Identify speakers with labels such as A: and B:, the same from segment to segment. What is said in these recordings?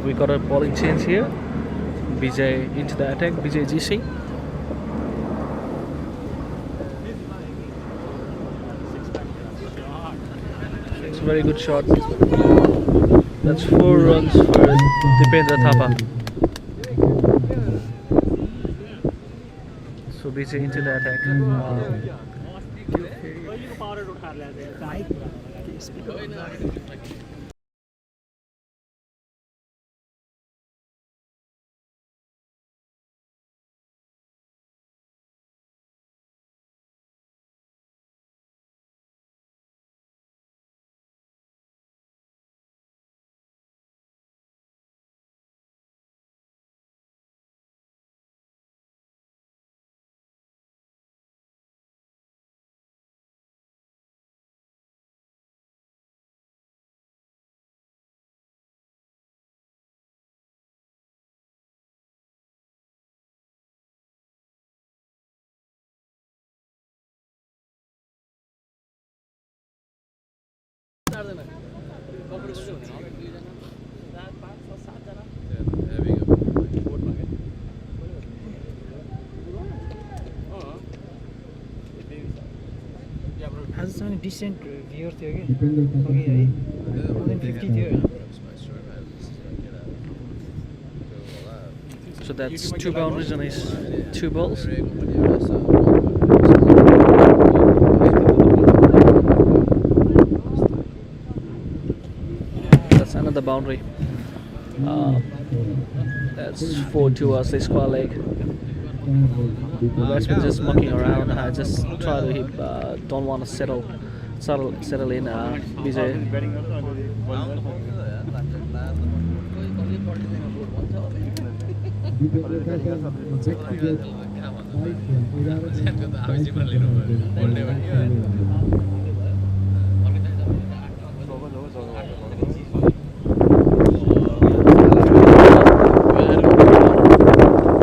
A: we got a bowling change here. BJ into the attack. BJ GC. It's a very good shot. That's 4 runs for Dipendra Thapa. So BJ into the attack.
B: आज चाहिँ decent भ्युर थियो कि अघि है 150 थियो.
A: So that's 2 boundaries on his 2 balls. That's another boundary. That's 4-2 as the square leg. The batsman just mucking around. I just try to hit. Don't want to settle in. BJ.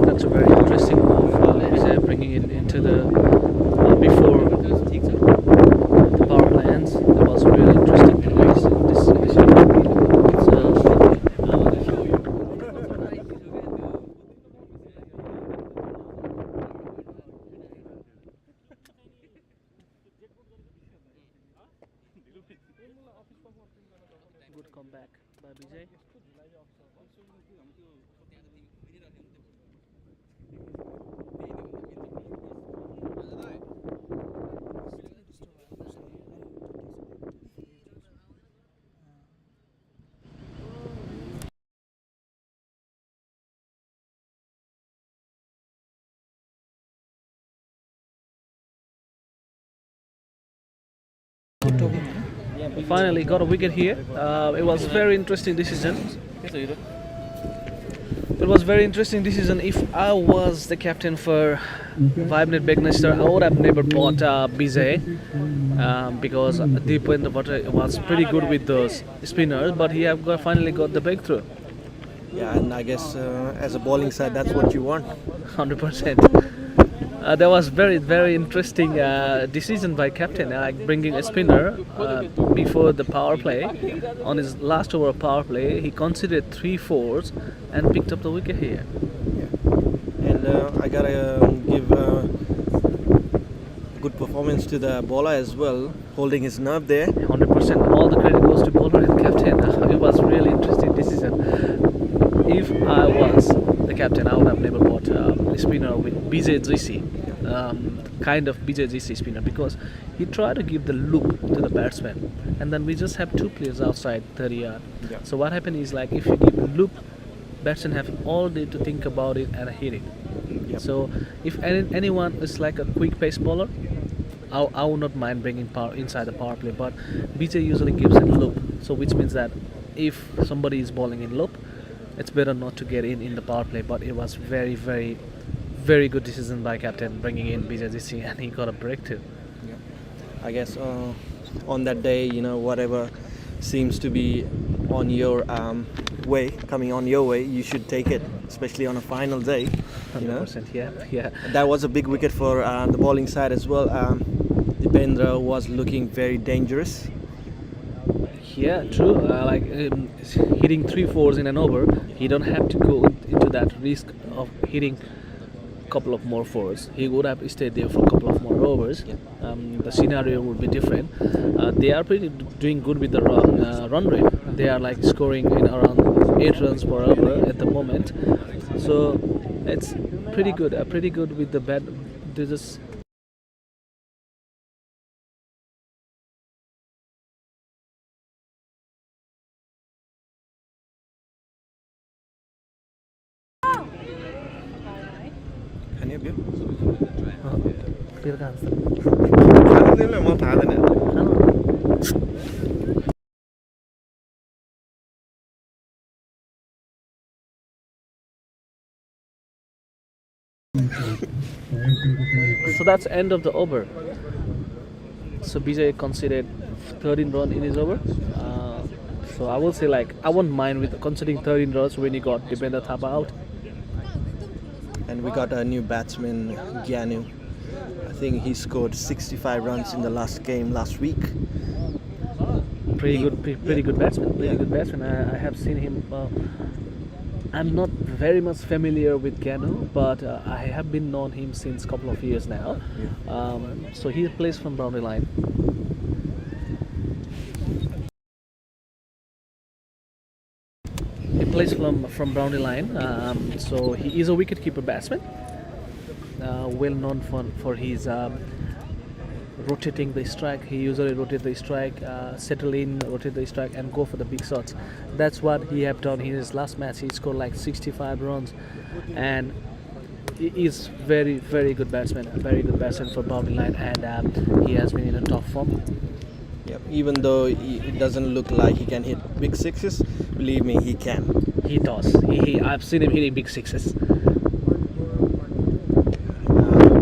A: That's a very interesting move. BJ bringing it into the before the power play ends. That was really interesting to this. Good comeback by BJ. Finally got a wicket here. It was very interesting decision. It was very interesting decision. If I was the captain for 5-minute Begnester, I would have never bought BJ because Dipendra was pretty good with those spinners, but he finally got the breakthrough.
C: Yeah, and I guess as a bowling side, that's what you want.
A: 100%. That was very interesting decision by captain, like bringing a spinner before the power play. On his last over of power play, he considered 3-4s and picked up the wicket here.
C: Yeah. And I gotta give good performance to the bowler as well, holding his nerve there.
A: 100%. All the credit goes to bowler and captain. It was really interesting decision. If I was the captain, I would have never bought a spinner with BJ GC, kind of BJ GC spinner, because he tried to give the loop to the batsman, and then we just have 2 players outside 30 yard.
C: Yeah.
A: So what happened is, like, if you give the loop, batsman have all day to think about it and hit it.
C: Yep.
A: So if anyone is like a quick pace bowler, I would not mind bringing power inside the power play, but BJ usually gives it loop, so which means that if somebody is bowling in loop, it's better not to get in the power play. But it was very good decision by captain bringing in BJGC, and he got a breakthrough.
C: Yeah. I guess on that day, whatever seems to be on your coming on your way, you should take it, especially on a final day.
A: 100%, yeah.
C: That was a big wicket for the bowling side as well. Dipendra was looking very dangerous.
A: Yeah, true. Hitting 3 fours in an over, he don't have to go into that risk of hitting couple of more fours. He would have stayed there for a couple of more overs.
C: Yeah.
A: The scenario would be different. They are pretty doing good with the run rate. They are like scoring in around 8 runs per over at the moment. So it's pretty good. Pretty good with the bat. They just
C: Can you view?
A: clear answer.
C: म थाहा छैन
A: So that's end of the over. So BJ conceded 13 runs in his over. So I will say like I won't mind with conceding 13 runs when he got Dipender Thapa out.
C: And we got a new batsman, Gyanu. I think he scored 65 runs in the last game last week.
A: Pretty good batsman. Pretty
C: Yeah.
A: good batsman. I have seen him. I'm not very much familiar with Ganu, but I have been known him since couple of years now. So he plays from boundary line. He plays from boundary line. So he is a wicketkeeper batsman. Well known for his rotating the strike. He usually rotate the strike, settle in, rotate the strike, and go for the big shots. That's what he have done in his last match. He scored like 65 runs, and he is very good batsman. A very good batsman for boundary line, and he has been in a top form.
C: Yep. Even though it doesn't look like he can hit big sixes, believe me, he can.
A: He does. I've seen him hitting big sixes.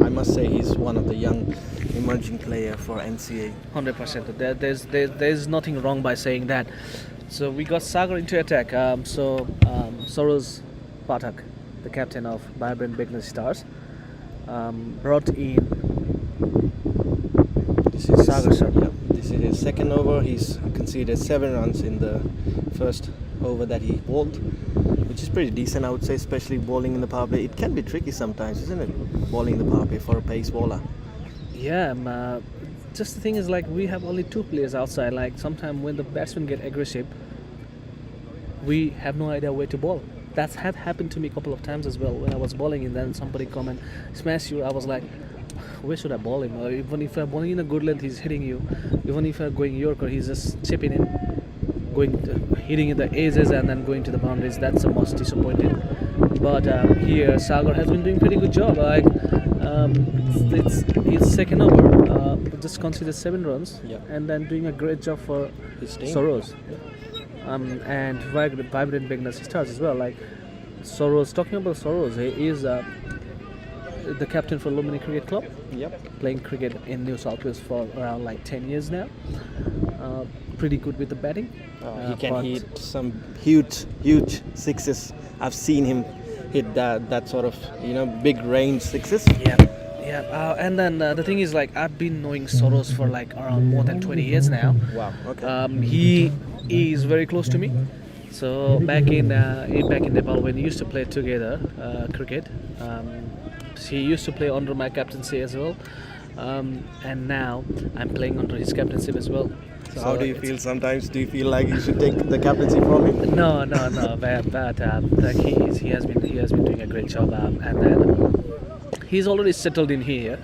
C: I must say he's one of the young emerging player for NCA.
A: 100%. There's nothing wrong by saying that. So we got Sagar into attack. Soros Pathak, the captain of Vibrant Begness Stars, brought in
C: This is
A: Sagar Sharma.
C: Yep. This is his second over. He's conceded 7 runs in the first over that he bowled, which is pretty decent, I would say, especially bowling in the power play. It can be tricky sometimes, isn't it? Bowling in the power play for a pace bowler.
A: Yeah, just the thing is like we have only 2 players outside. Like sometimes when the batsmen get aggressive, we have no idea where to bowl. That's had happened to me a couple of times as well. When I was bowling and then somebody come and smash you, I was like, where should I bowl him? Or even if I'm bowling in a good length, he's hitting you. Even if I'm going Yorker, he's just chipping in, hitting in the edges and then going to the boundaries. That's the most disappointing. But here Sagar has been doing pretty good job. Like it's his second over, just considered 7 runs,
C: Yeah.
A: and then doing a great job for
C: His team.
A: Soros. And Vibrant Begness Stars as well. Like Soros, talking about Soros, he is the captain for Lumini Cricket Club,
C: Yep.
A: playing cricket in New South Wales for around like 10 years now. Pretty good with the batting.
C: He can
A: but-
C: hit some huge sixes. I've seen him hit that sort of big range sixes.
A: Yeah. And then the thing is like I've been knowing Soros for like around more than 20 years now.
C: Wow. Okay.
A: He is very close to me. So back in Nepal when we used to play together cricket, he used to play under my captaincy as well, and now I'm playing under his captaincy as well.
C: So how do you feel sometimes? Do you feel like you should take the captaincy from him?
A: No, but like he has been doing a great job, and then he's already settled in here.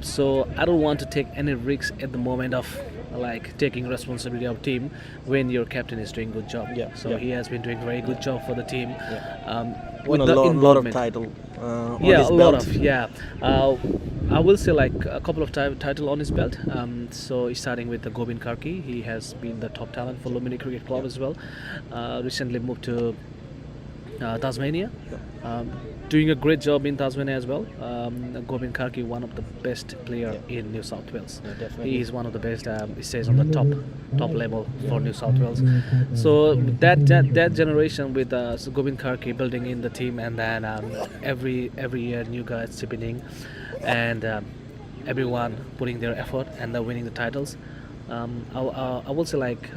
A: So I don't want to take any risks at the moment of like taking responsibility of team when your captain is doing good job.
C: Yeah,
A: So
C: yeah.
A: he has been doing very good job for the team.
C: Won
A: With
C: a
A: the
C: lot of
A: involvement.
C: title. On
A: Yeah,
C: his
A: a lot
C: belt.
A: of I will say like a couple of title on his belt. So starting with the Gobind Karki, he has been the top talent for Lumini Cricket Club as well. Recently moved to Tasmania. Doing a great job in Tasmania as well. Gobind Karki, one of the best player in New South Wales.
C: Yeah, definitely.
A: He is one of the best. He stays on the top level for New South Wales. So that generation with Gobind Karki building in the team, and then every year new guys chipping in, and everyone putting their effort and they're winning the titles. I will say like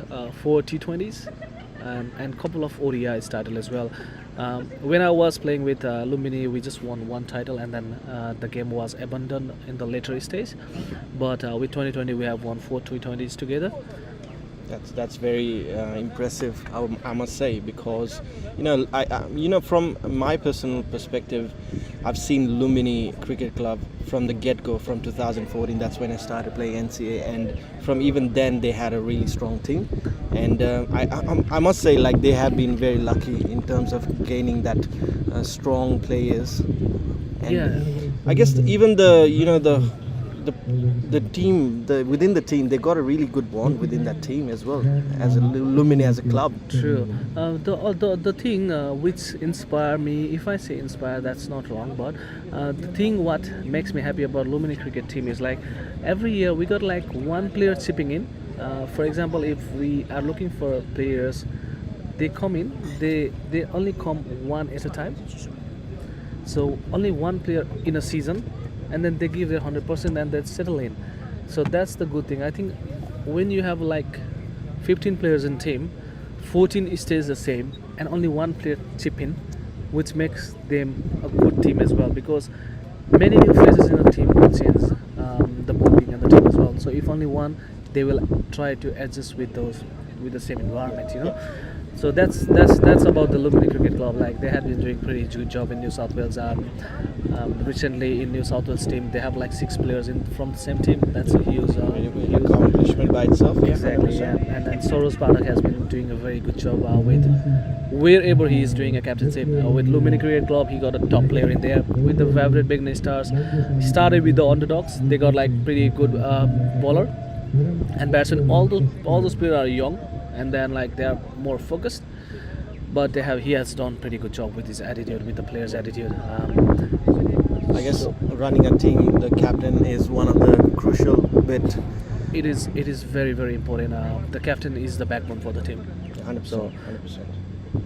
A: 4 T20s and couple of ODI title as well. When I was playing with Lumini, we just won one title, and then the game was abandoned in the later stage. But with 2020, we have won 4 T20s together.
C: That's very impressive, I must say, because from my personal perspective, I've seen Lumini Cricket Club from the get-go from 2014. That's when I started playing NCA, and from even then they had a really strong team. And I must say, like, they have been very lucky in terms of gaining that strong players. And
A: Yeah.
C: I guess even the team, within the team, they got a really good bond within that team as well, as a Lumini as a club.
A: True. The thing which inspire me, if I say inspire, that's not wrong, but the thing what makes me happy about Lumini cricket team is like every year we got like one player chipping in. For example, if we are looking for players, they come in, they only come one at a time. So only one player in a season, and then they give their 100% and they settle in. So that's the good thing. I think when you have like 15 players in team, 14 stays the same, and only one player chip in, which makes them a good team as well. Because many new faces in the team will change the bonding and the team as well. So if only one, they will try to adjust with with the same environment, you know. So that's about the Lumini Cricket Club. Like they have been doing pretty good job in New South Wales. Recently in New South Wales team, they have like 6 players in from the same team. That's a huge
C: Accomplishment by itself.
A: exactly. Yeah. And then Soros Padak has been doing a very good job with wherever he is doing a captaincy. With Lumini Cricket Club, he got a top player in there. With the Vibrant Beginner Stars, he started with the underdogs. They got like pretty good bowler and batsmen. All those players are young, and then like they are more focused, but he has done pretty good job with his attitude, with the players' attitude.
C: I guess running a team, the captain is one of the crucial bit.
A: It is very very important. The captain is the backbone for the team.
C: 100%.
A: So
C: 100%.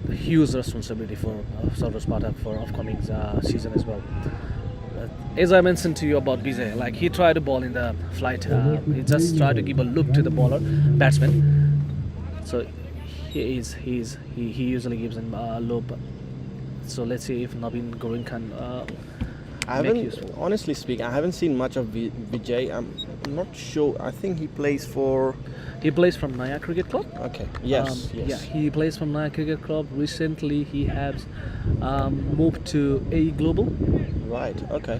A: the huge responsibility for Sarvaj Pathak for upcoming season as well. As I mentioned to you about Vijay, like he tried to ball in the flight. He just tried to give a look to the batsman. So he usually gives him a loop. So let's see if Naveen Gorin can.
C: I haven't, honestly speaking, I haven't seen much of Vijay. I'm not sure. I think he plays for.
A: He plays from Naya Cricket Club.
C: Okay. Yes. Yes.
A: Yeah, he plays from Naya Cricket Club. Recently, he has moved to AE Global.
C: Right. Okay.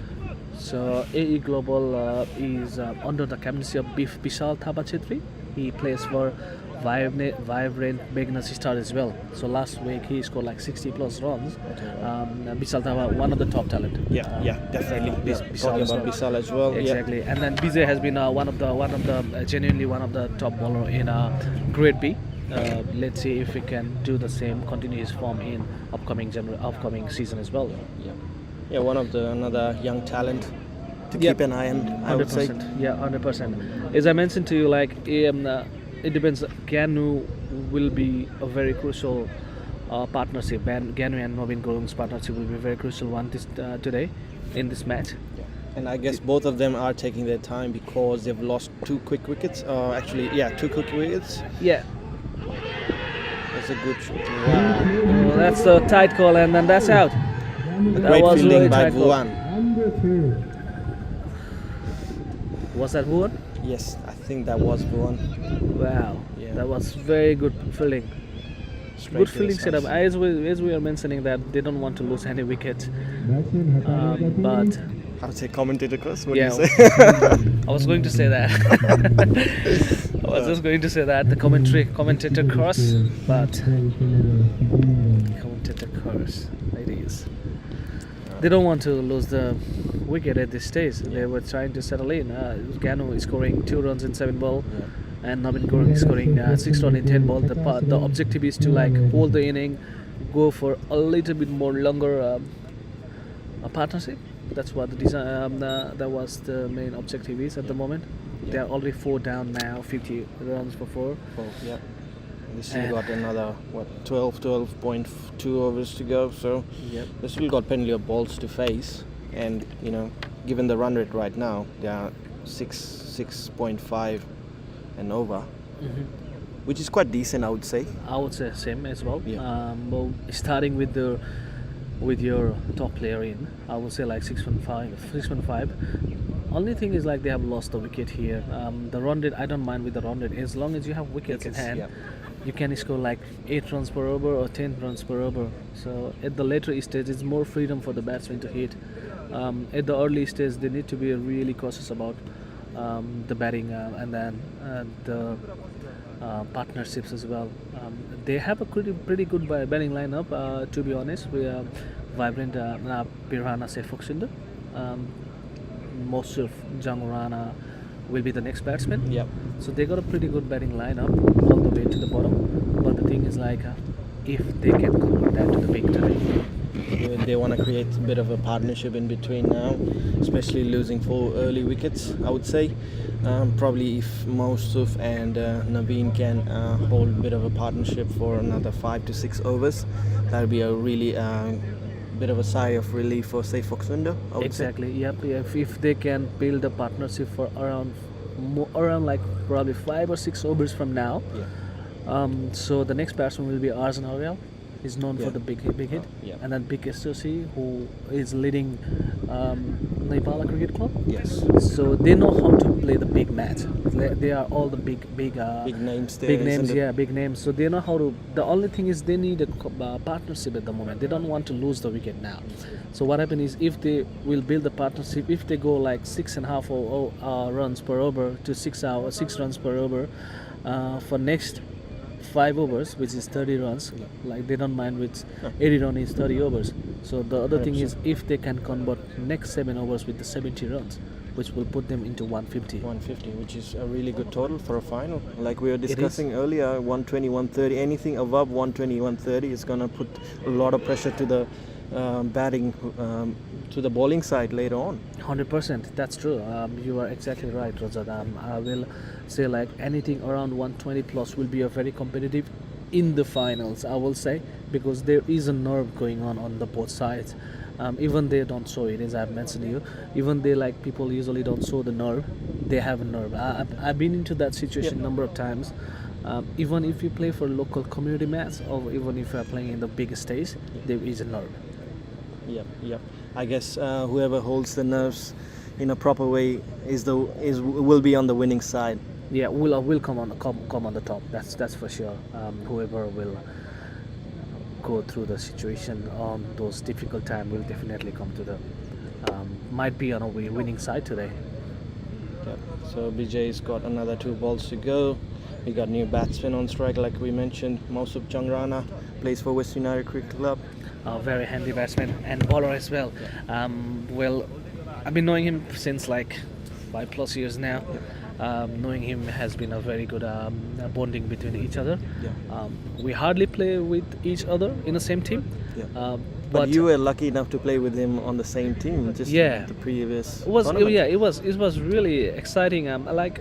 A: So AE Global is under the captaincy of Bishal Thapa Chetri. He plays for Vibrant Beginner Star as well. So last week he scored like 60 plus runs. Bishal Thapa, one of the top talent.
C: Yeah. Definitely. Talking about Bishal as well.
A: Exactly. And then Vijay has been one of the genuinely one of the top bowler in Grade B. Let's see if we can do the same, continue his form in upcoming season as well.
C: Yeah. One of another young talent to keep an eye on. I would say.
A: 100%. Yeah, 100%. As I mentioned to you, like it depends. Ganu will be a very crucial partnership. Ganu and Naveen Gorung's partnership will be a very crucial one today in this match.
C: And I guess both of them are taking their time because they've lost 2 quick wickets. 2 quick wickets.
A: Yeah.
C: That's a good shot. Wow.
A: Well, that's a tight call, and then that's out.
C: Great fielding
A: really
C: by
A: tight call.
C: Bhuvan.
A: Was that Bhuvan?
C: Yes, I think that was Bhuvan.
A: Wow.
C: Yeah.
A: That was very good fielding.
C: Straight
A: Good
C: to the
A: fielding setup.
C: sides.
A: As we are mentioning that they don't want to lose any wickets, but
C: I would say commentator curse. What
A: yeah,
C: do you say?
A: I was going to say that. I was just going to say that the commentator curse, but commentator curse. It is. They don't want to lose the wicket at this stage. They were trying to settle in. Ganu is scoring 2 runs in 7 ball, and Naveen Gorung is scoring 6 runs in 10 ball. The objective is to like hold the inning, go for a little bit more longer partnership. That's what the design. That was the main objective is at the moment. They are already 4 down now, 50 runs for 4.
C: Yeah. They still got another 12.2 overs to go. So
A: Yep.
C: they still got plenty of balls to face. And given the run rate right now, they are 6.5 and over,
A: Mhm.
C: which is quite decent, I would say.
A: I would say same as well.
C: Yeah.
A: Well, starting with your top player in, I would say like 615, 615. Only thing is like they have lost the wicket here. The run rate, I don't mind with the run rate as long as you have wickets in
C: Wickets,
A: hand.
C: yeah.
A: You can score like 8 runs per over or 10 runs per over. So at the later stage, it's more freedom for the batsman to hit. At the early stage, they need to be really cautious about the batting and then the partnerships as well. They have a pretty good batting lineup. To be honest, we are vibrant Pirhana Sefoksunder. Um, Mosuf Jangurana will be the next batsman.
C: Yep.
A: So they got a pretty good batting lineup all the way to the bottom. But the thing is like, if they can convert that to the big time.
C: They want to create a bit of a partnership in between now, especially losing 4 early wickets, I would say. Probably if Mosuf and Naveen can hold a bit of a partnership for another 5 to 6 overs, that would be a really bit of a sigh of relief for say Foxwinder.
A: Exactly. Yep. If they can build a partnership for around like probably 5 or 6 overs from now.
C: Yeah.
A: So the next batsman will be Arjun Auriel. He's known for
C: Yeah.
A: the big hit,
C: Yeah.
A: and then Big Estosi, who is leading Nepal Cricket Club.
C: Yes.
A: So they know how to play the big match. They are all the big
C: Big names there.
A: big names,
C: isn't it?
A: yeah, big names. So they know how to. The only thing is they need a partnership at the moment. They don't want to lose the wicket now. So what happens is if they will build the partnership, if they go like 6.5 runs per over to 6 runs per over for next 5 overs, which is 30 runs, like they don't mind which 80 run is 30 overs. So the other thing is if they can convert next 7 overs with the 70 runs, which will put them into 150.
C: 150, which is a really good total for a final. Like we were discussing earlier, 120, 130, anything above 120, 130 is going to put a lot of pressure to the batting, to the bowling side later on.
A: 100%, that's true. You are exactly right, Rajat. I will say like anything around 120 plus will be a very competitive in the finals, I will say, because there is a nerve going on the both sides. Even they don't show it, as I've mentioned to you. Even they like people usually don't show the nerve. They have a nerve. I've been into that situation number of times. Even if you play for local community match, or even if you are playing in the big stage, there is a nerve.
C: Yep. I guess whoever holds the nerves in a proper way will be on the winning side.
A: Yeah, will come on the top. That's for sure. Whoever will go through the situation on those difficult times will definitely come to the might be on a winning side today.
C: Yep. So BJ's got another 2 balls to go. We got new batsman on strike, like we mentioned. Mausup Changrana plays for West United Cricket Club.
A: Very handy batsman and bowler as well. Well, I've been knowing him since like 5+ years now. Knowing him has been a very good bonding between each other.
C: Yeah.
A: We hardly play with each other in the same team.
C: Yeah. But you were lucky enough to play with him on the same team, just the previous.
A: It was
C: tournament.
A: it was really exciting. Like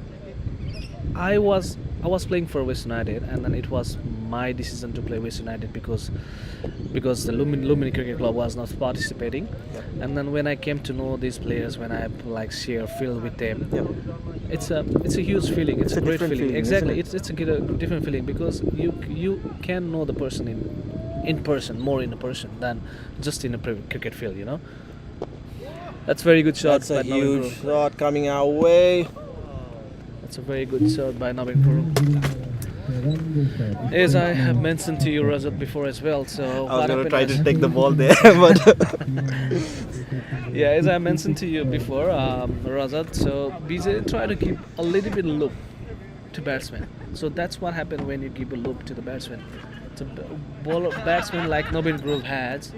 A: I was playing for West United, and then it was my decision to play West United because the Lumini Cricket Club was not participating.
C: Yep.
A: And then when I came to know these players, when I like share field with them,
C: Yep.
A: it's a huge feeling. It's a great
C: different feeling,
A: Exactly,
C: isn't
A: it's a different feeling because you can know the person in person, more in a person than just in a cricket field. You know. That's a very good shot.
C: That's a
A: by Navin
C: huge
A: Guru.
C: shot coming our way.
A: That's a very good shot by Navin Guru. As I have mentioned to you, Rajat, before as well. So
C: I was going to try to
A: is-
C: take the ball there, but
A: yeah, as I mentioned to you before, Rajat. So BJ try to keep a little bit loop to batsman. So that's what happened when you give a loop to the batsman. So batsman like Nobin Grove has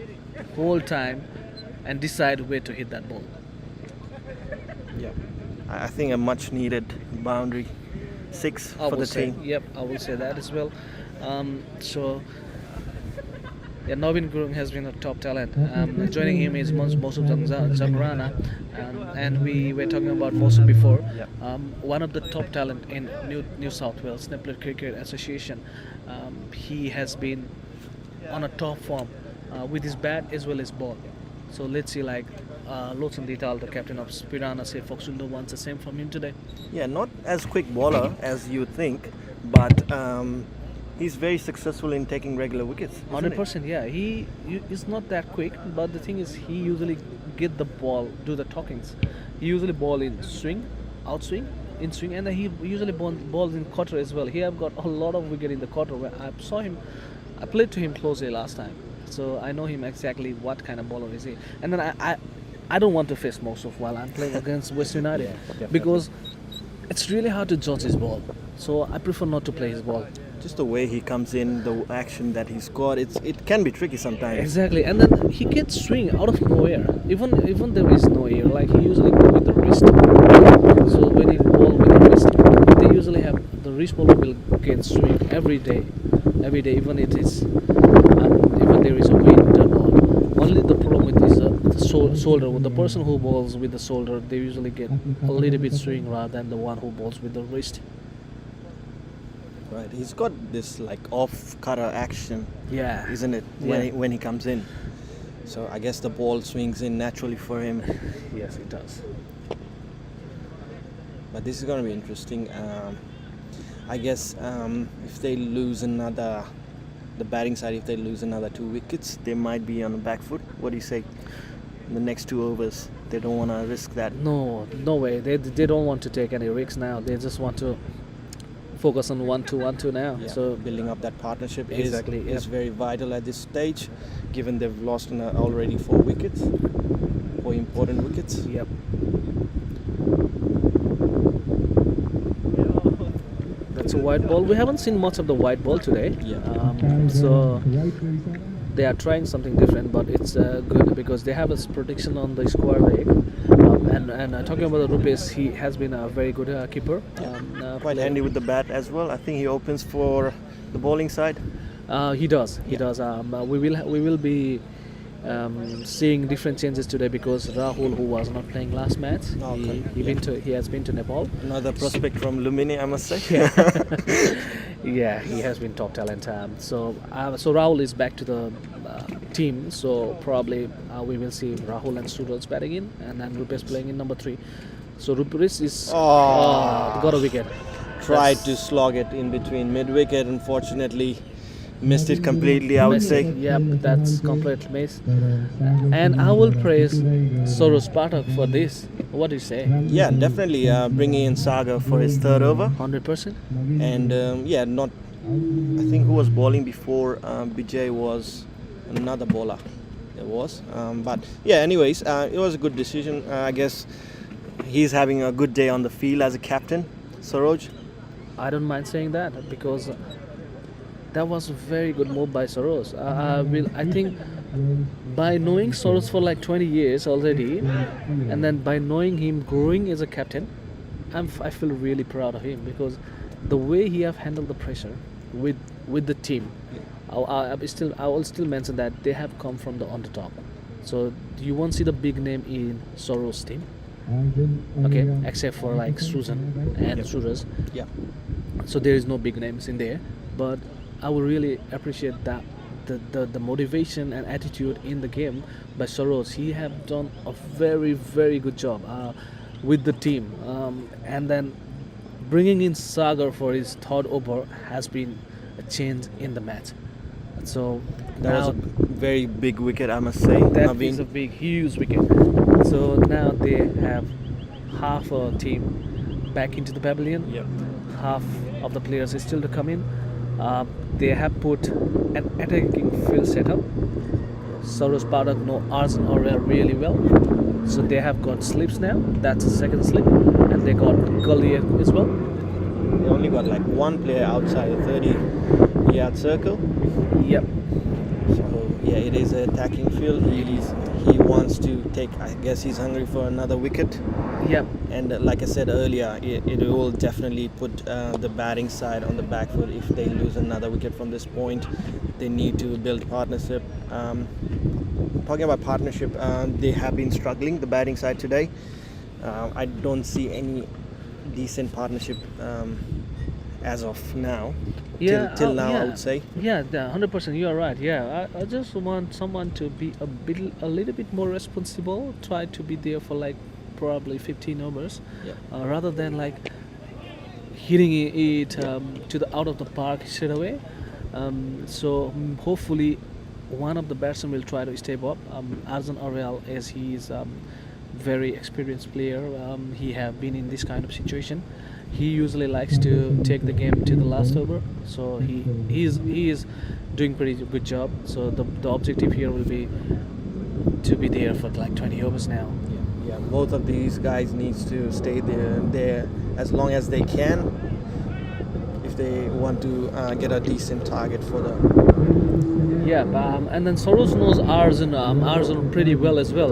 A: whole time and decide where to hit that ball.
C: yeah, I think a much needed boundary 6
A: I
C: for
A: will
C: the
A: say,
C: team.
A: Yep, I will say that as well. So, yeah, Nobin Gurung has been a top talent. Joining him is Mosuf Zangrana, and we were talking about Mosuf before.
C: Yep.
A: One of the top talent in New South Wales Nepalese Cricket Association. He has been on a top form with his bat as well as ball. So let's see like Lawson Dital, the captain of Spirana, say Foxundo wants the same from him today.
C: Yeah, not as quick bowler as you think, but he's very successful in taking regular wickets. isn't
A: 100%, yeah. He is not that quick, but the thing is, he usually get the ball, do the talkings. He usually ball in swing, outswing, in swing, and then he usually balls in quarter as well. He have got a lot of wicket in the quarter. Where I saw him, I played to him closely last time, so I know him exactly what kind of bowler is he. And then I don't want to face Mosuf while I'm playing against West United because it's really hard to judge his ball. So I prefer not to play his ball.
C: Just the way he comes in, the action that he's got, it can be tricky sometimes.
A: Exactly, and then he gets swing out of nowhere. Even there is no air, like he usually go with the wrist. So when he ball with the wrist, they usually have the wrist bowler will get swing every day, even it is even there is a wind or only the problem with is the shoulder. With the person who bowls with the shoulder, they usually get a little bit swing rather than the one who bowls with the wrist.
C: Right, he's got this like off cutter action,
A: Yeah,
C: isn't it? When he comes in, so I guess the ball swings in naturally for him.
A: yes, it does.
C: But this is going to be interesting. I guess if they lose another, the batting side, if they lose another 2 wickets, they might be on the back foot. What do you say? In the next 2 overs, they don't want to risk that.
A: No way. They don't want to take any risks now. They just want to focus on 1-2 now.
C: Yeah,
A: So
C: building up that partnership
A: Exactly,
C: is
A: yep.
C: very vital at this stage, given they've lost already 4 wickets, 4 important wickets.
A: yep. That's a white ball. We haven't seen much of the white ball today.
C: Yeah.
A: So they are trying something different, but it's good because they have a prediction on the square leg. And talking about the Rupesh, he has been a very good keeper.
C: Quite handy with the bat as well. I think he opens for the bowling side.
A: He does. He does. We will be seeing different changes today because Rahul, who was not playing last match,
C: Okay.
A: he has been to Nepal.
C: Another prospect from Lumini, I must say.
A: Yeah, he has been top talent. So Rahul is back to the team. So probably we will see Rahul and Suraj batting in, and then Rupesh playing in number 3. So Rupesh is got a wicket.
C: Tried to slog it in between mid-wicket, unfortunately missed it completely, I would say.
A: Yep, that's complete miss. And I will praise Soros Pathak for this. What do you say?
C: Yeah, definitely bringing in Saga for his 3rd over.
A: 100%.
C: And not. I think who was bowling before Vijay was another bowler. There was, but yeah. Anyways, it was a good decision. I guess he's having a good day on the field as a captain, Saroj.
A: I don't mind saying that because that was a very good move by Soros. I think by knowing Soros for like 20 years already, and then by knowing him growing as a captain, I feel really proud of him because the way he have handled the pressure with the team. I will still mention that they have come from the on the top. So you won't see the big name in Soros' team. Okay, except for like Susan and Suraj.
C: Yeah.
A: So there is no big names in there, but I would really appreciate that the motivation and attitude in the game by Soros. He have done a very very good job with the team, and then bringing in Sagar for his 3rd over has been a change in the match. So
C: That was
A: now
C: a very big wicket, I must say.
A: that
C: Naveen.
A: is a big huge wicket. So now they have half a team back into the pavilion.
C: Yep.
A: Half of the players is still to come in. They have put an attacking field setup. Soros Pathak know Arjun Aurel really well. So they have got slips now. That's the 2nd slip. And they got Gully as well.
C: They only got like 1 player outside the 30-yard circle.
A: Yep.
C: So yeah, it is an attacking field. He wants to take. I guess he's hungry for another wicket.
A: Yep.
C: And like I said earlier, it will definitely put the batting side on the back foot if they lose another wicket from this point. They need to build partnership. Talking about partnership, they have been struggling, the batting side today. I don't see any decent partnership as of now.
A: Yeah,
C: Till now,
A: yeah,
C: I would say.
A: yeah, 100%. You are right. Yeah, I just want someone to be a little bit more responsible. Try to be there for like probably 15 overs,
C: Yeah.
A: rather than like hitting it
C: Yeah.
A: to the out of the park straight away. So hopefully, one of the batsmen will try to step up. Arjun Aurel, as he is very experienced player, he have been in this kind of situation. He usually likes to take the game to the last over. So he is doing pretty good job. So the objective here will be to be there for like 20 overs now.
C: Yeah, both of these guys needs to stay there as long as they can if they want to get a decent target for the.
A: Yeah, and then Soros knows Arjun pretty well as well,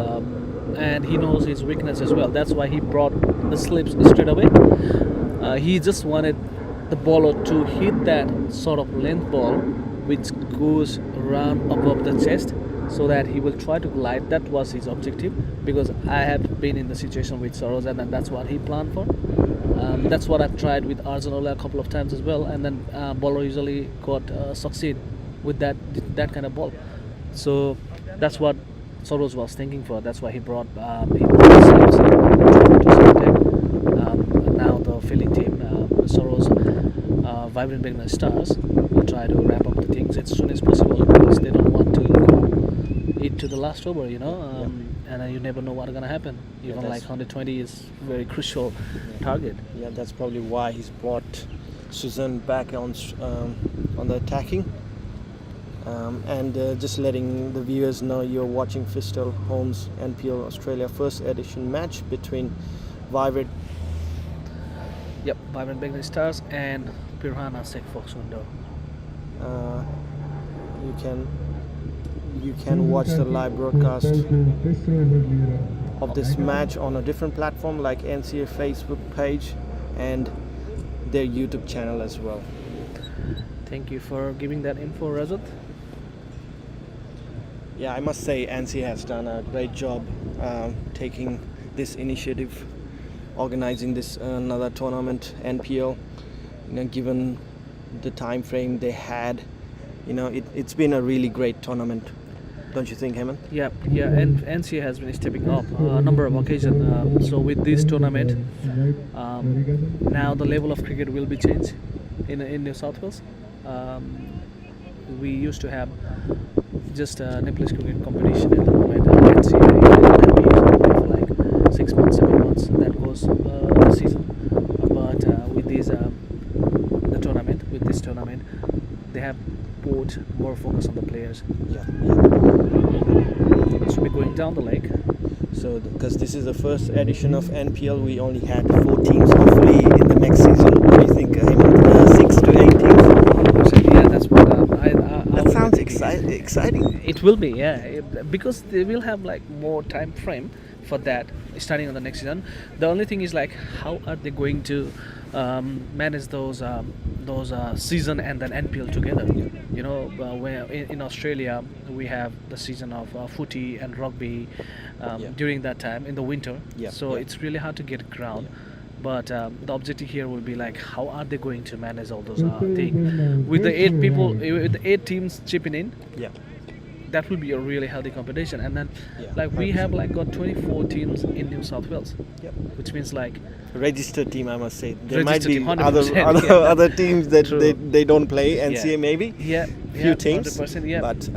A: and he knows his weakness as well. That's why he brought the slips straight away. He just wanted the bowler to hit that sort of length ball, which goes around above the chest, so that he will try to glide. That was his objective, because I have been in the situation with Soros, and then that's what he planned for. That's what I've tried with Arjun a couple of times as well, and then bowler usually got succeed with that kind of ball. So that's what Soros was thinking for. That's why he brought the slips to Celtic. Now the fielding team, Soros, Vibrant Beginner Stars, will try to wrap up the things as soon as possible, because they don't want to go it to the last over, and then you never know what's gonna happen. Even like
C: that's-
A: 120 is very crucial target.
C: Yeah, that's probably why he's brought Susan back on the attacking. And just letting the viewers know you're watching Fishtail Homes NPL Australia first edition match between Vibrant.
A: Yep, Vibrant Beginner Stars and Pirhana Sek Fox window.
C: You can watch the live broadcast of this match on a different platform like NCA Facebook page and their YouTube channel as well.
A: Thank you for giving that info, Rajat.
C: Yeah, I must say NCA has done a great job taking this initiative, organizing this another tournament, NPL. Given the time frame they had, it's been a really great tournament. Don't you think, Hemant?
A: Yeah, and NCA has been stepping up a number of occasions. So with this tournament, now the level of cricket will be changed in New South Wales. We used to have just a Nepalese cricket competition at the moment. NCA and we used to play for like 6 months, 7 months. That goes the season. But with this tournament, they have put more focus on the players.
C: Yeah.
A: So we're going down the lake.
C: So, because this is the first edition of NPL, we only had 4 teams. Hopefully, in the next season, what do you think, Hemant? 6 to 8 teams?
A: Yeah, that's what
C: That sounds exciting.
A: It will be, yeah, because they will have like more time frame for that starting on the next season. The only thing is like, how are they going to manage those season and then NPL together? Where in Australia we have the season of footy and rugby during that time in the winter.
C: Yeah,
A: So
C: yeah.
A: it's really hard to get ground. But the objective here will be like, how are they going to manage all those things with the 8 people, with the 8 teams chipping in?
C: Yeah.
A: That will be a really healthy competition. And then
C: Yeah,
A: like we have
C: 100%.
A: like got 24 teams in New South Wales,
C: Yep.
A: which means like
C: Registered team, I must say. There might
A: Registered
C: be
A: team,
C: other
A: 100%, yeah.
C: other teams that
A: True.
C: they don't play NCA
A: Yeah.
C: maybe.
A: yeah,
C: Few teams.
A: 100%, yeah.
C: But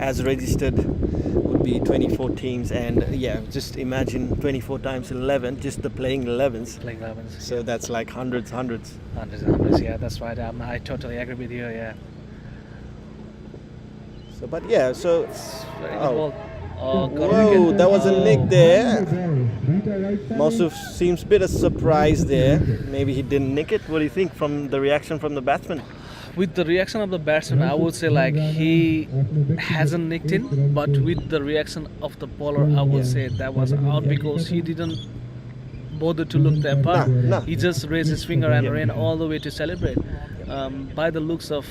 C: as registered would be 24 teams, and just imagine 24 times 11, just the playing 11s.
A: Playing 11s.
C: So that's like hundreds.
A: Hundreds and hundreds. Yeah, that's right. I totally agree with you. Yeah.
C: So, but yeah, so
A: Very good
C: Oh.
A: ball. Oh, got
C: whoa,
A: wicket.
C: that was a
A: Oh.
C: nick there. Mosuf seems a bit of surprise there. Maybe he didn't nick it. What do you think from the reaction from the batsman?
A: With the reaction of the batsman, I would say like he hasn't nicked in, but with the reaction of the bowler, I would say that was out, because he didn't bother to look the umpire.
C: No.
A: He just raised his finger and ran all the way to celebrate. By the looks of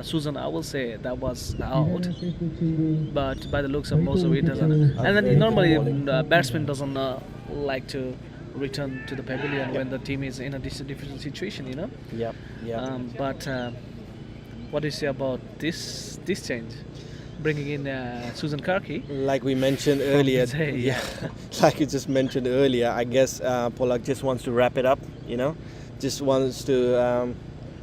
A: Susan, I will say that was out, but by the looks of most of it doesn't. And then normally batsman doesn't like to return to the pavilion when the team is in a difficult situation, you know.
C: Yep. Yeah.
A: But what do you say about this change, bringing in Susan Karki?
C: Like we mentioned earlier,
A: Say,
C: yeah, like you just mentioned earlier, I guess Polak just wants to wrap it up, just wants to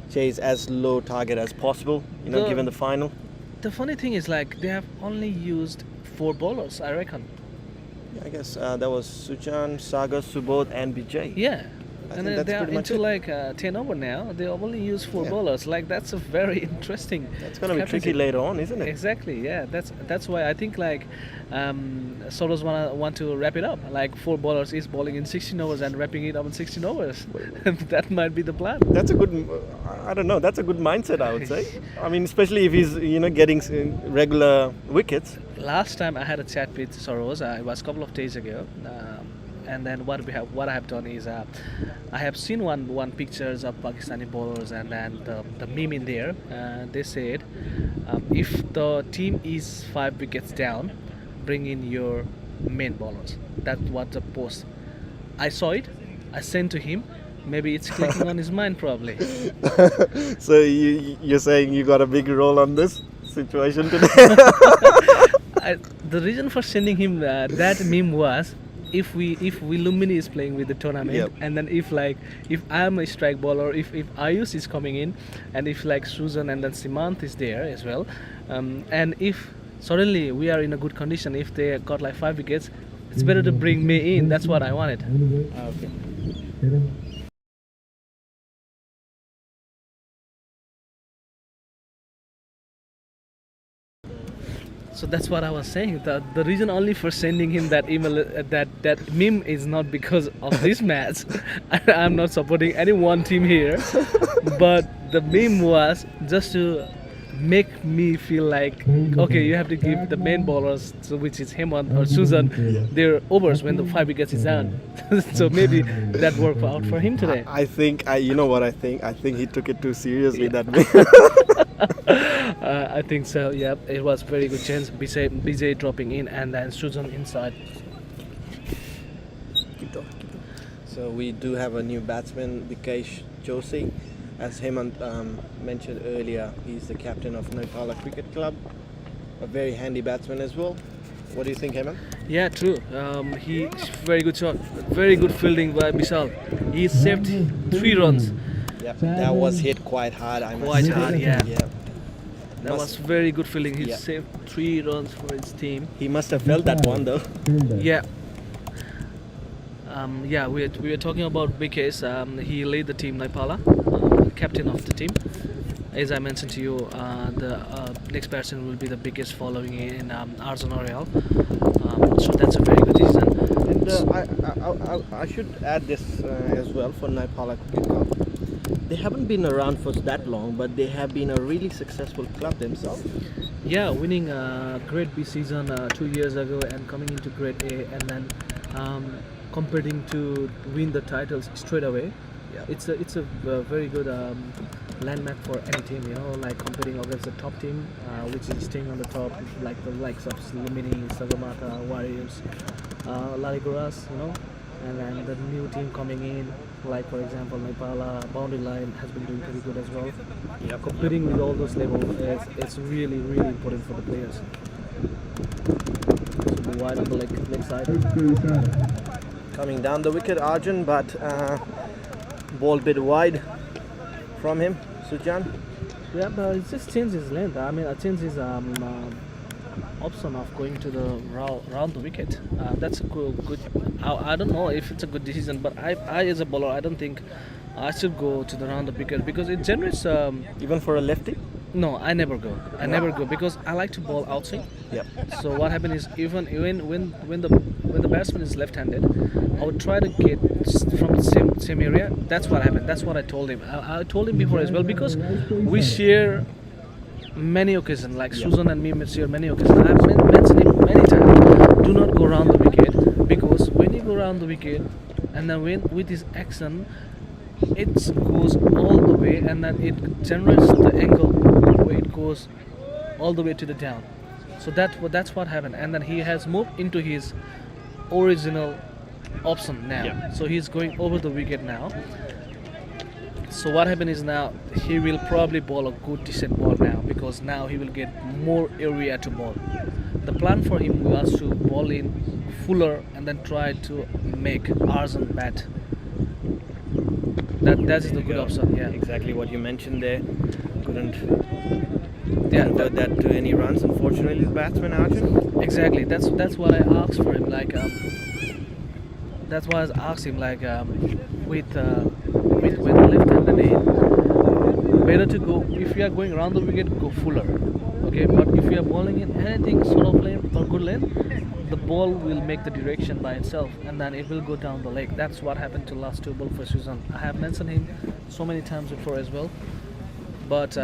C: chase as low target as possible, given the final.
A: The funny thing is, like, they have only used 4 bowlers, I reckon.
C: Yeah, I guess that was Sujan, Sagar, Subodh, and Vijay.
A: Yeah.
C: I
A: And
C: think that's
A: they are
C: pretty much
A: into
C: it.
A: like 10 over now. They only use 4
C: Yeah.
A: bowlers. Like, that's a very interesting.
C: That's going to be tricky
A: captaincy.
C: later on, isn't it?
A: Exactly. Yeah. That's why I think like Soros want to wrap it up. Like 4 bowlers is bowling in 16 overs and wrapping it up in 16 overs. That might be the plan.
C: That's a good, I don't know, that's a good mindset, I would say. I mean, especially if he's, getting regular wickets.
A: Last time I had a chat with Soros, it was a couple of days ago. And then what I have done is I have seen one pictures of Pakistani bowlers, and then the meme in there. They said if the team is 5 wickets down, bring in your main bowlers. That's what the post. I saw it. I sent to him. Maybe it's clicking on his mind probably.
C: So you're saying you got a big role on this situation today?
A: The reason for sending him that meme was, if Lumini is playing with the tournament,
C: Yep.
A: and then if I'm a strike bowler, if Ayush is coming in, and if like Susan and then Simant is there as well, and if suddenly we are in a good condition, if they got like 5 wickets, it's better to bring me in. That's what I wanted.
C: Okay.
A: So that's what I was saying. The reason only for sending him that email, that meme, is not because of this match. I'm not supporting any one team here, but the meme was just to make me feel like, okay, you have to give the main bowlers, so which is Hemant or Susan, their overs when the 5 wickets is down. So maybe that worked out for him today.
C: I think, you know what I think? I think he took it too seriously that way.
A: I think so. Yeah, it was very good chance. BJ dropping in and then Susan inside.
C: So we do have a new batsman, Vikesh Joshi. As Hemant mentioned earlier, he's the captain of Nepal Cricket Club. A very handy batsman as well. What do you think, Hemant?
A: Yeah, true. He very good shot, very good fielding by Vishal. He saved 3 runs.
C: Yep, that was hit quite hard. I must
A: Quite
C: say.
A: hard, yeah. That
C: Must-
A: was very good fielding. He
C: Yeah.
A: saved 3 runs for his team.
C: He must have felt that one though.
A: Yeah. We were talking about Vikesh. He led the team Nepala, captain of the team. As I mentioned to you, the next person will be the biggest following in Arjun Oriel. So that's a very good decision.
C: And I should add this as well for Nepal Cricket Club. They haven't been around for that long, but they have been a really successful club themselves.
A: Yeah, winning Grade B season 2 years ago and coming into Grade A, and then competing to win the titles straight away.
C: Yeah.
A: It's a very good landmark for any team, like competing against the top team, which is staying on the top, like the likes of Lumini, Sagamata, Warriors, Laligoras, and then the new team coming in, like for example Nepala, Boundary Line has been doing pretty good as well.
C: Yep.
A: Competing with all those levels, it's really, really important for the players. So wide on the leg side.
C: Coming down the wicket, Arjun, but ball bit wide from him, Sujan.
A: Yeah, but it just changes his length. I mean, it changes his option of going to the round the wicket. That's a good. I don't know if it's a good decision, but I as a bowler, I don't think I should go to the round the wicket because it generates.
C: Even for a lefty.
A: No, I never go. I never go because I like to bowl outswing.
C: Yep.
A: So what happens is even when the batsman is left-handed, I would try to get from the same area. That's what happened. That's what I told him. I told him before as well because we share many occasions. Like Susan and me share many occasions. I've mentioned it many times. Do not go around the wicket because when you go around the wicket, and then with this action, it goes all the way, and then it generates the angle where it goes all the way to the down. So that's what happened, and then he has moved into his original option now.
C: Yeah.
A: So he's going over the wicket now. So what happened is now he will probably bowl a good decent ball now, because now he will get more area to bowl. The plan for him was to bowl in fuller and then try to make Arjun bat. That is the good
C: Yeah,
A: option. Yeah.
C: exactly what you mentioned there. Couldn't
A: Yeah.
C: convert that to any runs, unfortunately, the batsman Arjun.
A: Exactly. That's what I asked for him. Like that's why I asked him like with left-handed in, better to go if you are going around the wicket, go fuller. Okay, but if you are bowling in anything sort of lane or good lane, the ball will make the direction by itself and then it will go down the leg. That's what happened to last two ball for Susan. I have mentioned him so many times before as well. But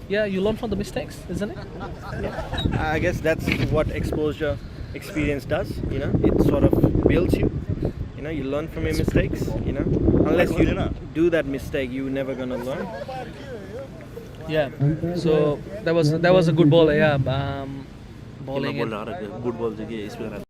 A: yeah, you learn from the mistakes, isn't it?
C: I guess that's what exposure experience does. You know, it sort of builds you. You know, you learn from your mistakes. You know, unless you do that mistake, you're never gonna learn.
A: Yeah. So that was a good ball. Yeah. Bowling in.
D: Good बल चाहिँ के spinner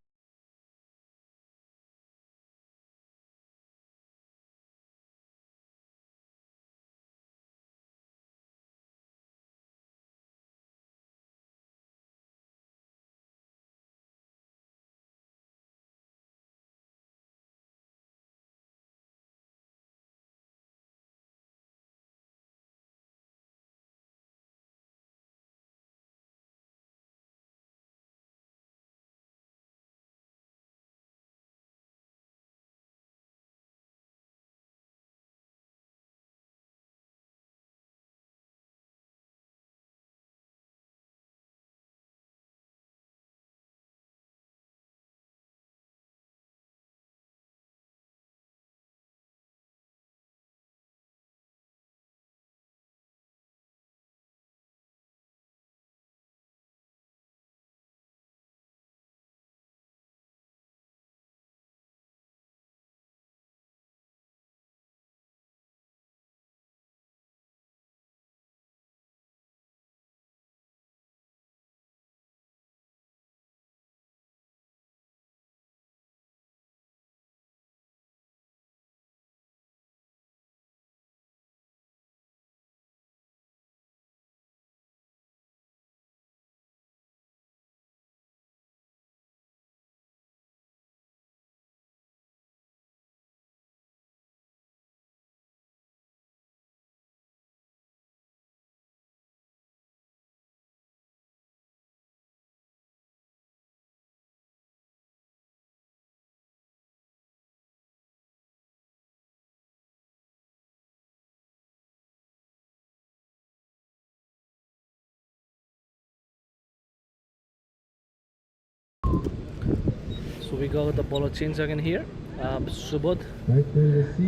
A: So we got the bowler change again here. Subodh.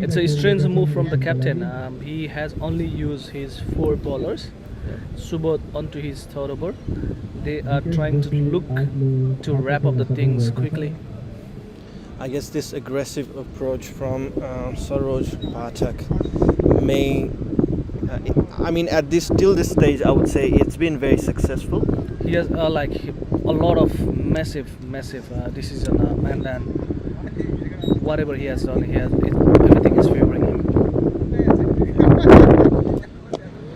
A: It's a strange move from the captain. He has only used his 4 bowlers. Subodh onto his third over. They are trying to look to wrap up the things quickly.
C: I guess this aggressive approach from Saroj Pathak may. I mean, at this till this stage, I would say it's been very successful.
A: He has like a lot of massive decision, and then whatever he has done, everything is favoring him.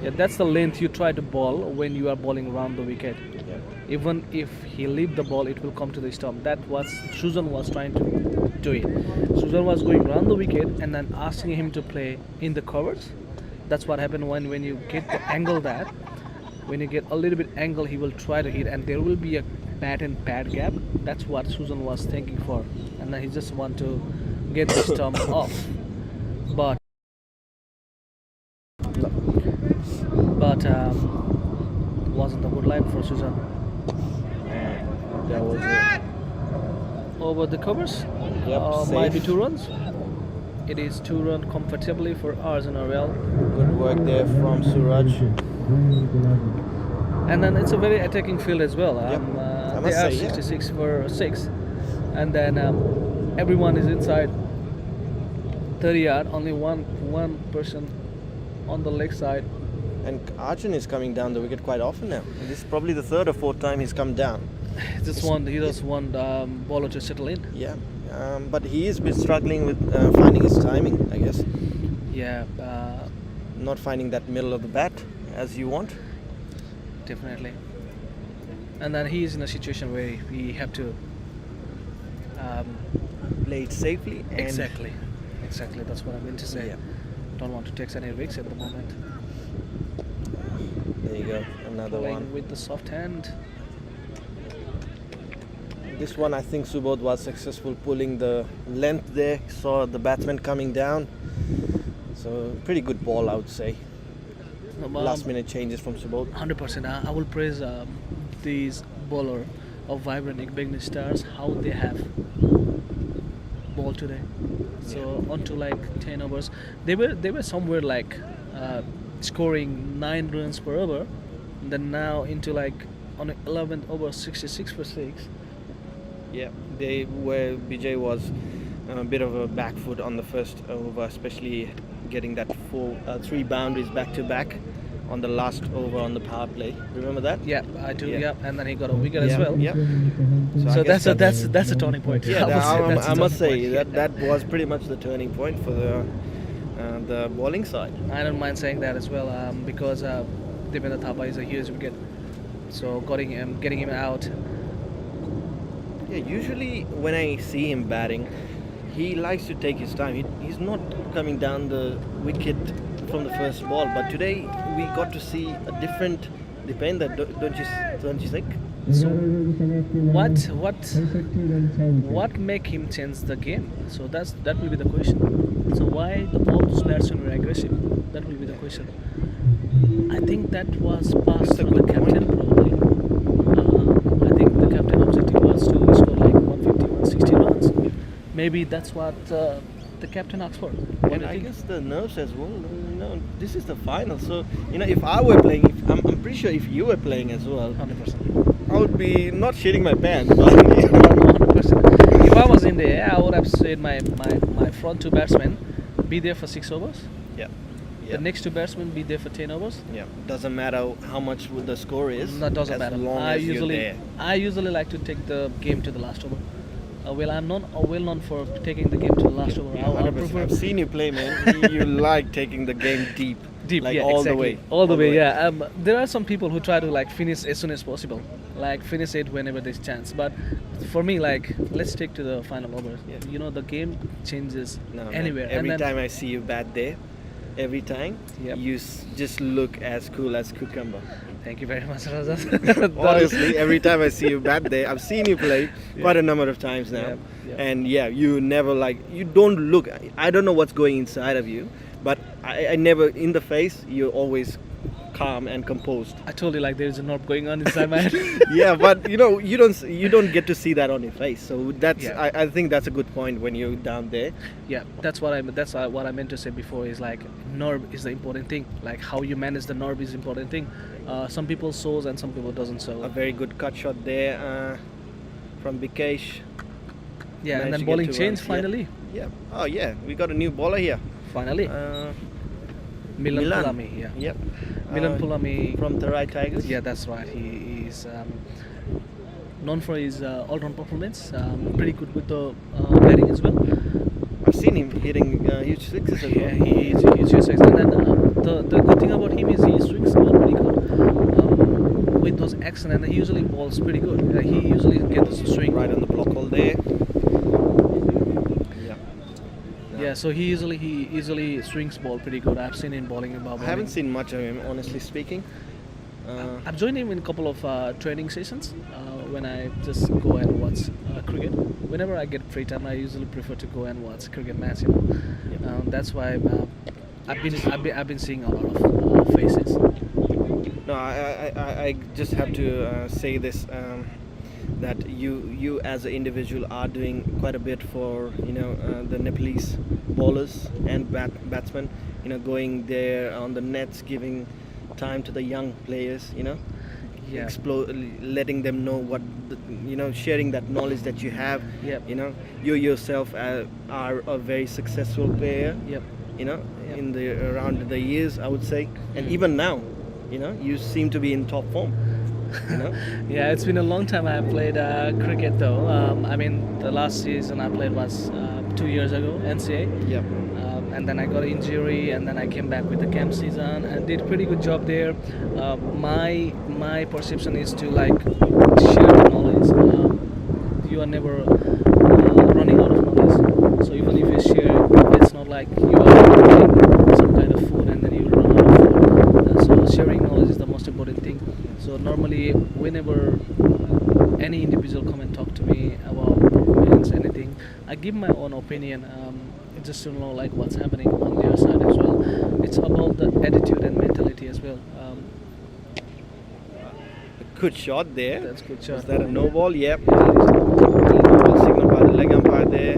A: Yeah, that's the length you try to bowl when you are bowling around the wicket.
C: Yeah.
A: Even if he leave the ball, it will come to the stump. That was Susan was trying to do it. Susan was going around the wicket and then asking him to play in the covers. That's what happened when you get the angle that. When you get a little bit angle, he will try to hit, and there will be a bat and pad gap. That's what Susan was thinking for, and then he just want to get the stump off. But wasn't a good line for Susan.
C: That was it.
A: Over the covers,
C: Yep,
A: might be
C: safe.
A: 2 runs. It is 2 run comfortably for Arjun Arel.
C: Good work there from Suraj.
A: And then it's a very attacking field as well.
C: Yep. I
A: They
C: must
A: are
C: say, yeah.
A: 66 for 6, and then everyone is inside 30 yard. Only one person on the leg side.
C: And Arjun is coming down the wicket quite often now. This is probably the 3rd or 4th time he's come down.
A: He just want bowler to settle in.
C: Yeah, But he is been struggling with finding his timing, I guess.
A: Yeah,
C: Not finding that middle of the bat as you want.
A: definitely. And then he is in a situation where we have to
C: Play it safely. And
A: exactly. That's what I meant to say.
C: Yeah.
A: Don't want to take any risks at the moment.
C: There you go, another
A: Playing
C: one.
A: with the soft hand.
C: This one, I think Subodh was successful pulling the length there. Saw the batsman coming down. So pretty good ball, I would say. Last minute changes from Subodh.
A: 100%. I will praise these bowler of Vibrant Big Stars how they have ball today. So onto like 10 overs, they were somewhere like scoring 9 runs per over. And then now into like on 11th over 66 for 6.
C: Yeah, they were. BJ was a bit of a back foot on the first over, especially getting that 3 boundaries back to back on the last over on the power play. Remember that?
A: Yeah, I do.
C: Yeah.
A: Yeah, and then he got a wicket as
C: Yeah,
A: well.
C: yeah.
A: So
C: I guess
A: that's a turning point.
C: Yeah, I must say
A: that.
C: that was pretty much the turning point for the bowling side.
A: I don't mind saying that as well, because Devendra Thapa is a huge wicket. So getting him out.
C: Yeah, usually when I see him batting, he likes to take his time. He's not coming down the wicket from the first ball. But today we got to see a different defender, don't you think?
A: So what make him change the game? So that will be the question. So why the ball's batsmen were aggressive? That will be the question. I think that was passed to the captain probably. I think the captain objective was to score like 150, 160 runs. Maybe that's what the captain asked for. What
C: And
A: do you
C: I
A: think?
C: guess the nerves as well. This is the final, so if I were playing, I'm pretty sure if you were playing as well,
A: 100%.
C: I would be not shitting my pants. But
A: 100%. If I was in the air, I would have said my front 2 batsmen be there for 6 overs.
C: yeah,
A: The next 2 batsmen be there for 10 overs.
C: yeah. Doesn't matter how much the score is.
A: That doesn't
C: as
A: matter.
C: long as you're there.
A: I usually like to take the game to the last over. I'm well known for taking the game to the last over. I
C: 100%.
A: prefer
C: I've seen you play, man. You like taking the game deep, like
A: yeah,
C: all
A: exactly.
C: the way,
A: all the way. Yeah. There are some people who try to like finish as soon as possible, like finish it whenever there's chance. But for me, like let's stick to the final over.
C: Yeah.
A: The game changes
C: No, man.
A: anywhere.
C: Every
A: and then,
C: time I see you bat there, every time
A: Yep.
C: you just look as cool as cucumber.
A: Thank you very much, Rajas.
C: Honestly, every time I see you bat there, I've seen you play quite a number of times now,
A: Yep.
C: and you never you don't look. I don't know what's going inside of you, but I never in the face. You're always calm and composed.
A: I told you like there's a knot going on inside my head.
C: Yeah, but you don't get to see that on your face. So that's
A: Yeah.
C: I think that's a good point when you're down there.
A: Yeah, that's what I meant to say before is like nerve is the important thing. Like how you manage the nerve is important thing. Some people shows and some people doesn't
C: A
A: show.
C: very good cut shot there from Bikesh.
A: Yeah, and
C: managed
A: then
C: to get
A: bowling
C: 2
A: change
C: runs,
A: finally.
C: Yeah. Oh yeah, we got a new bowler here.
A: Finally, Milan
C: Milan.
A: Pulami. Yeah,
C: Yep.
A: Milan Pulami.
C: From Terai Tigers.
A: Yeah, that's right. He is known for his all-round performance. Pretty good with the batting as well.
C: I've seen him hitting huge sixes as
A: Yeah,
C: well.
A: he's just and then the good thing about him is he swings the ball pretty good. With those action, and he usually balls pretty good. He usually gets the swing
C: Right on the block hole there. Yeah.
A: Yeah, so he usually swings ball pretty good. I've seen him bowling in
C: I
A: bowling.
C: haven't seen much of him, honestly speaking.
A: I've joined him in a couple of training sessions when I just go and watch cricket. Whenever I get free time, I usually prefer to go and watch cricket match. That's why I've been seeing a lot of faces.
C: No, I just have to say this that you as an individual are doing quite a bit for the Nepalese bowlers and batsmen. Going there on the nets, giving time to the young players.
A: Yeah.
C: Letting them know what sharing that knowledge that you have.
A: Yep.
C: You yourself are a very successful player.
A: Yep.
C: In the around the years, I would say, and even now, you seem to be in top form. You know.
A: Yeah, it's been a long time I played cricket though. I mean, the last season I played was 2 years ago, NCA.
C: Yep.
A: And then I got an injury, and then I came back with the camp season and did pretty good job there. My perception is to like share the knowledge. You are never running out of knowledge. So even if you share, it's not like you are eating some kind of food and then you run out of food. So sharing knowledge is the most important thing. So normally, whenever any individual come and talk to me about performance, anything, I give my own opinion. Just to know like what's happening on their side as well. It's about the attitude and mentality as well.
C: Good shot there.
A: That's good
C: Was
A: shot.
C: that a no ball? Yep.
A: Yeah,
C: No ball signal by the leg umpire there.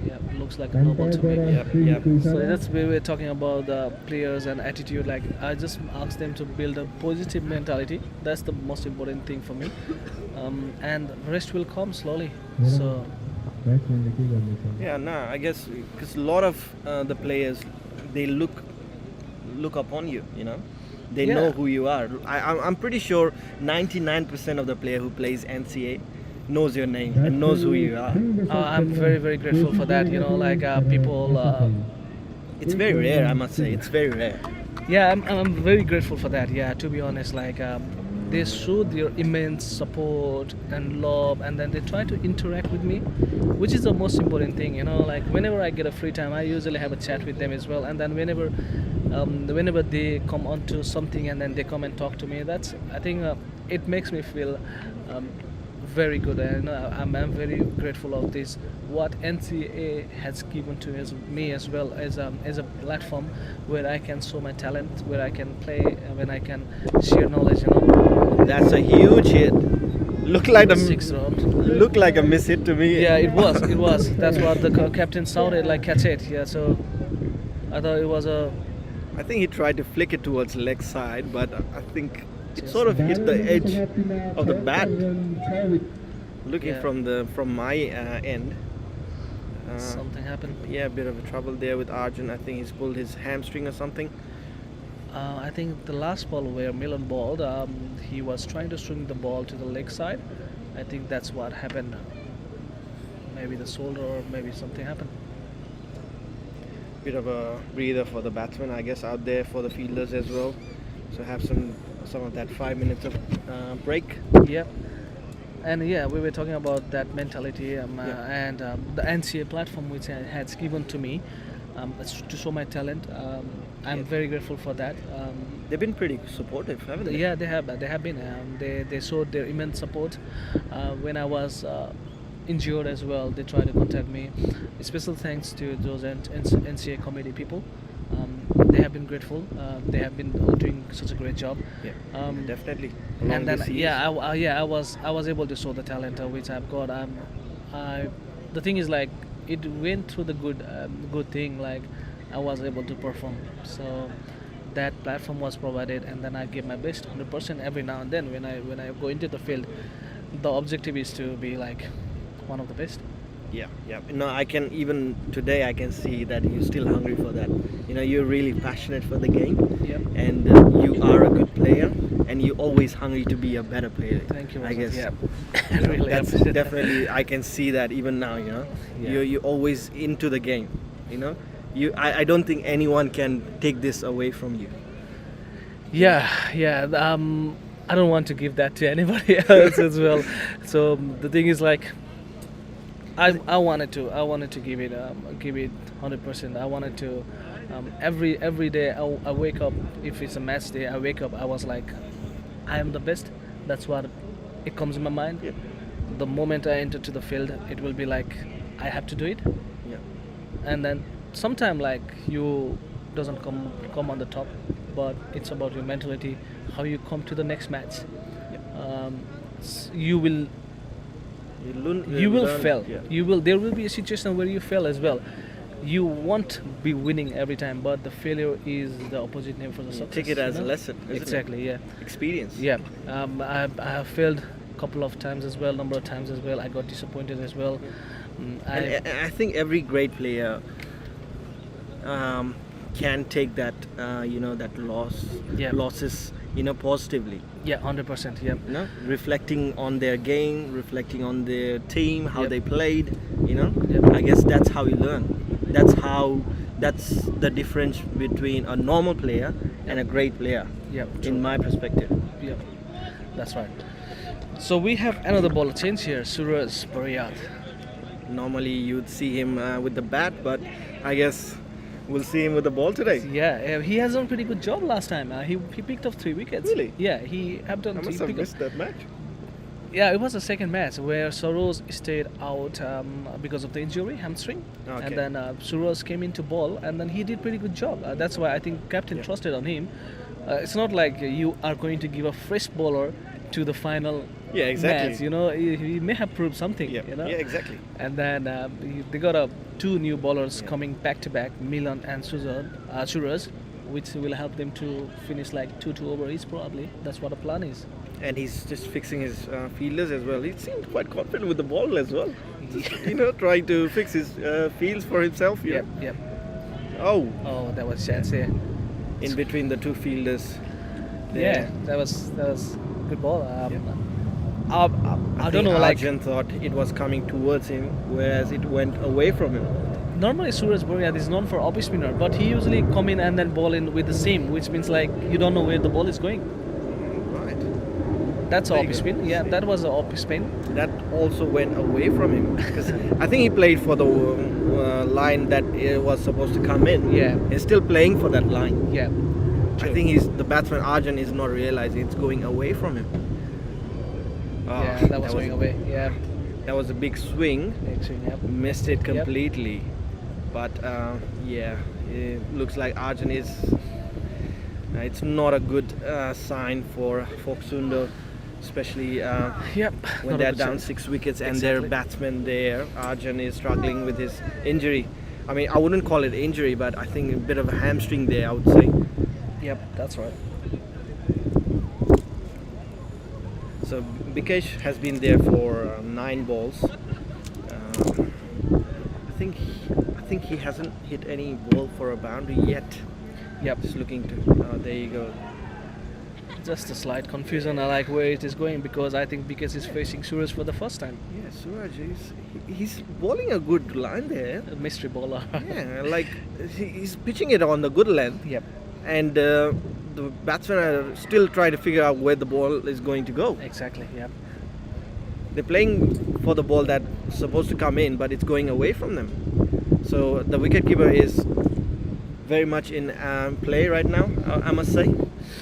A: yeah, looks like a no ball to me.
C: Yep. Yep.
A: So that's where we're talking about the players and attitude. Like I just ask them to build a positive mentality. That's the most important thing for me, and the rest will come slowly. So
C: Yeah, nah, I guess because a lot of the players, they look upon you, you know. They know
A: Yeah.
C: who you are. I'm pretty sure 99% of the player who plays NCA knows your name and knows who you are.
A: I'm very very grateful for that. You know, like people.
C: It's very rare, I must say. It's very rare.
A: Yeah, I'm very grateful for that. Yeah, to be honest, like they show their immense support and love, and then they try to interact with me, which is the most important thing. You know, like whenever I get a free time, I usually have a chat with them as well. And then whenever they come onto something and then they come and talk to me, that's I think it makes me feel very good, and I'm very grateful of this what NCA has given to me as well as a platform where I can show my talent, where I can play, when I can share knowledge. You know,
C: That's a huge hit. Look like a
A: six round.
C: look like a miss hit to me.
A: Yeah, it was. It was. That's what the captain shouted, like catch it. Yeah, so I thought it was a.
C: I think he tried to flick it towards leg side, but I think it
A: Just-
C: sort of hit the edge of the bat. Looking
A: Yeah.
C: from my end.
A: Something happened.
C: Yeah, a bit of a trouble there with Arjun. I think he's pulled his hamstring or something.
A: I think the last ball where Milan balled, he was trying to swing the ball to the leg side. I think that's what happened. Maybe the shoulder or maybe something happened.
C: Bit of a breather for the batsman, I guess, out there for the fielders as well. So have some of that 5 minutes of break.
A: Yep. And yeah, we were talking about that mentality and the NCA platform which has given to me to show my talent. I'm very grateful for that.
C: They've been pretty supportive, haven't they?
A: Yeah, they have. They have been. They showed their immense support when I was injured as well. They tried to contact me. Special thanks to those NCA committee people. They have been grateful. They have been doing such a great job.
C: Yeah, definitely.
A: And
C: Along
A: then
C: the seas.
A: I was able to show the talent which I've got. The thing is like it went through the good thing. Like I was able to perform. So that platform was provided, and then I gave my best 100% every now and then when I go into the field. The objective is to be like one of the best.
C: Yeah, yeah. No, I can even today I can see that you're still hungry for that. You know, you're really passionate for the game,
A: Yep.
C: and you are a good player, and you're always hungry to be a better player.
A: Thank you.
C: I
A: Wasant.
C: guess.
A: Yeah.
C: You know,
A: Really
C: that's
A: appreciate that.
C: definitely I can see that even now. You know,
A: Yeah.
C: you're always into the game. You know, I don't think anyone can take this away from you.
A: Yeah, yeah. I don't want to give that to anybody else as well. So the thing is like, I wanted to give it 100%. I wanted to every day I wake up, if it's a match day, I wake up, I was like, I am the best. That's what it comes in my mind.
C: Yeah.
A: The moment I enter to the field, it will be like I have to do it,
C: Yeah.
A: and then sometime like you doesn't come on the top, but it's about your mentality, how you come to the next match. You will you will
C: learn-
A: fail.
C: Yeah.
A: There will be a situation where you fail as well. You won't be winning every time, but the failure is the opposite name for the success.
C: Take it as
A: you
C: a
A: know?
C: lesson. Isn't
A: Exactly.
C: It? Experience.
A: Yeah. I have failed a couple of times as well, number of times as well. I got disappointed as well.
C: And I think every great player can take that that
A: Yeah.
C: losses positively.
A: Yeah, 100%. Yeah.
C: Reflecting on their game, reflecting on their team, how
A: Yep.
C: they played.
A: Yep.
C: I guess that's how you learn. That's the difference between a normal player and a great player,
A: Yeah.
C: in my perspective.
A: Yeah. That's right. So we have another ball change here, Suraj Bariyat.
C: Normally you'd see him with the bat, but I guess we'll see him with the ball today.
A: Yeah, he has done a pretty good job last time. He picked up 3 wickets.
C: Really?
A: Yeah, he have done
C: I
A: three
C: must have
A: pickups.
C: missed that match.
A: Yeah, it was the second match where Soros stayed out because of the injury, hamstring.
C: Okay.
A: And then Soros came into ball and then he did pretty good job. That's why I think captain
C: Yeah.
A: trusted on him. It's not like you are going to give a fresh bowler to the final
C: Yeah, exactly.
A: match. He may have proved something.
C: Yeah, yeah, exactly.
A: And then they got two new bowlers coming back to back, Milan and Suraj, which will help them to finish like 2 over each probably. That's what the plan is.
C: And he's just fixing his fielders as well. He seemed quite confident with the ball as well. Just, trying to fix his fields for himself.
A: Yep, yep.
C: Oh,
A: Oh, that was chance there.
C: in between the two fielders.
A: Yeah, that was good ball.
C: Yeah.
A: I don't know, like
C: Arjun thought it was coming towards him, whereas it went away from him.
A: normally Suraj Bariyat is known for off spinner, but he usually come in and then ball in with the seam, which means like you don't know where the ball is going.
C: Right.
A: That's
C: There
A: off
C: you go.
A: spin. Yeah, that was an off spin.
C: That also went away from him because I think he played for the line that was supposed to come in.
A: Yeah.
C: He's still playing for that line.
A: Yeah.
C: I think the batsman Arjun is not realizing it's going away from him. Oh,
A: Yeah, that was going away. Yeah.
C: That was a big swing.
A: Actually, yeah.
C: Missed it completely. But yeah, it looks like Arjun is. It's not a good sign for Foksundo, especially
A: Yep.
C: when
A: not a
C: they're
A: good
C: down
A: chance.
C: 6 wickets and their
A: Exactly.
C: batsman there, Arjun, is struggling with his injury. I mean, I wouldn't call it injury, but I think a bit of a hamstring there, I would say.
A: Yep, that's right.
C: So Bikesh has been there for 9 balls. I think he hasn't hit any ball for a boundary yet.
A: Yep.
C: Just looking to. There you go.
A: Just a slight confusion. I like where it is going because I think Bikesh is facing Suraj for the first time.
C: Yeah, Suraj he's bowling a good line there.
A: A mystery bowler.
C: Yeah, like he's pitching it on the good length,
A: Yep.
C: and the batsmen are still trying to figure out where the ball is going to go.
A: Exactly. Yep.
C: They're playing for the ball that's supposed to come in, but it's going away from them. So the wicketkeeper is very much in play right now, I must say.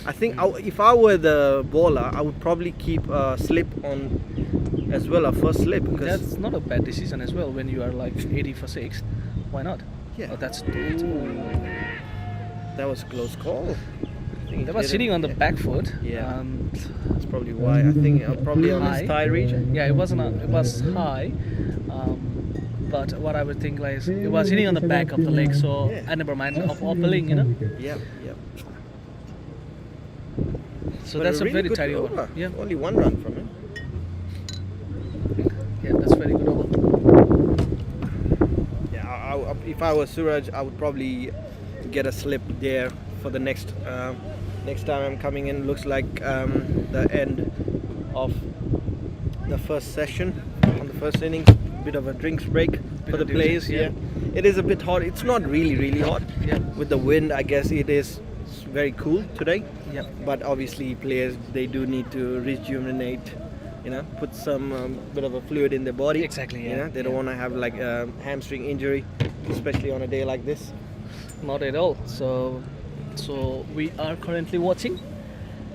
C: I think if I were the bowler, I would probably keep a slip on as well, a first slip. Because
A: That's not a bad decision as well when you are like 80 for 6. Why not?
C: Yeah.
A: Oh, that's
C: that was a close call. I think
A: that was
C: it
A: sitting on the
C: yeah.
A: back foot.
C: Yeah. That's probably why. I think probably on
A: High.
C: his thigh region.
A: Yeah, it wasn't. It was high. But what I would think like is it was hitting on the back of the leg, so
C: Yeah.
A: I never mind of the leg,
C: Yeah, yeah.
A: So
C: But
A: that's a
C: really
A: very
C: good
A: tidy over. Yeah,
C: Only 1 run from him.
A: yeah, that's very good over.
C: Yeah, if I was Suraj, I would probably get a slip there for the next time I'm coming in. Looks like the end of the first session on the first innings. Bit of a drinks break for the
A: of
C: players.
A: drinks,
C: Yeah, it is a bit hot. It's not really hot.
A: Yeah.
C: With the wind, I guess it is very cool today.
A: Yep.
C: But obviously, players they do need to rejuvenate. Put some bit of a fluid in their body.
A: Exactly,
C: You know,
A: yeah,
C: they don't
A: yeah.
C: want to have like a hamstring injury, especially on a day like this.
A: Not at all. So we are currently watching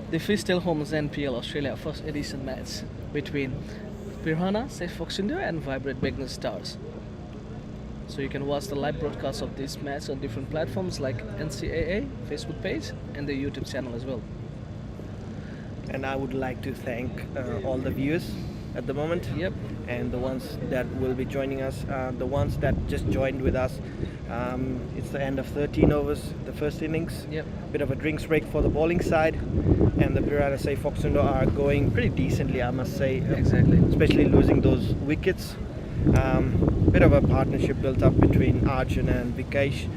A: the Fishtail Homes NPL Australia first edition match between Pirhana, Safe Foxindo and Vibrate Begnar Stars. So you can watch the live broadcast of this match on different platforms like NCAA, Facebook page and the YouTube channel as well.
C: And I would like to thank all the viewers at the moment.
A: Yep.
C: And the ones that will be joining us, the ones that just joined with us. It's the end of 13 overs, the first innings.
A: Yep.
C: Bit of a drinks break for the bowling side, and the Pirana Say Foxundo are going pretty decently, I must say.
A: Exactly.
C: Especially losing those wickets. Bit of a partnership built up between Arjun and Vikesh.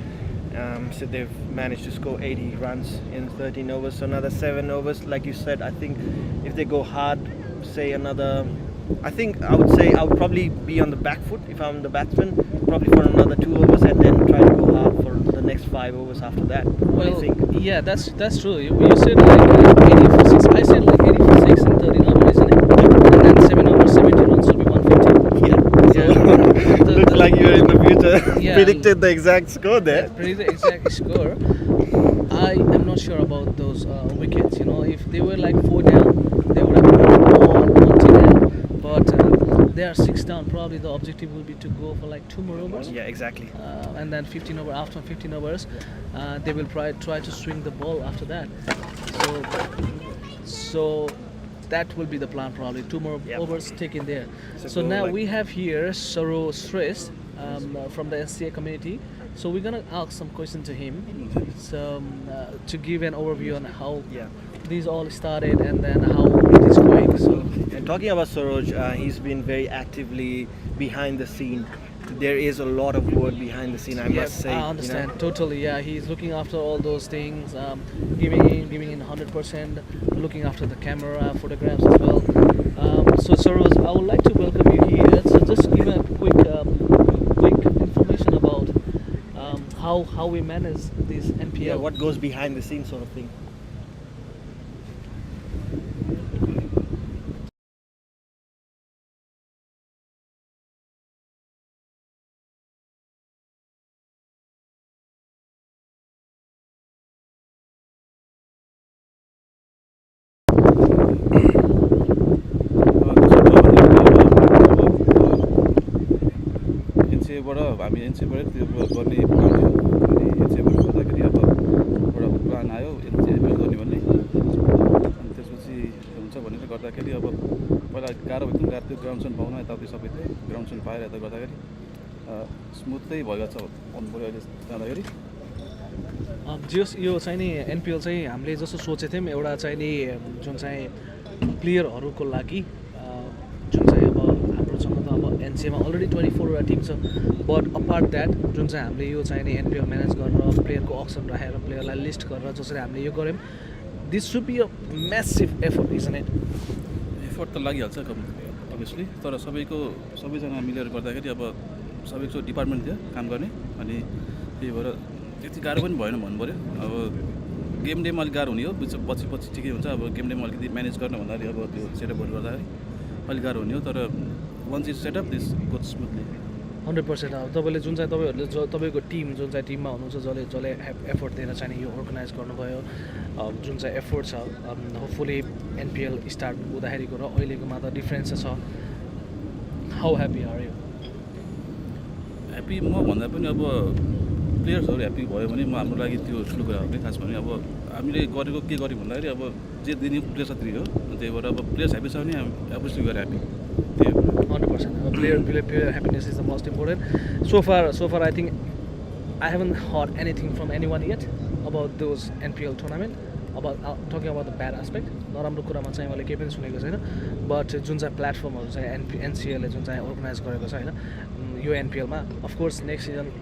C: So they've managed to score 80 runs in 13 overs. So another 7 overs, like you said. I think if they go hard, say another. I think I would say I would probably be on the back foot if I'm the batsman, probably for another 2 overs and then try to go hard for the next 5 overs after that. What do you think?
A: Yeah, that's true. You said like 80 for 6. I said like 80 for 6 in 13 overs, isn't it? And then 7 overs, 70 runs will be 150.
C: Yeah. So looked like you were in the future.
A: Yeah.
C: Predicted the exact score there.
A: Pretty the exact score. I am not sure about those wickets. You know, if they were like 4 down, they would have gone 1 down. But they are 6 down. Probably the objective will be to go for like 2 more overs.
C: Yeah, exactly.
A: And then 15 over. After 15 overs, they will try to swing the ball after that. So that will be the plan. Probably 2 more
C: Yep.
A: overs taken there.
C: So
A: So
C: go
A: now
C: like-
A: we have here Saro Shrest from the SCA community. So we're gonna ask some question to him, to give an overview on how
C: Yeah.
A: these all started and then how it is going. So
C: And talking about Saroj, he's been very actively behind the scene. There is a lot of work behind the scene, I must say.
A: I understand totally. Yeah, he's looking after all those things, giving in 100%, looking after the camera, photographs as well. So Saroj, I would like to welcome you here. So just give a quick information about how we manage this NPL.
C: Yeah, what goes behind the scenes sort of thing.
D: एनसिएबाट हामी एनसिएबाट त्यो गर्ने plan थियो अनि एनसिएबाट गर्दाखेरि अब एउटा plan आयो एनसिएबाट गर्ने भन्ने अनि त्यसपछि हुन्छ भनेर गर्दाखेरि अब पहिला गाह्रो एकदम गाह्रो थियो ग्राउन्ड सुन पाउन यताउति सबै थियो ग्राउन्ड सुन पाएर यता गर्दाखेरि स्मुथै भएको छ भन्नु पऱ्यो अहिले जाँदाखेरि
A: जस यो चाहिँ नि एनपिएल चाहिँ हामीले जस्तो सोचेको थियौँ एउटा चाहिँ नि जुन चाहिँ प्लेयरहरूको लागि जुन चाहिँ अब हाम्रोसँग त अब एनसिएमा अलरेडी 24वटा टिम छ बट अपार्ट द्याट जुन चाहिँ हामीले यो चाहिँ नि एनपिएल म्यानेज गरेर प्लेयरको अप्सन राखेर प्लेयरलाई लिस्ट गरेर जसरी हामीले यो गऱ्यौँ this should be a massive effort is it
D: effort त लागिहाल्छ अभियसली तर सबैजना मिलेर गर्दाखेरि अब सबैको डिपार्टमेन्ट थियो काम गर्ने अनि त्यही भएर त्यति गाह्रो पनि भएन भन्नु पऱ्यो अब गेम डेमा अलिक गाह्रो हुने हो पछि ठिकै हुन्छ अब गेम डेमा अलिकति म्यानेज गर्ने भन्दाखेरि अब त्यो सेटअपहरू गर्दाखेरि अलिक गाह्रो हुने हो तर once is set up this goes smoothly
A: 100% अब तपाईँले जुन चाहिँ तपाईँहरूले तपाईँको टिम जुन चाहिँ टिममा हुनुहुन्छ जसले एफोर्ट दिएर चाहिँ यो अर्गनाइज गर्नुभयो जुन चाहिँ एफोर्ट छ होपफुली एनपिएल स्टार्ट हुँदाखेरिको र अहिलेकोमा त डिफ्रेन्स छ how happy are you
D: happy म भन्दा पनि अब प्लेयर्सहरू ह्याप्पी भयो भने म हाम्रो लागि त्यो ठुलो कुरा हो कि खास भने अब हामीले गरेको के गर्यौँ भन्दाखेरि अब जे दिने प्लेयर्स त्यही हो त्यही भएर अब प्लेयर्स ह्याप्पी छ भने एब्सोल्युटली गरेर ह्याप्पी त्यही हो
A: 100%. Player happiness is the most important. So far, I think I haven't heard anything from anyone yet about those NPL tournament. About talking about the bad aspect. नराम्रो कुरामा चाहिँ मैले केही पनि सुनेको छैन. But जुन चाहिँ प्लेटफर्महरू चाहिँ एनसिएलले जुन चाहिँ अर्गनाइज गरेको छ हैन यो एनपिएलमा of course next season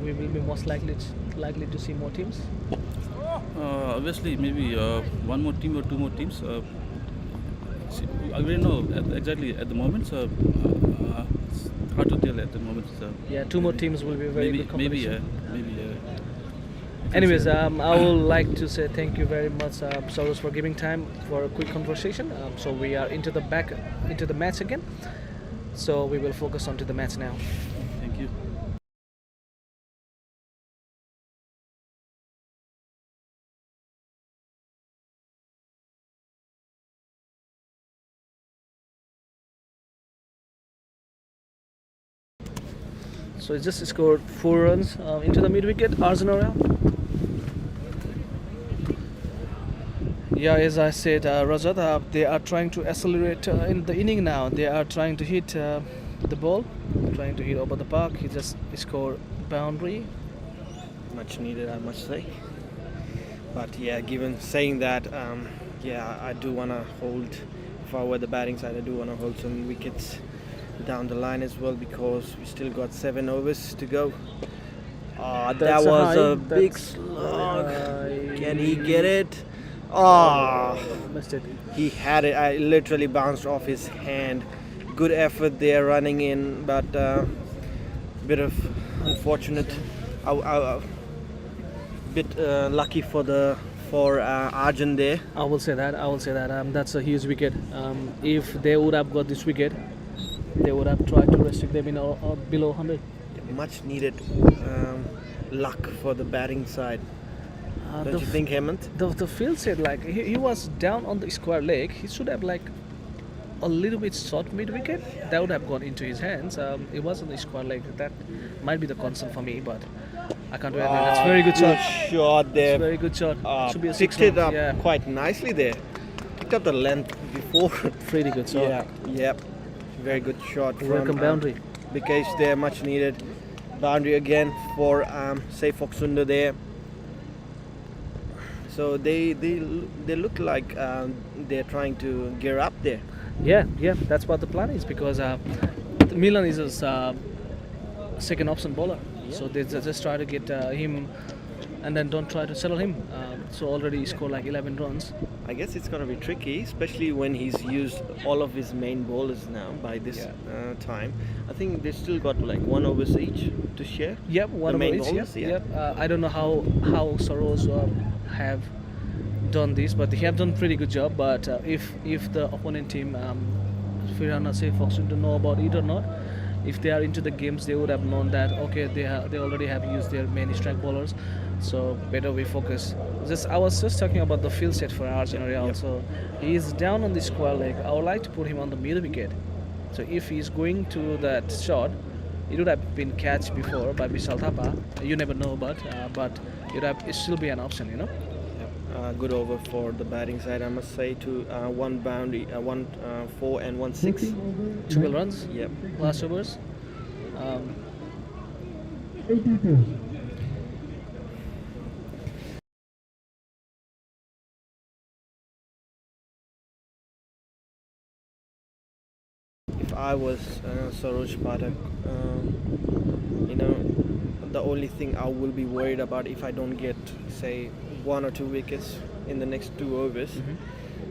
A: we will be most likely to see more teams.
D: Obviously maybe one more team or two more teams. I don't know exactly at the moment. So hard to tell at the moment. So
A: Yeah, two more teams will be very good competition.
D: maybe.
A: Anyways, I would like to say thank you very much, Saurus, for giving time for a quick conversation. So we are into the match again. So we will focus on to the match now.
D: Thank you.
A: So he just scored 4 runs into the mid wicket. Arjun. Yeah, as I said, Rajat, they are trying to accelerate in the inning now. They are trying to hit the ball, trying to hit over the park. He just scored boundary.
C: Much needed, I must say. But yeah, given saying that, I do want to hold, if I were the batting side, I do want to hold some wickets down the line as well because we still got 7 overs to go. That
A: That's a
C: was
A: high.
C: a big
A: That's
C: slug.
A: high.
C: Can he get it? Ah,
A: Missed it.
C: he had it. I literally bounced off his hand. Good effort there running in, but bit of unfortunate. Bit lucky for Arjun there.
A: I will say that. I will say that. That's a huge wicket. If they would have got this wicket, they would have tried to restrict them in below 100.
C: Much needed luck for the batting side. Don't
A: The
C: you think, Hemant?
A: the field said like he was down on the square leg. He should have like a little bit short mid wicket. That would have gone into his hands. It was on the square leg. That might be the concern for me, but I can't do anything. That's very good shot.
C: Shot
A: It's
C: there.
A: very good shot. Should be a six
C: Picked it
A: runs,
C: up
A: Yeah,
C: quite nicely there. Picked up the length before.
A: pretty good shot.
C: Yeah, yep. Very good shot from
A: Welcome boundary.
C: Because there, much needed boundary again for say Foxunder there. So they look like they're trying to gear up there.
A: Yeah, that's what the plan is because Milan is his second option bowler. So they just try to get him and then don't try to settle him. So already he scored like 11 runs.
C: I guess it's gonna be tricky, especially when he's used all of his main bowlers now by this time. I think they still got like 1 overs each to share.
A: Yep, one
C: The
A: over
C: main
A: each.
C: bowlers,
A: Yep,
C: yeah.
A: yep. I don't know how Soros have done this, but they have done pretty good job. But if the opponent team, Firana say Fox don't know about it or not, if they are into the games, they would have known that okay, they already have used their main strike bowlers, so better we focus. I was just talking about the field set for Arjun Real.
C: Yep.
A: So he is down on the square leg. I would like to put him on the middle wicket. So if he's going to that shot, it would have been catch before by Vishal Thapa. You never know, but it still be an option, you know.
C: Good over for the batting side, I must say. To one boundary, 4 and 1 6.
A: 12 runs,
C: Yep.
A: last overs.
C: If I was Saroj Pathak, you know, the only thing I will be worried about if I don't get, say, 1 or 2 wickets in the next 2 overs,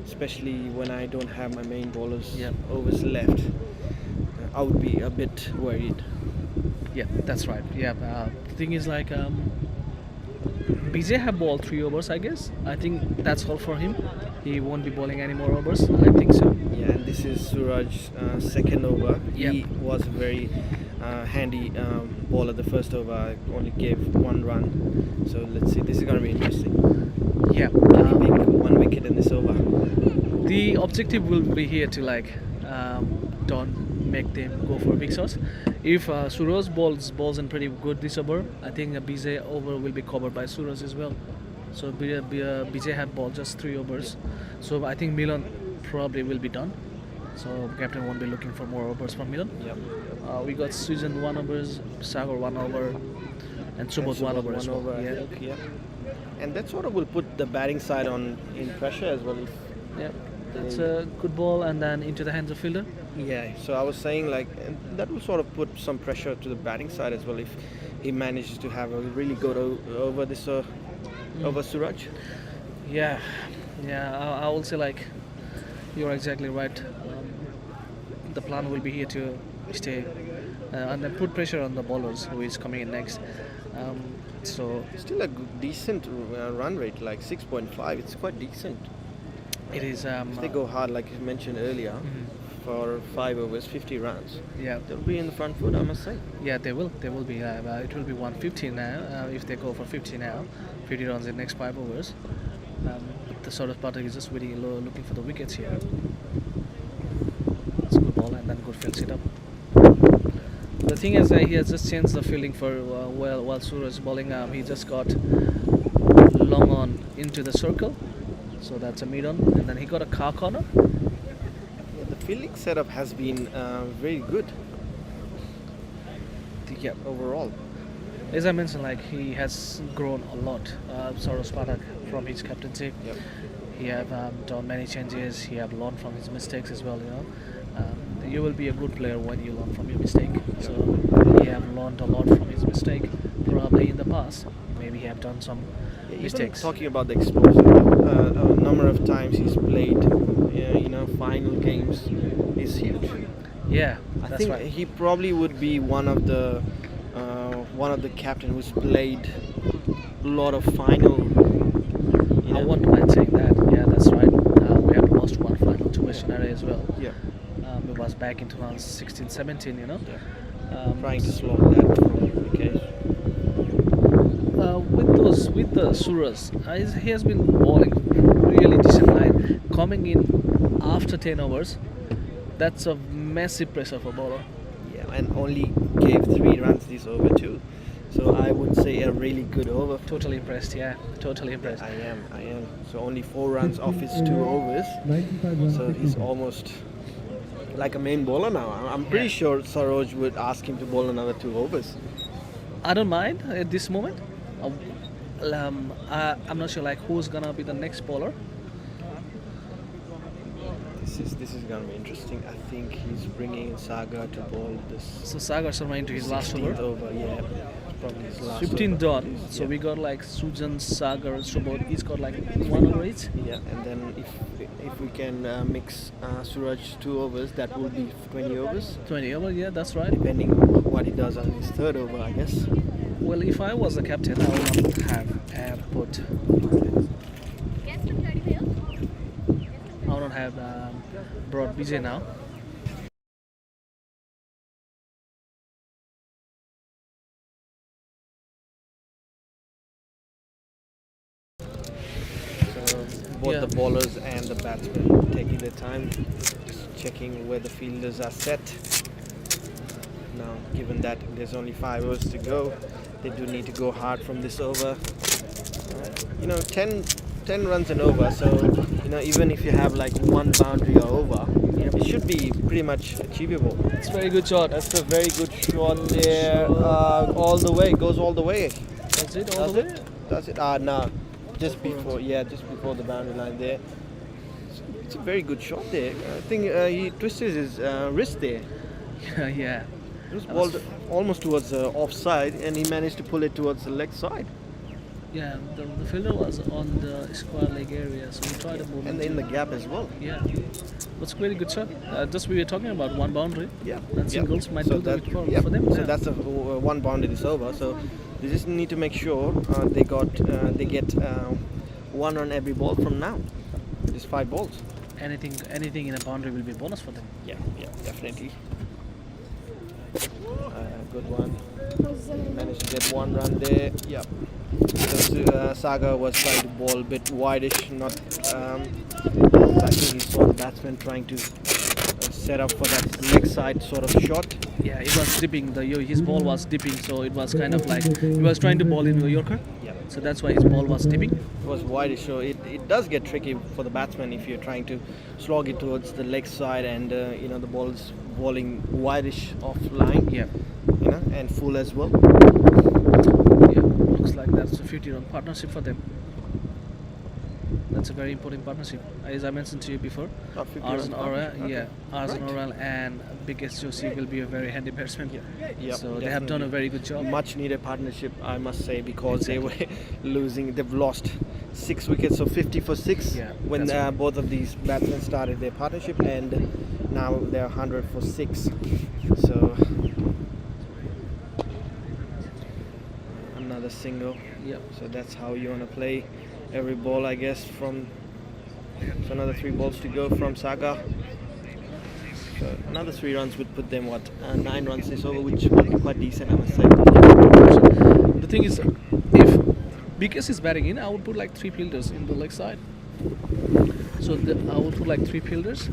C: especially when I don't have my main bowlers
A: Yep.
C: overs left, I would be a bit worried.
A: Yeah, that's right. Yeah, the thing is like BJ have bowled 3 overs, I guess. I think that's all for him. He won't be bowling any more overs. I think so.
C: Yeah, and this is Suraj's second over.
A: Yep.
C: He was very handy bowler the first over. I only gave 1 run. So let's see. This is going to be interesting.
A: Yeah.
C: Can he make 1 wicket in this over?
A: The objective will be here to like don't make them go for big shots. If Suraj balls in pretty good this over, I think a BJ over will be covered by Suraj as well. So BJ have balled just 3 overs. So I think Milan probably will be done. So captain won't be looking for more overs from Milan.
C: Yep.
A: We got Sujan 1 overs, Sagar 1 over, and Subodh 1 over as well.
C: I
A: Yeah.
C: think, yeah. And that sort of will put the batting side in pressure as well.
A: Yeah, that's a good ball and then into the hands of fielder.
C: Yeah, so I was saying like that will sort of put some pressure to the batting side as well if he manages to have a really good over this over Suraj.
A: Yeah, I will say like you're exactly right. The plan will be here to stay and then put pressure on the bowlers who is coming in next. So
C: Still a decent run rate, like 6.5. It's quite decent.
A: it is.
C: If they go hard, like you mentioned earlier, for 5 overs, 50 runs,
A: Yeah,
C: they'll be in the front foot, I must say.
A: yeah, they will. They will be. It will be 150 now. If they go for 50 now, 50 runs in next 5 overs. The sort of Pathak is just waiting low, looking for the wickets here. It's a good ball and then good field setup. The thing is, he has just changed the fielding for while Suraj is bowling. He just got long on into the circle, so that's a mid on, and then he got a car corner.
C: Yeah, the fielding setup has been very good
A: Yeah,
C: overall.
A: as I mentioned, like he has grown a lot. Suraj Pathak from his captaincy.
C: Yep.
A: He have done many changes. He have learned from his mistakes as well. You know, you will be a good player when you learn from your mistake. So he have learned a lot from his mistake. Probably in the past. Maybe he have done some
C: Even
A: mistakes.
C: talking about the exposure, a number of times he's played, final games is huge.
A: Yeah,
C: I
A: that's
C: think
A: right.
C: he probably would be one of the captain who's played a lot of final.
A: I wouldn't mind saying that. Yeah, that's right. We have lost one final to Missionary as well.
C: Yeah,
A: It was back in 2016-17, you know.
C: yeah. Trying to slot that from the cage.
A: With the Suras, he has been bowling really decent line. Coming in after 10 overs, that's a massive pressure for bowler.
C: Yeah, and only gave 3 runs this over too. So I would say a really good over.
A: Totally impressed, yeah. Totally impressed.
C: I am. So only 4 runs off his 2 overs. So he's almost like a main bowler now. I'm pretty
A: Yeah.
C: sure Saroj would ask him to bowl another 2 overs.
A: I don't mind at this moment. I'm not sure like who's gonna be the next bowler.
C: This is gonna be interesting. I think he's bringing in Saga to bowl this
A: So Sagar Sharma into his last
C: 16th
A: over.
C: over. Yeah, probably his last
A: 15
C: over.
A: done. So
C: Yeah.
A: we got like Sujan, Sagar, Subodh. Each got like 1 over each.
C: Yeah, and then if we can mix Suraj 2 overs, that will be 20 overs,
A: 20 over, yeah, that's right.
C: depending what he does on his 3rd over, I guess.
A: Well, if I was the captain, I would have put. I would have brought Vijay now.
C: So both
A: Yeah.
C: the bowlers and the batsmen taking their time, just checking where the fielders are set. Now, given that there's only 5 overs to go, they do need to go hard from this over. 10 runs and over. So even if you have like 1 boundary or over, it should be pretty much achievable.
A: It's a very good shot.
C: That's a very good shot there. All the way, goes all the way.
A: That's it, all
C: Does
A: the way.
C: it? Does it? No. Just before, just before the boundary line there. It's a very good shot there. I think he twisted his wrist there.
A: Yeah.
C: It was
A: That was
C: balled almost towards the offside, and he managed to pull it towards the leg side.
A: Yeah, the fielder was on the square leg area, so we tried to move
C: And
A: it.
C: in the gap as well.
A: Yeah, that's a very good shot. Just we were talking about 1 boundary.
C: Yeah.
A: And singles might do the wicket
C: yeah.
A: for them.
C: So
A: Yeah.
C: that's a 1 boundary is over. So they just need to make sure they get 1 on every ball from now. There's 5 balls.
A: Anything in a boundary will be a bonus for them.
C: Yeah, definitely. Good one. Managed to get 1 run there. Yeah. Because Saga was trying to bowl a bit wideish, not. I think he saw the batsman trying to set up for that leg side sort of shot.
A: Yeah, it was dipping. His ball was dipping, so it was kind of like he was trying to bowl in a Yorker.
C: Yeah.
A: So that's why his ball was dipping.
C: It was wideish, so it does get tricky for the batsman if you're trying to slog it towards the leg side and the ball's bowling wideish off line.
A: Yeah.
C: And full as well.
A: Yeah, looks like that's a 50-run partnership for them. That's a very important partnership. As I mentioned to you before,
C: 50
A: Arjun
C: runs.
A: Oral,
C: Okay.
A: yeah, Arjun
C: Right.
A: Oral and Big S Joshi will be a very handy batsman.
C: Yep,
A: So they have done a very good job.
C: Much needed partnership, I must say, because they were losing. They've lost 6 wickets, so 50 for 6
A: Yeah,
C: when
A: that's right.
C: both of these batsmen started their partnership, and now they're 100 for 6. So another single.
A: Yep.
C: So that's how you want to play every ball, I guess. So another 3 balls to go from Saga. So another 3 runs would put them 9 runs this over, which would be quite decent, I must say.
A: The thing is, if BKS is batting in, I would put like 3 fielders in the leg side. So I would put like 3 fielders.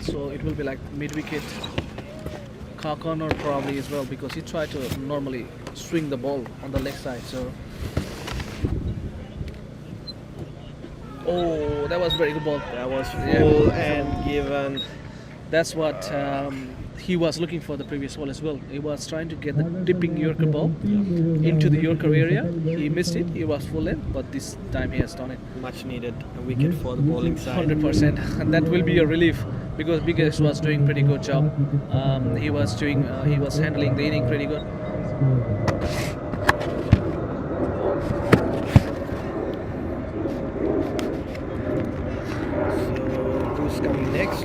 A: So it will be like mid wicket, Corner probably as well, because he tried to normally swing the ball on the leg side. So oh, that was very good ball.
C: That was full
A: Yeah.
C: and given.
A: That's what he was looking for the previous ball as well. He was trying to get the dipping Yorker ball into the Yorker area. He missed it. He was full length, but this time he has done it.
C: Much needed wicket for the bowling side.
A: 100%, and that will be a relief because Biggest was doing pretty good job. He was handling the inning pretty good.
C: next.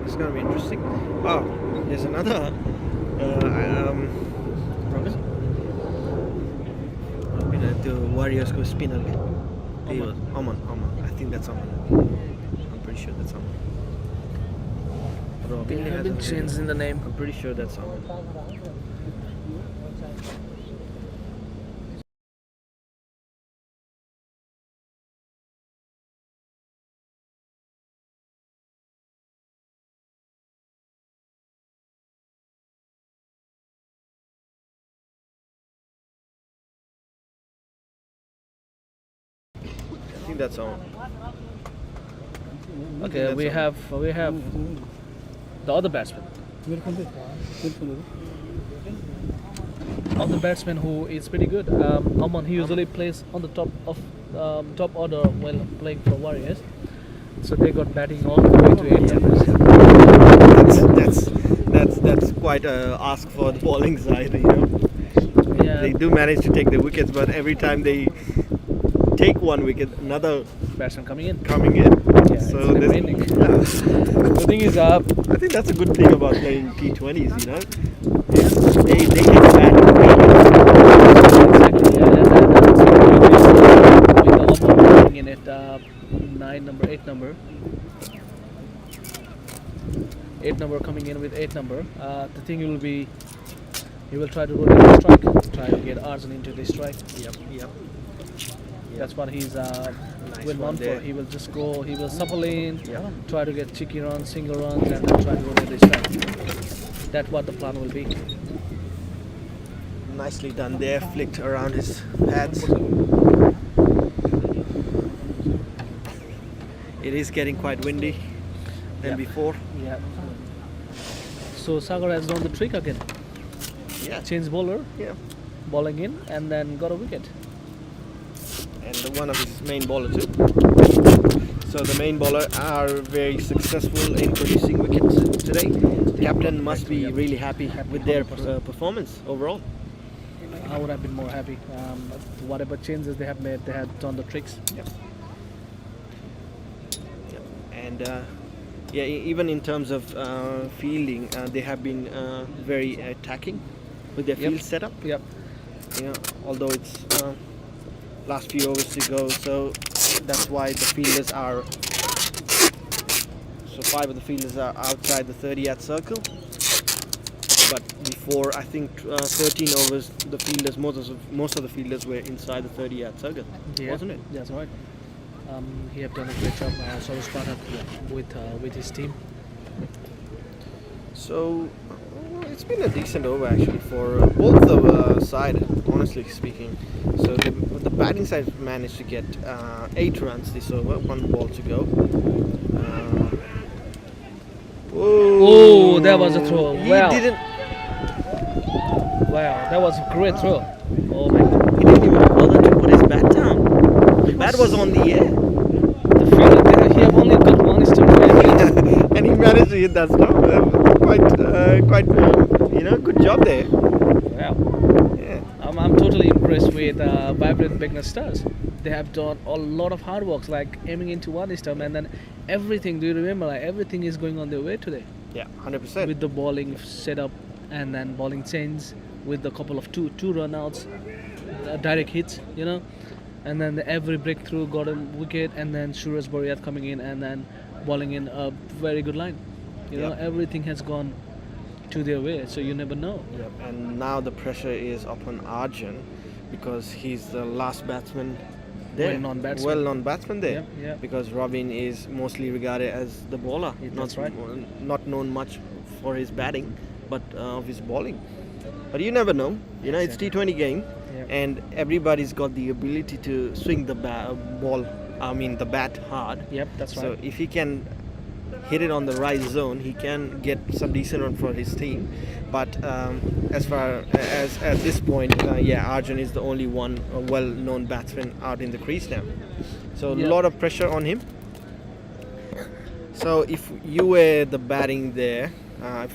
C: It's gonna be interesting. Oh, there's another. Robin. The Warriors go spinner. Oman. I think that's Oman. I'm pretty sure that's Oman.
A: They have been changed in the name.
C: I'm pretty sure that's Oman. I think that's Oman.
A: Okay,
C: that's
A: we have the other batsman. Other batsman who is pretty good. Aman, he usually plays on the top of top order while playing for Warriors. So they got batting all the way to 8 numbers.
C: That's quite a ask for the bowling side, you know.
A: Yeah,
C: They do manage to take the wickets, but every time they take one wicket, another
A: batsman coming in.
C: coming in.
A: Yeah,
C: So
A: it's
C: this-
A: never-ending. The thing is,
C: I think that's a good thing about playing T20s, you know. They hit bad.
A: exactly, yeah, with the Aman coming in at 8 number. 8 number coming in with 8 number. The thing will be, he will try to rotate the strike, try to get Arjun into the strike.
C: Yep.
A: That's what he's well
C: one
A: known for.
C: there.
A: He will just go, he will supple in,
C: Yeah.
A: try to get cheeky runs, single runs, and then try to rotate the strike. That's what the plan will be.
C: Nicely done there, flicked around his pads. It is getting quite windy than
A: Yeah.
C: before.
A: Yeah. So Sagar has done the trick again.
C: Yeah.
A: Change bowler,
C: Yeah.
A: bowling in, and then got a wicket.
C: And one of his main bowler too. So the main bowler are very successful in producing wickets today. The captain must be really happy with their performance overall.
A: I would have been more happy. Whatever changes they have made, they had done the tricks.
C: And even in terms of fielding, they have been very attacking with their field setup.
A: Yep.
C: You know, although it's last few overs to go, so that's why the fielders are. So 5 of the fielders are outside the 30-yard circle. But before, I think 13 overs, the fielders, most of the fielders were inside the 30-yard circle, wasn't it?
A: That's right. He have done a great job, Soros Pathak, with his team.
C: So it's been a decent over actually for both the side, honestly speaking. So the batting side managed to get 8 runs this over, 1 ball to go.
A: Oh, that was a throw.
C: He
A: Wow.
C: didn't.
A: Wow, that was a great throw. Oh my god.
C: He didn't even bother to put his bat down. The bat was on the air,
A: The fielder, he have only got one step away.
C: and he managed to hit that stuff. Quite, good job there.
A: Wow.
C: Yeah.
A: I'm totally impressed with Vibrant Beginner Stars. They have done a lot of hard work, like aiming into one stump, and then everything. Do you remember? Like everything is going on their way today
C: Yeah, 100%.
A: with the bowling setup, and then bowling change with a couple of two run outs, direct hits, and then every breakthrough got a wicket, and then Suraj Boryat coming in and then bowling in a very good line.
C: Yep.
A: Everything has gone to their way, so you never know.
C: Yep. And now the pressure is upon Arjun because he's the last batsman there.
A: Well-known batsman.
C: Well-known batsman there.
A: Yep, yep.
C: Because Robin is mostly regarded as the bowler.
A: Yeah, that's right.
C: Not known much for his batting, but of his bowling. But you never know. It's T20 game,
A: Yep.
C: and everybody's got the ability to swing the the bat hard.
A: Yep, that's
C: So
A: right.
C: if he can hit it on the right zone, he can get some decent run for his team. But as far as at this point, Arjun is the only one well-known batsman out in the crease now. So
A: Yeah.
C: a lot of pressure on him. So if you were the batting there,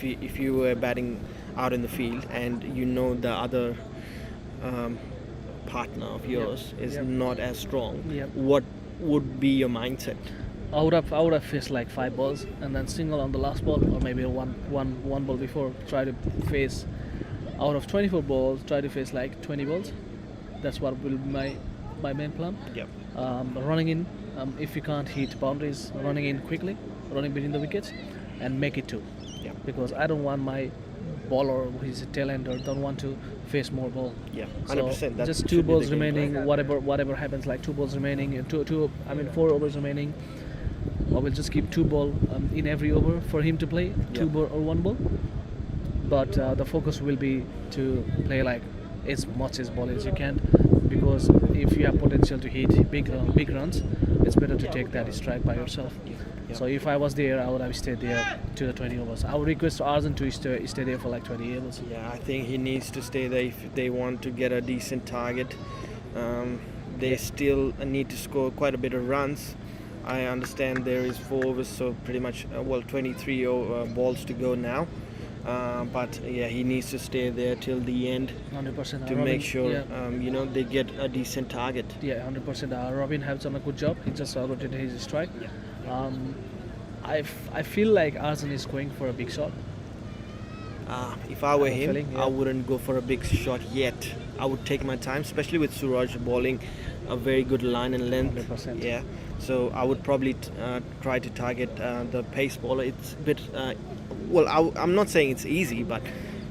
C: if you were batting out in the field, and the other partner of yours is
A: Yep.
C: not as strong,
A: Yep.
C: what would be your mindset?
A: I would have faced like 5 balls and then single on the last ball, or maybe one ball before. Try to face out of 24 balls. Try to face like 20 balls. That's what will be my main plan.
C: Yep.
A: Running in, if you can't hit boundaries, running in quickly, running between the wickets, and make it two.
C: Yeah.
A: Because I don't want my bowler who is a tailender don't want to face more ball.
C: Yeah.
A: So
C: 100%. That
A: just
C: should
A: 2
C: be the
A: balls
C: game plan.
A: remaining. Whatever happens, like 2 balls remaining. 4 overs remaining. I will just keep 2 ball in every over for him to play,
C: Yeah.
A: 2 ball or 1 ball. But the focus will be to play like as much as ball as you can, because if you have potential to hit big runs, it's better to take that strike by yourself.
C: Yeah.
A: So if I was there, I would have stayed there to the 20 overs. I would request Arjun to stay there for like 20 overs.
C: Yeah, I think he needs to stay there if they want to get a decent target. They still need to score quite a bit of runs. I understand there is 4 overs, so pretty much 23 balls to go now. But yeah, he needs to stay there till the end
A: 100%.
C: to make sure they get a decent target.
A: Yeah, 100%. Robin has done a good job. He just rotated his strike. I feel like Arjun is going for a big shot.
C: If I were
A: I have a
C: him,
A: feeling, yeah.
C: I wouldn't go for a big shot yet. I would take my time, especially with Suraj bowling a very good line and length.
A: 100%.
C: Yeah, so I would probably try to target the pace bowler. It's a bit I'm not saying it's easy, but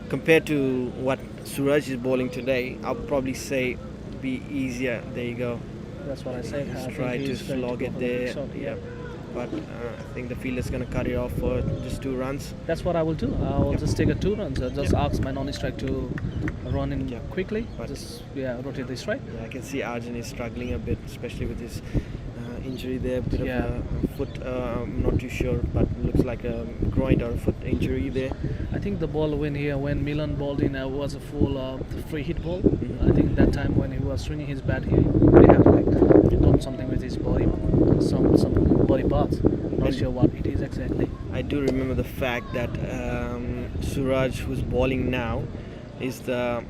C: compared to what Suraj is bowling today, I'll probably say be easier. There you go.
A: That's what I said. I
C: Just
A: think
C: try to
A: he's going
C: slog
A: go
C: it
A: for the big
C: there.
A: shot,
C: Yeah, but I think the fielder's gonna cut it off for just 2 runs.
A: That's what I will do. I will just take a 2 runs. I'll just
C: Yeah.
A: ask my non-strike to run in
C: Yeah.
A: quickly.
C: But-
A: Just rotate the strike.
C: Yeah, I can see Arjun is struggling a bit, especially with his injury there. Bit
A: Yeah.
C: of a foot, I'm not too sure, but looks like a groin or a foot injury there.
A: I think the ball when Milan balled in was a full free hit ball.
C: Mhm.
A: I think that time when he was swinging his bat, he may have like done something with his body, some body parts. Not
C: And-
A: sure what it is exactly.
C: I do remember the fact that Suraj, who's bowling now, is the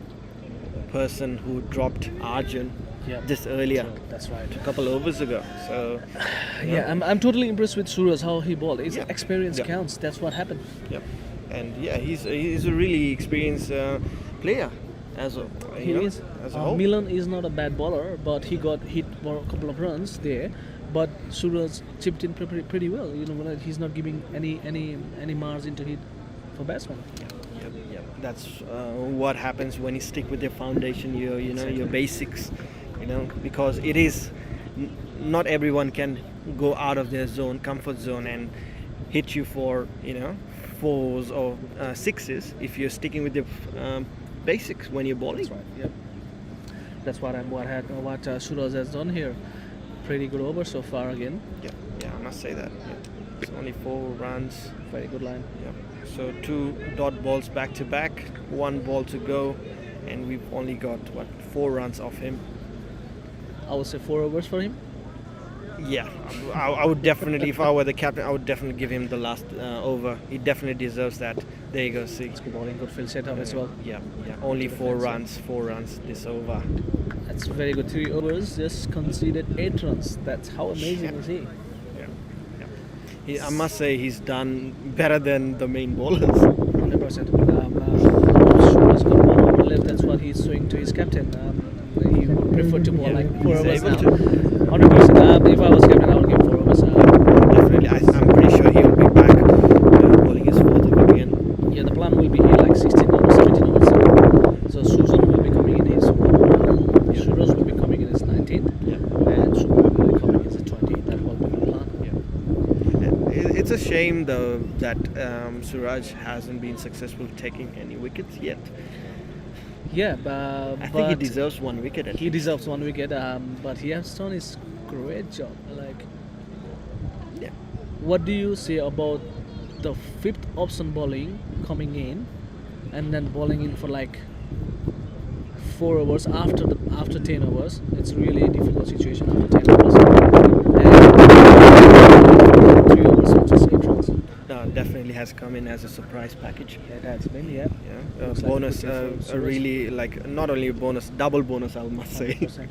C: person who dropped Arjun
A: Yeah,
C: just earlier,
A: so that's right.
C: a couple overs ago. So
A: Yeah, I'm totally impressed with Suraj how he bowled. His
C: Yeah.
A: experience
C: Yeah.
A: counts. That's what happened.
C: Yep. And yeah, he's a really experienced player as a
A: He
C: you know,
A: is.
C: as a whole.
A: Milan is not a bad bowler, but he got hit for a couple of runs there. But Suraj chipped in pretty well. He's not giving any margin to hit for batsmen.
C: Yep. That's what happens when you stick with your foundation, your
A: Exactly.
C: basics, because it is not everyone can go out of their comfort zone and hit you for 4s or 6s if you're sticking with your basics when you're bowling.
A: That's right. Yep. That's what Suraj has done here. Pretty good over so far again.
C: Yeah, I must say that. Yeah. It's only 4 runs.
A: Very good line.
C: Yeah. So 2 dot balls back to back, 1 ball to go, and we've only got 4 runs off him.
A: I would say 4 overs for him.
C: Yeah, I would definitely, if I were the captain, I would definitely give him the last over. He definitely deserves that. There you go, 6.
A: Good bowling, good field setup as well.
C: Yeah. Only
A: Good
C: 4
A: defense,
C: 4 runs this over.
A: That's very good. 3 overs, just conceded 8 runs. That's how amazing is he?
C: I must say he's done better than the main bowlers.
A: 100%. Suraj got 1 over left. That's what he's showing to his captain. He would prefer to bowl like 4
C: he's
A: overs
C: able
A: now.
C: to.
A: 100%. If I was captain, I would give 4 overs.
C: Definitely, I'm pretty sure he will be back bowling his 4th over again.
A: Yeah, the plan will be here like 16 overs, 17 overs. So Susan will be coming in his Suraj will be coming in his 19th,
C: Yeah.
A: and Suman will be coming in his 20th. That will be the plan.
C: It's a shame though that Suraj hasn't been successful taking any wickets yet.
A: Yeah,
C: I think he
A: but
C: deserves 1 wicket at
A: he
C: least.
A: deserves 1 wicket. But he has done his great job.
C: Yeah.
A: What do you say about the 5th option bowling coming in, and then bowling in for like 4 overs after 10 overs? It's really a difficult situation after 10 overs. And 3 overs and just 8 runs.
C: Definitely has come in as a surprise package.
A: It has been, yeah.
C: Yeah,
A: Looks like
C: bonus,
A: a good day for
C: a
A: Suraj.
C: really not only a bonus, double bonus, I must say.
A: 100%.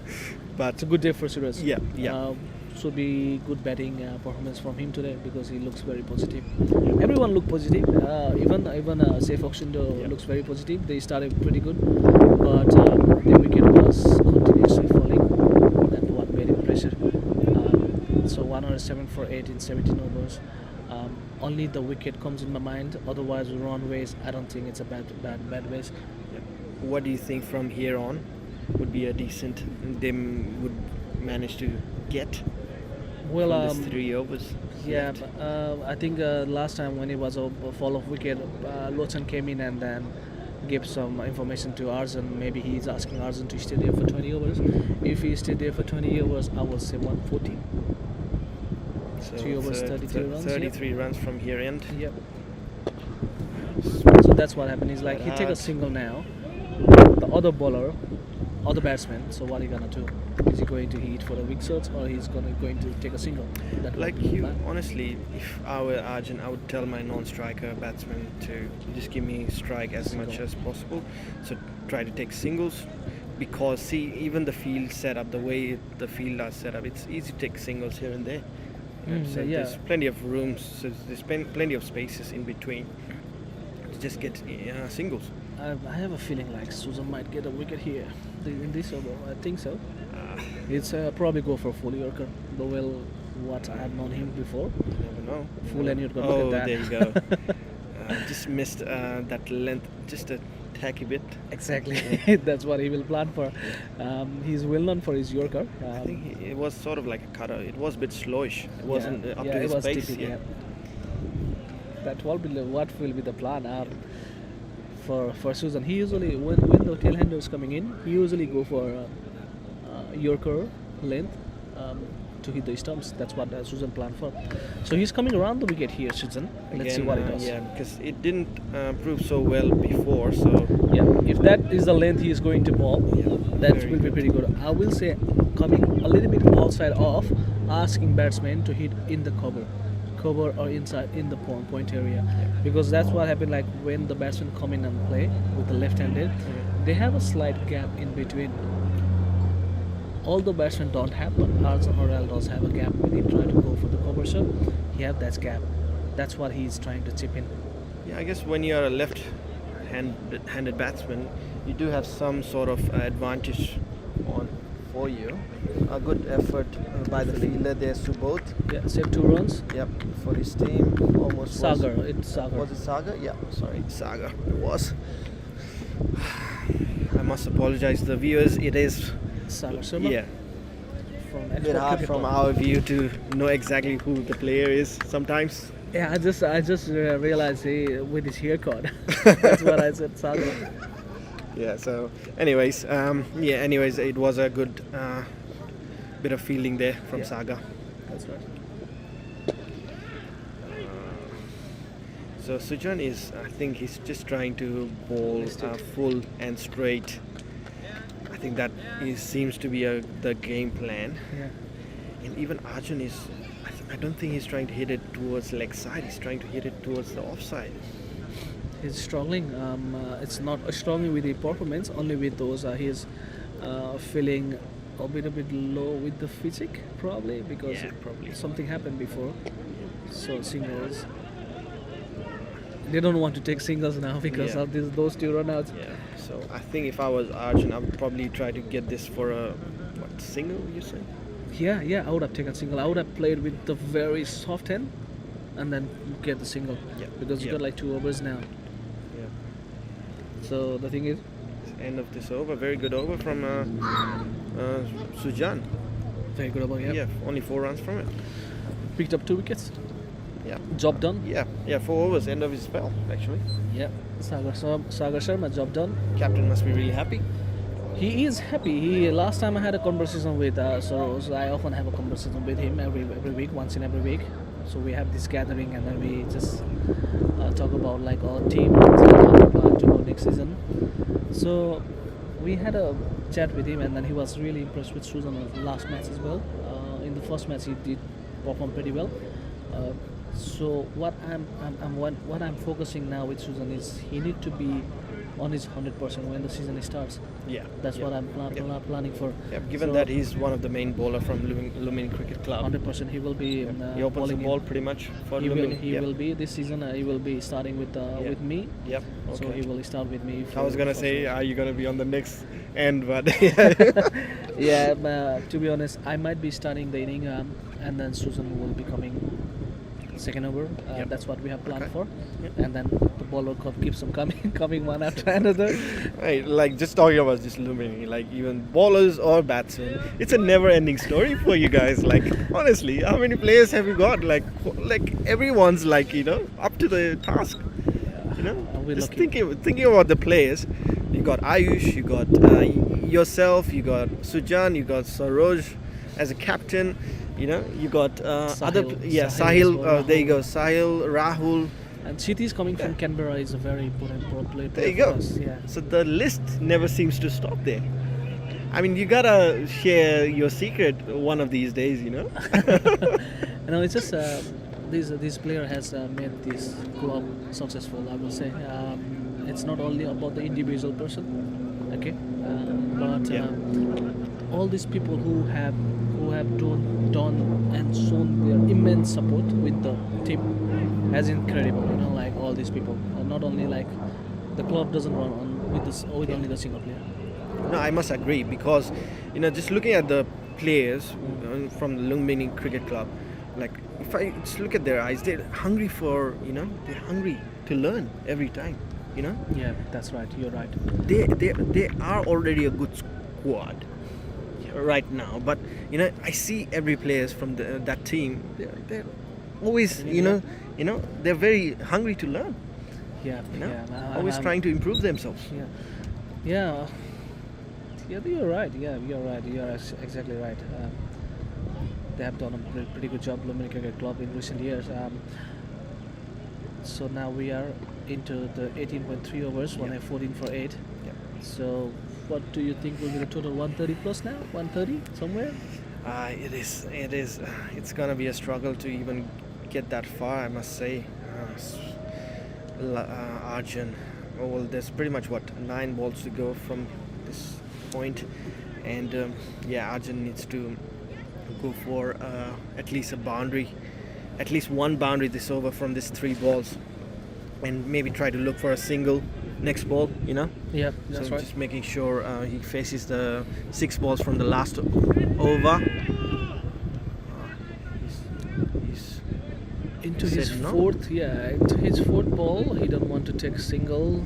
C: But
A: It's a good day for Suraj.
C: Yeah.
A: should be good batting performance from him today because he looks very positive. Everyone look positive. Even Safe Oxindo looks very positive. They started pretty good, but the wicket was continuously falling. That's what made it pressure. So 107 for 8 in 17 overs. Only the wicket comes in my mind. Otherwise, run ways. I don't think it's a bad ways.
C: What do you think from here on would be a decent they would manage to get
A: Well,
C: from this 3 overs?
A: yeah,
C: left?
A: I think last time when it was a fall of wicket, Lochan came in and then gave some information to Arjun. Maybe he's asking Arjun to stay there for 20 overs. If he stayed there for 20 overs, I will say 140.
C: So
A: 3 overs, 33 runs.
C: 33 runs from here end.
A: Yep. So that's what happened. He's like, he take a
C: Hard.
A: single now. The other bowler, other batsman. So what he gonna do? Is he going to hit for the weak shots or he's going to take a single? That
C: Like
A: would be
C: you,
A: plan.
C: honestly, if I were Arjun, I would tell my non-striker batsman to just give me strike as much
A: Single.
C: as possible. So try to take singles, because see, even the field setup, the way the field are set up, it's easy to take singles here and there. So
A: yeah.
C: there's plenty of rooms, so there's plenty of spaces in between to just get singles.
A: I have a feeling like Susan might get a wicket here in this over. I think so. It's probably go for full Yorker. The well, what I have known him before.
C: You never know.
A: Full and you're gonna
C: Oh,
A: look at that.
C: there you go. Just missed that length, just a tacky bit.
A: Exactly. That's what he will plan for. He's well known for his Yorker.
C: I think it was sort of like a cutter. It was a bit slowish. It wasn't up to
A: it
C: his
A: was
C: pace.
A: tipping, yeah. That what will be the plan for Susan. He usually when the tail hander is coming in, he usually go for Yorker length to hit the stumps. That's what Susan planned for. So he's coming around the wicket here, Susan. Let's see
C: Again,
A: what he does.
C: Yeah, because it didn't prove so well before. So
A: Yeah, if that is the length he is going to bowl, that
C: very
A: will be
C: good.
A: pretty good. I will say coming a little bit outside off, asking batsmen to hit in the cover or inside in the point area, because that's what happened. Like when the batsmen come in and play with the left-handed, they have a slight gap in between. All the batsmen don't have, but Arjun Oral does have a gap when he try to go for the cover shot. He have that gap. That's what he's trying to chip in.
C: yeah, I guess when you're a left-handed batsman, you do have some sort of advantage on for you. A good effort by the fielder there, Subodh.
A: Yeah, save 2 runs.
C: Yep, for his team. Almost
A: Sagar,
C: was,
A: it's Sagar.
C: was it Saga? Yeah, sorry, Saga. It was. I must apologize to the viewers. It is
A: Sagar Sharma.
C: yeah,
A: From
C: a bit
A: Export
C: hard
A: Cricket
C: from
A: Club.
C: our view to know exactly who the player is sometimes.
A: Yeah, I just realized with his haircut. That's what I said, Sagar.
C: Yeah. So, anyways, anyways, it was a good bit of fielding there from
A: Yeah.
C: Saga.
A: That's right.
C: So Sujan is, I think he's just trying to bowl
A: Listed.
C: full and straight. I think that seems to be the game plan.
A: Yeah.
C: And even Arjun is, I don't think he's trying to hit it towards leg side. He's trying to hit it towards the offside.
A: He's struggling. It's not struggling with the performance, only with those. He's feeling a bit low with the physique, probably because
C: Yeah, probably.
A: something happened before. So singles. They don't want to take singles now because
C: Yeah.
A: of those 2 runouts.
C: Yeah. So I think if I was Arjun, I would probably try to get this for a single. You say?
A: Yeah, I would have taken single. I would have played with the very soft hand and then get the single.
C: Yeah.
A: Because you
C: Yeah.
A: got like 2 overs now.
C: Yeah.
A: So the thing is,
C: End of this over. Very good over from Sujan.
A: very good over here.
C: Yeah. Only 4 runs from it.
A: Picked up 2 wickets.
C: Yeah.
A: Job done.
C: Yeah. 4 overs. End of his spell. Actually,
A: Yeah. Sagar Sharma, job done.
C: captain must be really happy.
A: He is happy. Last time I had a conversation with Soros. I often have a conversation with him every week, once in every week. So we have this gathering and then we just talk about like our team and our plan to go next season. So we had a chat with him and then he was really impressed with Susan on the last match as well. In the first match he did perform pretty well. So what I'm focusing now with Susan is he need to be on his 100% when the season starts.
C: Yeah,
A: That's
C: yeah.
A: what I'm
C: Yeah.
A: planning for.
C: Yeah, given
A: So,
C: that he's one of the main bowler from Lumini Cricket Club.
A: 100% he will be
C: Yeah. He opens the
A: bowling
C: ball
A: in.
C: pretty much for
A: He will
C: Lumini.
A: he
C: Yep.
A: will be this season. He will be starting
C: Yeah.
A: with me.
C: Yep.
A: So
C: Okay.
A: he will start with me.
C: I was gonna
A: for
C: say,
A: sure.
C: are you gonna be on the next end? But
A: Yeah, to be honest, I might be starting the inning, and then Susan will be coming second over.
C: Yep.
A: That's what we have planned
C: Okay.
A: for.
C: Yep.
A: And then the bowler keeps on coming, coming one after another.
C: Right, like just talking about just Lumini, like even bowlers or batsmen, it's a never-ending story for you guys. Like honestly, how many players have you got? Like everyone's like up to the task.
A: We're
C: Just
A: lucky.
C: thinking about the players. You got Ayush, you got yourself, you got Sujan, you got Saroj as a captain. You got other
A: Sahil.
C: yeah,
A: Sahil as
C: Sahil.
A: well,
C: There you
A: Rahul.
C: go, Sahil, Rahul.
A: And Chiti coming from Canberra is a very important pro player
C: There you
A: for
C: go.
A: us. Yeah.
C: So the list never seems to stop there. I mean, you gotta share your secret one of these days.
A: It's just this player has made this club successful. I will say it's not only about the individual person, okay, but
C: Yeah.
A: all these people who have done and shown their immense support with the team as incredible. Like all these people, not only like the club doesn't run on with only the single player.
C: No, I must agree because just looking at the players from the Lumini Cricket Club, like if I just look at their eyes, they're hungry they're hungry to learn every time.
A: Yeah, that's right. You're right.
C: They are already a good squad right now, but I see every players from that team. They're always they're very hungry to learn.
A: Yeah,
C: Always trying to improve themselves.
A: Yeah, yeah, yeah. You're right. Yeah, you're right. You're exactly right. They have done a pretty good job, Lumini Cricket Club, in recent years. So now we are into the 18.3 overs, one
C: Yeah.
A: at 14 for 8.
C: Yeah.
A: So, what do you think will be the total? 130 plus now? 130 somewhere?
C: It is. It is. It's gonna be a struggle to even get that far, I must say. Arjun. Oh, well, there's pretty much 9 balls to go from this point, and Arjun needs to go for at least a boundary, at least one boundary this over from these 3 balls, and maybe try to look for a single next ball.
A: Yeah, that's
C: So
A: right.
C: just making sure he faces the 6 balls from the last over. He's
A: Into
C: said
A: his
C: no.
A: into his fourth ball, he don't want to take single.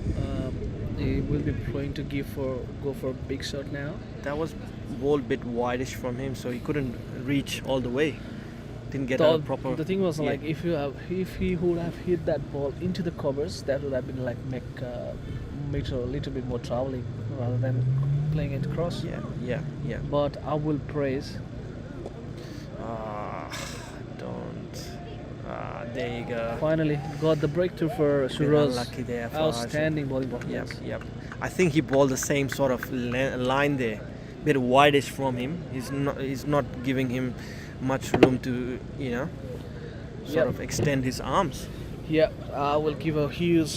A: He will be trying to go for a big shot now.
C: That was ball bit wideish from him, so he couldn't reach all the way. Didn't get
A: The,
C: a proper.
A: the thing was
C: yeah.
A: like if he would have hit that ball into the covers, that would have been like make a little bit more traveling rather than playing it cross.
C: Yeah.
A: But I will praise.
C: Don't. There you go.
A: Finally got the breakthrough for
C: Bit
A: Suraj.
C: unlucky there for
A: Outstanding bowling
C: Yep,
A: performance.
C: yep. I think he bowled the same sort of line there, bit wideish from him. He's not giving him much room to sort
A: Yep.
C: of extend his arms.
A: Yeah, I will give a huge.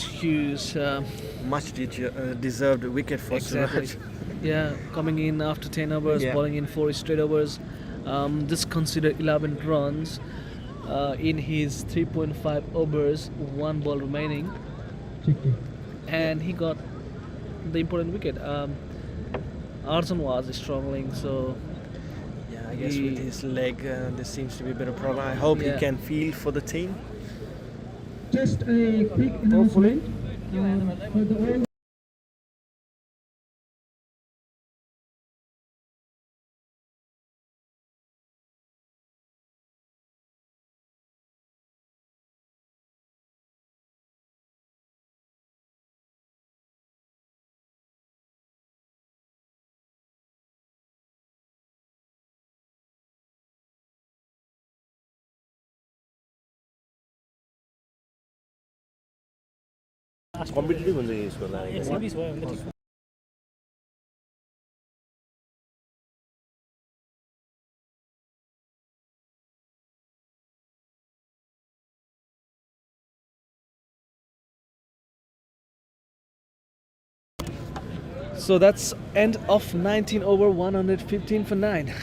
C: Much deserved wicket for
A: Exactly.
C: Suraj.
A: Yeah, coming in after 10 overs,
C: Yeah.
A: bowling in 4 straight overs. Just consider 11 runs in his 3.5 overs, 1 ball remaining, and he got the important wicket. Arjun was struggling, so
C: Yeah, I guess
A: He-
C: with his leg, there seems to be a bit of problem. I hope
A: Yeah.
C: he can feel for the team.
B: Just a quick announcement for the all
E: competitive हुन्छ कि यसको लागि
A: So that's end of 19 over 115 for 9.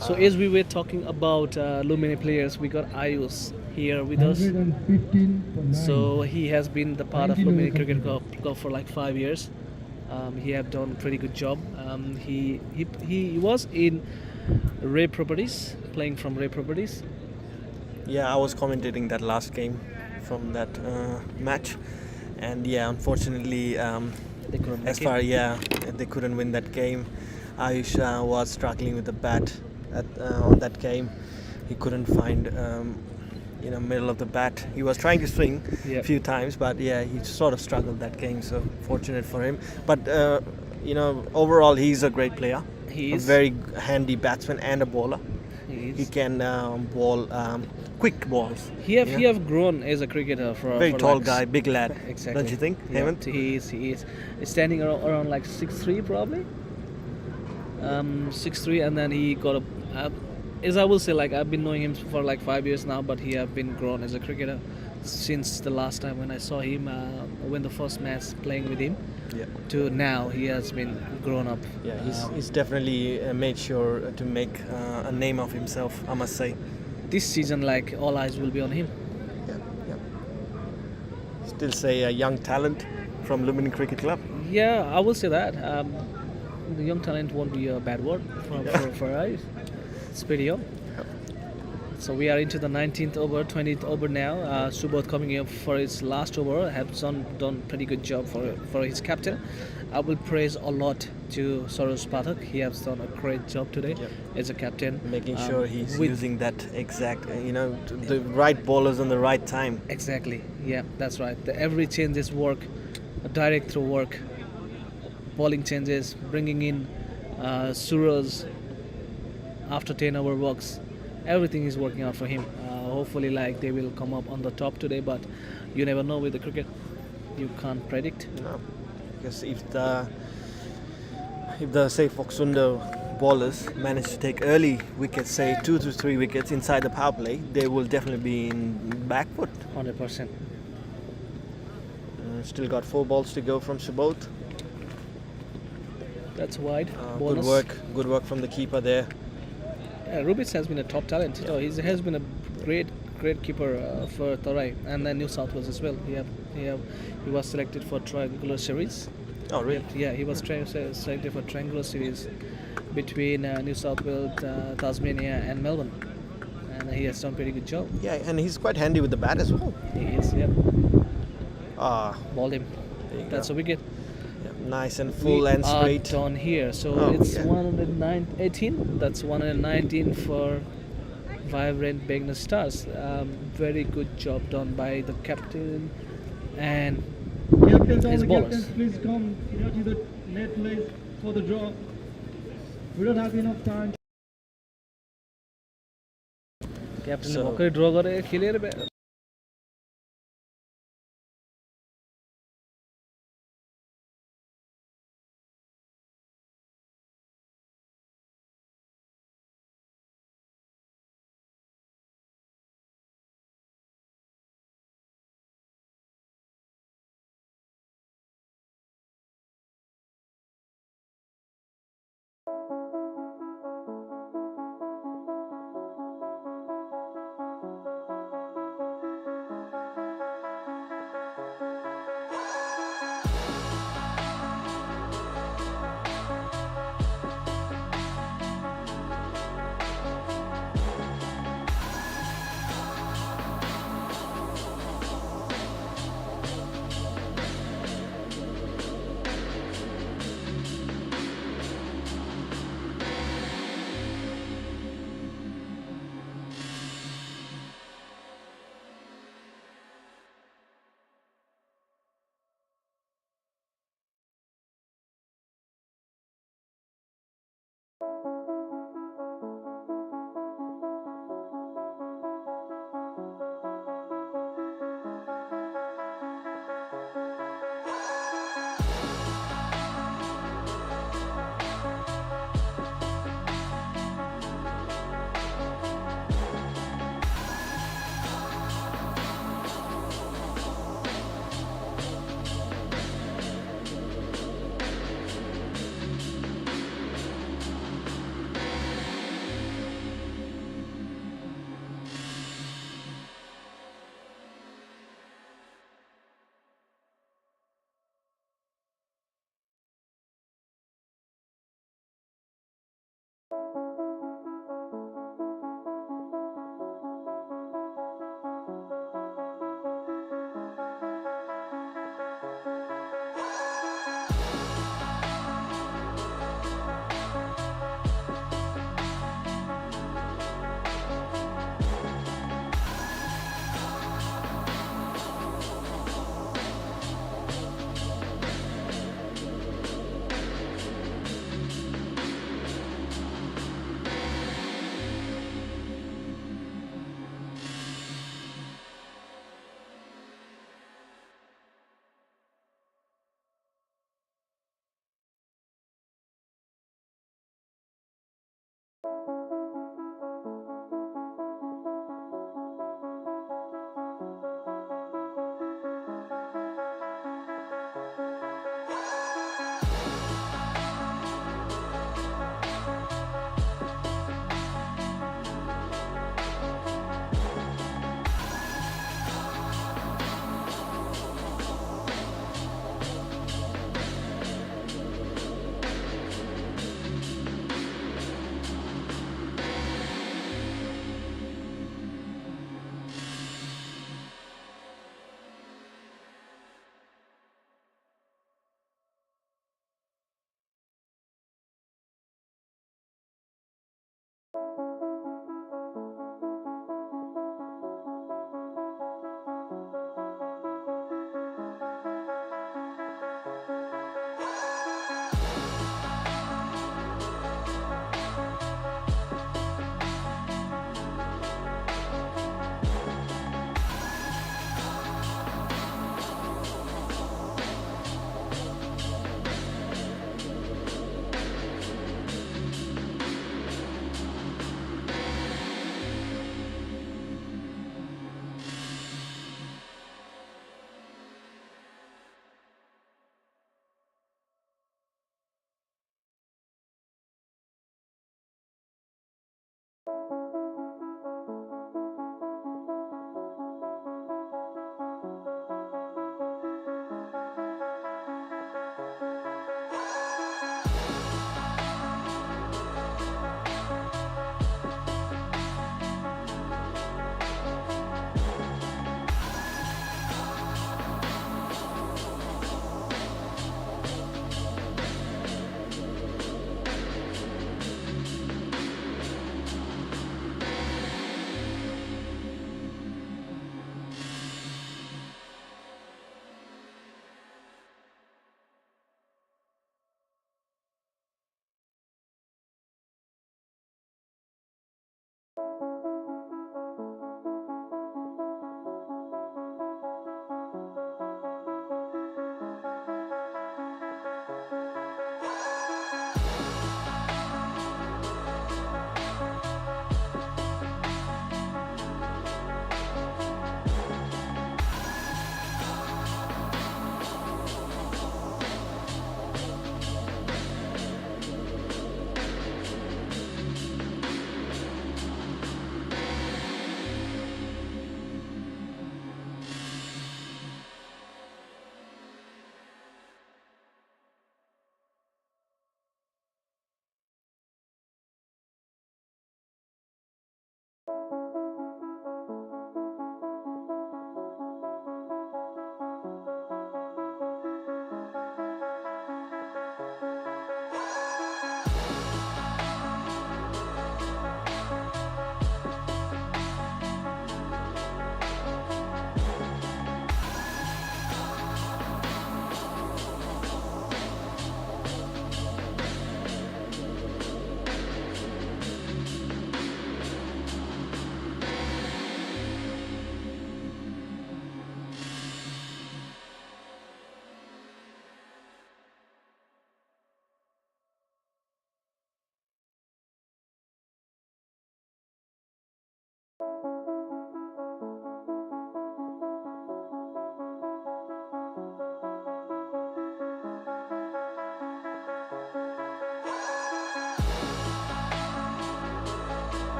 A: So as we were talking about Lumini players, we got Ayus here with us.
F: 115 for 9.
A: So he has been the part of
F: 19
A: Lumini
F: over
A: Cricket
F: completed.
A: Club for like 5 years. He have done pretty good job. He was in Ray Properties, playing from Ray Properties.
C: Yeah, I was commentating that last game from that match, and yeah, unfortunately,
A: They couldn't make
C: as far
A: it.
C: they couldn't win that game. Ayush was struggling with the bat on that game. He couldn't find middle of the bat. He was trying to swing
A: Yep.
C: a few times, but yeah, he sort of struggled that game. So fortunate for him. But overall, he's a great player.
A: He
C: A
A: is.
C: very handy batsman and a bowler.
A: He
C: He
A: is.
C: can bowl quick balls.
A: He have grown as a cricketer
C: Very
A: for
C: tall
A: like
C: guy, big lad.
A: Exactly.
C: Don't you think,
A: Yeah,
C: Hemant?
A: he is. He's standing around like 6'3" probably. 6'3", and then he got as I will say, like I've been knowing him for like 5 years now, but he have been grown as a cricketer since the last time when I saw him when the first match playing with him
C: Yeah.
A: to now he has been grown up.
C: Yeah, he's definitely made sure to make a name of himself, I must say.
A: This season, like all eyes will be on him.
C: Yeah, yeah. Still say a young talent from Lumini Cricket Club.
A: Yeah, I will say that. The young talent won't be a bad word for us. It's pretty young. So we are into the 19th over, 20th over now. Subodh coming up for his last over has done pretty good job for his captain. I will praise a lot to Saurabh Pathak. He has done a great job today
C: Yep.
A: as a captain.
C: Making sure he's
A: with-
C: using that exact, the right bowlers on the right time.
A: Exactly. Yeah, that's right. Every change is work, direct through work. Bowling changes, bringing in Suraj after 10 over works. Everything is working out for him. Hopefully, like they will come up on the top today, but you never know with the cricket. You can't predict.
C: No, because if the say Foxunder bowlers manage to take early wickets, say 2 to 3 wickets inside the power play, they will definitely be in back foot.
A: 100%.
C: Still got 4 balls to go from Subodh.
A: That's wide.
C: Good
A: Bonus.
C: good work from the keeper there.
A: Yeah, Rubitz has been a top talent. He has been a great keeper for Tarai and then New South Wales as well. He was selected for triangular series.
C: Oh, really?
A: Yeah, he was selected for triangular series between New South Wales, Tasmania, and Melbourne, and he has done pretty good job.
C: Yeah, and he's quite handy with the bat as well.
A: He is. Yep. Balled him.
C: There you
A: That's
C: go.
A: a wicket.
C: Yeah, nice and full
A: we
C: and
A: are
C: straight.
A: done here. So
C: Oh,
A: it's
C: yeah.
A: 118. That's 119 for Vibrant Begnar Stars. Very good job done by the captain and
F: Captains, all
A: his
F: the
A: bowlers.
F: captains, please come to the net place for the draw. We don't have enough time.
A: क्याप्टेनले
C: So-
A: भर्खरै ड्र गरे खेलेर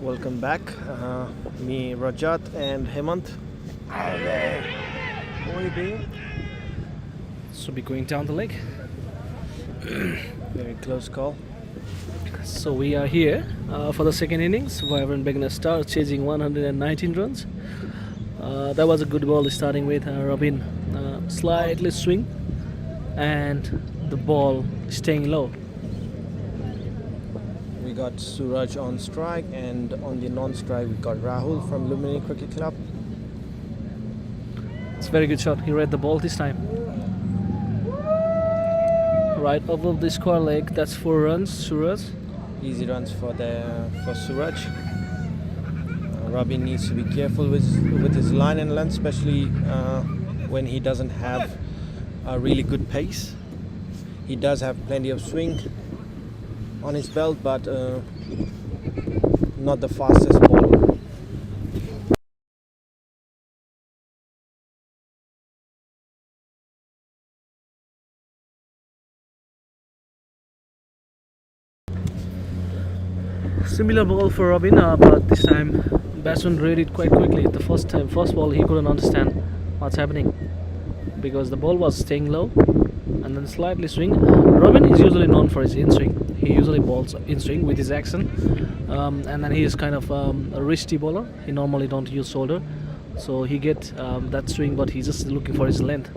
C: Welcome back. Me, Rajat, and Hemant. What are you doing?
A: So be going down the lake.
C: Very close call.
A: So we are here for the second innings. Vibrant beginner start chasing 119 runs. That was a good ball starting with Robin slightly swing and the ball staying low.
C: We got Suraj on strike, and on the non-strike we got Rahul from Lumini Cricket Club.
A: It's a very good shot. He read the ball this time. Right above the square leg. That's 4 runs. Suraj.
C: Easy runs for Suraj. Robin needs to be careful with his line and length, especially when he doesn't have a really good pace. He does have plenty of swing on his belt, but not the fastest bowler.
A: Similar ball for Robin, but this time batsman read it quite quickly. The first ball he couldn't understand what's happening because the ball was staying low and then slightly swing. Robin is usually known for his in swing. He usually bowls in swing with his action, and then he is kind of a wristy bowler. He normally don't use shoulder, so he get that swing, but he's just looking for his length.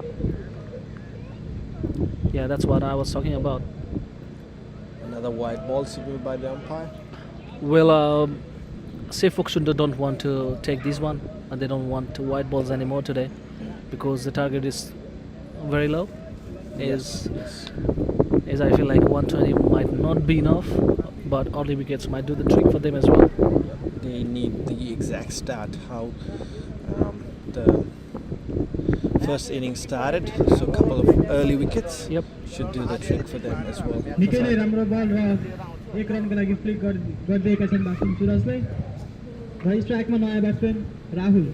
A: Yeah, that's what I was talking about.
C: Another wide ball signaled by the umpire.
A: Well, say Fuxunda don't want to take this one, and they don't want wide balls anymore today because the target is very low. Is I feel like 120 might not be enough, but early wickets might do the trick for them as well.
C: They need the exact start, how the first inning started. So a couple of early wickets
A: Yep.
C: should do the trick for them as well.
F: निकै नै राम्रो बल र 1 रनको लागि flick गरिदिएका छन् batsman सुरजले र स्ट्राइकमा नयाँ batsman Rahul.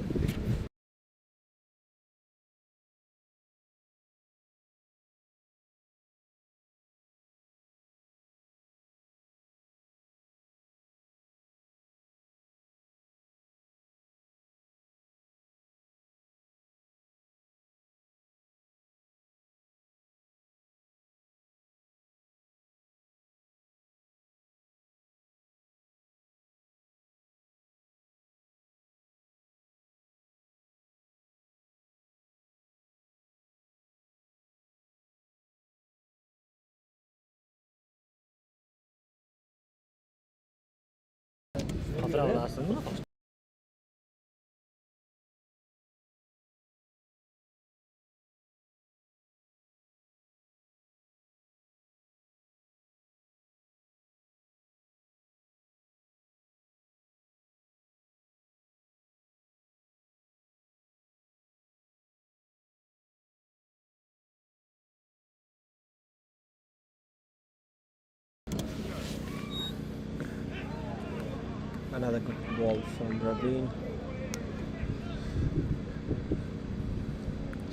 C: Another good ball from Rabin.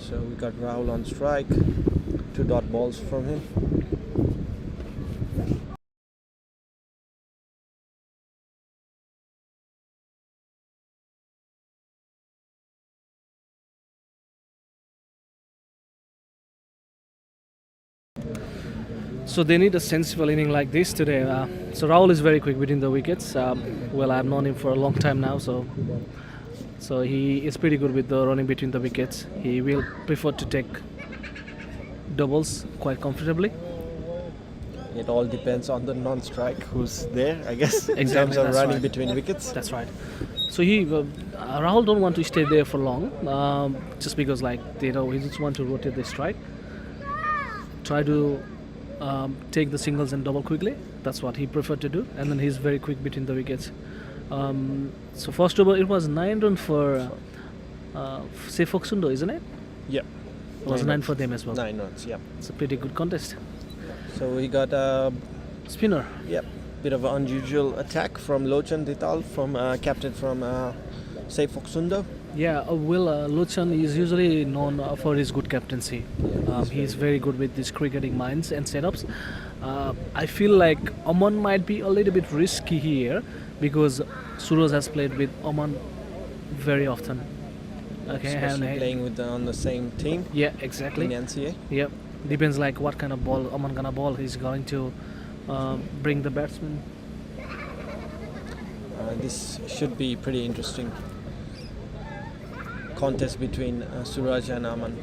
C: So we got Rahul on strike. 2 dot balls from him.
A: So they need a sensible inning like this today. So Rahul is very quick between the wickets. Well, I've known him for a long time now, so he is pretty good with the running between the wickets. He will prefer to take doubles quite comfortably.
C: It all depends on the non-strike who's there, I guess, in
A: Exactly,
C: terms of
A: that's
C: running
A: right.
C: between wickets.
A: That's right. So Rahul don't want to stay there for long, just because he just want to rotate the strike, try to take the singles and double quickly. That's what he preferred to do, and then he's very quick between the wickets. So first over, it was 9 runs for say Fuxunda, isn't it?
C: Yeah.
A: It was 9 for them as well.
C: 9 runs, yeah.
A: It's a pretty good contest.
C: So we got a
A: Spinner.
C: bit of an unusual attack from Lochan Dital, from captain from Say Fuxunda.
A: Yeah, Luchan is usually known for his good captaincy. He's very good with these cricketing minds and setups. I feel like Oman might be a little bit risky here because Suraj has played with Oman very often. Okay,
C: Especially playing with on the same team
A: yeah,
C: in
A: exactly.
C: NCA.
A: Yep, depends like what kind of ball Oman gonna ball. He's going to bring the batsman.
C: This should be pretty interesting contest between Suraj and Aman.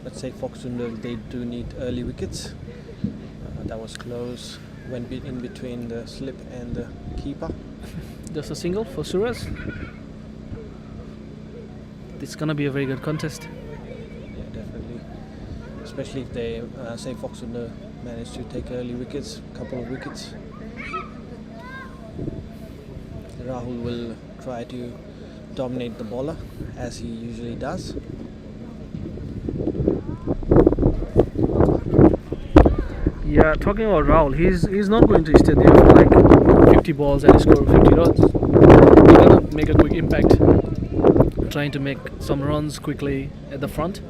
C: Let's say Foxundal, they do need early wickets. That was close. Went in between the slip and the keeper.
A: Just a single for Suraj. It's gonna be a very good contest.
C: Yeah, definitely. Especially if they say Foxundal manage to take early wickets, couple of wickets. Rahul will try to dominate the bowler as he usually does.
A: Yeah, talking about Rahul, he's not going to stay there for like 50 balls and score 50 runs. He's gonna make a quick impact, trying to make some runs quickly at the front.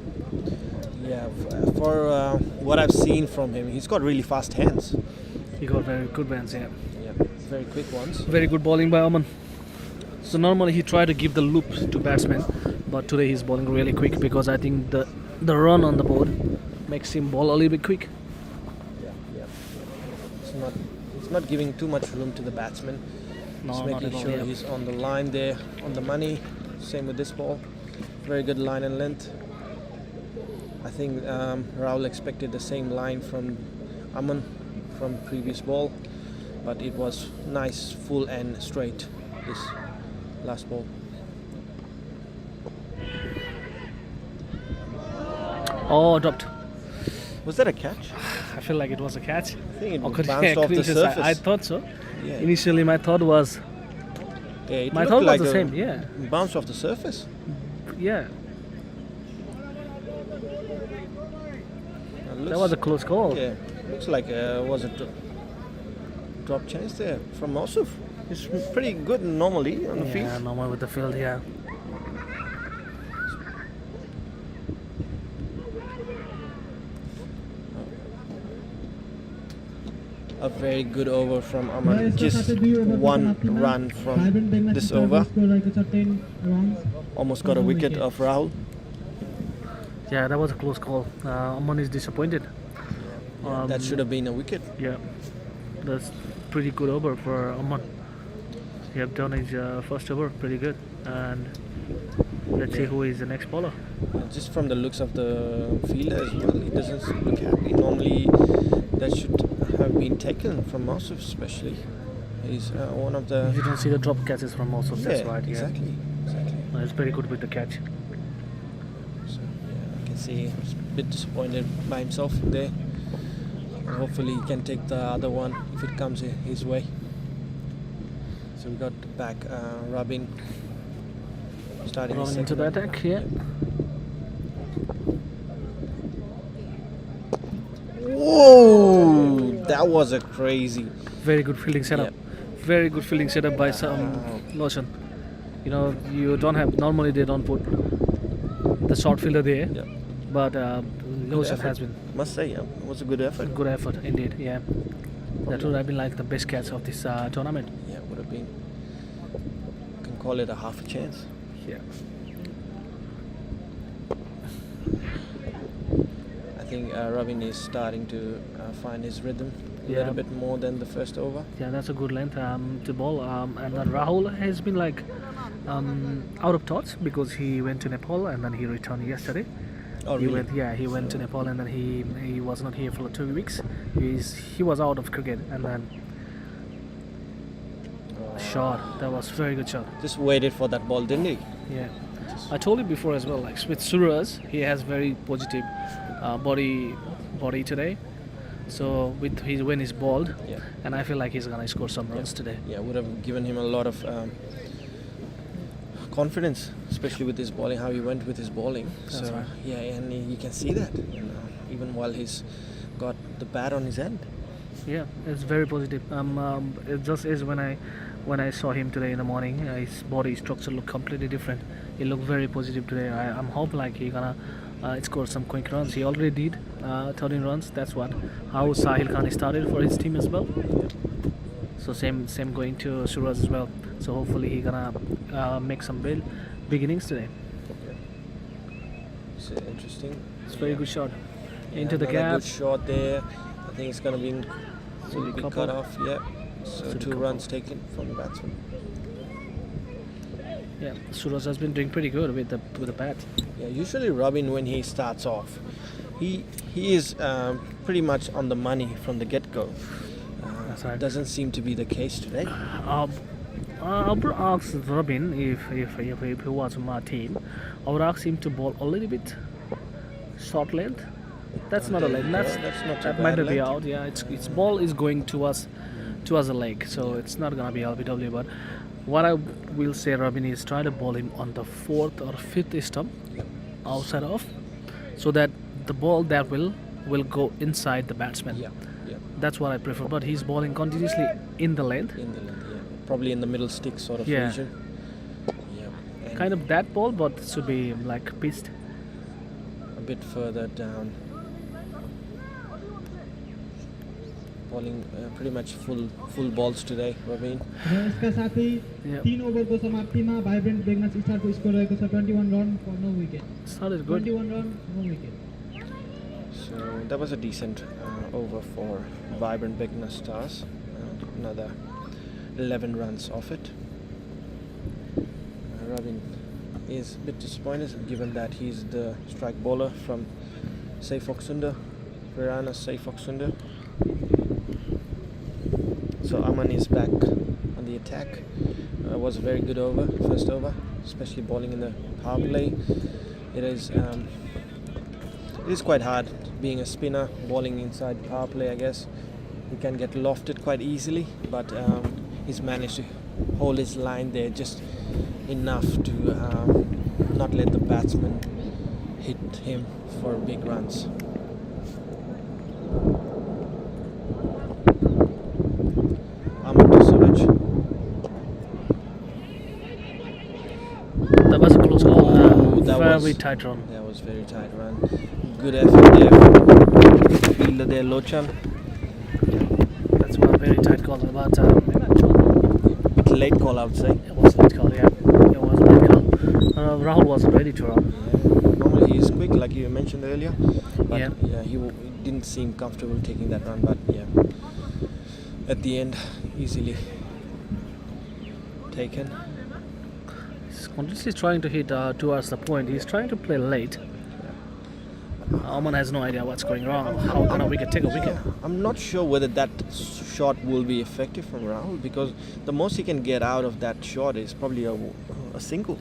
C: Yeah, for what I've seen from him, he's got really fast hands.
A: He got very good bands, yeah.
C: Yeah, very quick ones.
A: Very good bowling by Aman. So normally he tried to give the loop to batsmen, but today he's bowling really quick because I think the run on the board makes him bowl a little bit quick.
C: Yeah. It's not giving too much room to the batsman.
A: No,
C: Just
A: not
C: making
A: at all,
C: sure
A: yeah.
C: he's on the line there, on the money. Same with this ball. Very good line and length. I think Rahul expected the same line from Aman from previous ball, but it was nice, full and straight this last ball.
A: Oh, dropped.
C: Was that a catch?
A: I feel like it was a catch.
C: I think it
A: Or could-
C: bounced off the
A: couldn't just-
C: surface.
A: I thought so.
C: Yeah.
A: Initially, my thought was
C: Yeah, it
A: my
C: looked
A: thought was
C: like
A: the
C: a
A: same. Yeah,
C: bounce off the surface.
A: yeah. That
C: Looks-
A: was a close call.
C: Yeah, looks like was a drop chance there from Mosuf. He's pretty good normally on the
A: Yeah,
C: field.
A: normal with the field. Yeah.
C: A very good over from
F: Guys,
C: Aman.
F: the
C: Just
F: started the over
C: one
F: for Apina.
C: run from
F: 5 and 10
C: this
F: matches
C: over.
F: scored like a certain runs.
C: Almost got a wicket of Rahul.
A: Yeah, that was a close call. Aman is disappointed.
C: That should have been a wicket.
A: Yeah, that's pretty good over for Aman. He have done his first over pretty good, and let's see who is the next bowler.
C: Just from the looks of the fielder as well, he doesn't look happy. Normally, that should have been taken from Mosuf, especially. He's one of the.
A: You don't see the drop catches from most of that's
C: Yeah,
A: right.
C: exactly.
A: Yeah, it's very good with the catch.
C: So, yeah, I can see he's a bit disappointed by himself there. Hopefully, he can take the other one if it comes his way. So we got back Robin starting his
A: Rolling into
C: second.
A: the attack. Yeah.
C: Whoa! That was a crazy.
A: Very good fielding setup. Very good fielding setup by some Lotion. You know, you don't have normally they don't put the short fielder there,
C: Yeah.
A: but Lotion
C: effort.
A: has been
C: Must say, yeah, it was a good effort.
A: good effort indeed. Yeah, that would have been like the best catch of this tournament.
C: Yeah, would have been. Can call it a half a chance.
A: Yeah.
C: I think Robin is starting to find his rhythm a
A: Yeah.
C: little bit more than the first over.
A: Yeah, that's a good length to bowl. And then Rahul has been like out of thoughts because he went to Nepal and then he returned yesterday.
C: Oh,
A: He
C: really?
A: went, yeah, he went to Nepal and then he was not here for 2 weeks. He was out of cricket and then shot. That was very good shot.
C: Just waited for that ball, didn't he?
A: Yeah, I told you before as well. Like with Suraj, he has very positive body today. So with when he's bowled,
C: Yeah.
A: and I feel like he's gonna score some runs today.
C: Yeah, would have given him a lot of confidence, especially with his bowling, how he went with his bowling.
A: That's
C: So
A: right.
C: yeah, and you can see that, even while he's got the bat on his end.
A: Yeah, it's very positive. It just is when I saw him today in the morning, his body structure looked completely different. He looked very positive today. I'm hoping like he gonna score some quick runs. He already did 13 runs. That's what how Sahil Khan started for his team as well. So same going to Suraj as well. So hopefully he gonna make some big innings today.
C: It's interesting.
A: It's a very good shot
C: Yeah,
A: into the
C: another
A: gap.
C: good shot there. I think it's gonna be
A: So
C: will be
A: couple.
C: cut off. Yeah. So
A: So the
C: 2
A: couple.
C: runs taken from the batsman.
A: Yeah, Suraj has been doing pretty good with the bat.
C: Yeah, usually Robin, when he starts off, he is pretty much on the money from the get-go.
A: That's right.
C: Doesn't seem to be the case today.
A: I would ask Robin if he was on my team. I would ask him to bowl a little bit short length. That's not a length.
C: That's not too
A: That might
C: bad
A: not be
C: length.
A: out. Yeah, its ball is going towards a leg, so it's not gonna be LBW. But what I will say, Robin is try to bowl him on the 4th or 5th stump outside off, so that the ball that will go inside the batsman.
C: Yeah, yeah,
A: That's what I prefer. But he's bowling continuously in the length.
C: in the length, yeah. Probably in the middle stick sort of
A: Yeah.
C: region. Yeah, and
A: Kind of that ball, but should be like pitched.
C: a bit further down. Bowling pretty much full balls today, Robin.
F: र यसका साथै
A: Yeah.
F: 3 ओभरको समाप्तिमा vibrant Begnas स्टारको score रहेको छ 21 run for no wicket
A: Started good.
F: 21 run no wicket
C: So that was a decent over for Vibrant Beginner Stars. Another 11 runs off it. Robin is a bit disappointed given that he's the strike bowler from Saifok Sundar, Virana Saifok Sundar. So Aman is back on the attack. Was a very good over, first over, especially bowling in the power play. It is quite hard being a spinner, bowling inside power play, I guess. He can get lofted quite easily, but he's managed to hold his line there just enough to not let the batsman hit him for big runs. Aman to Suraj.
A: That was a close call.
C: That
A: Very
C: was-
A: tight run.
C: That was very tight run. Good effort there from fielder there, Lochan.
A: That's one very tight call. But
C: Bit late call, I would say.
A: it was a late call. Yeah, it was a late call. Rahul wasn't ready to run.
C: Normally he is quick, like you mentioned earlier. But
A: Yeah.
C: he didn't seem comfortable taking that run. But yeah, at the end, easily taken.
A: He's continuously trying to hit towards the point. He's trying to play late. Aman has no idea what's going wrong. How can a wicket take a wicket?
C: I'm not sure whether that shot will be effective from Rahul, because the most he can get out of that shot is probably a single.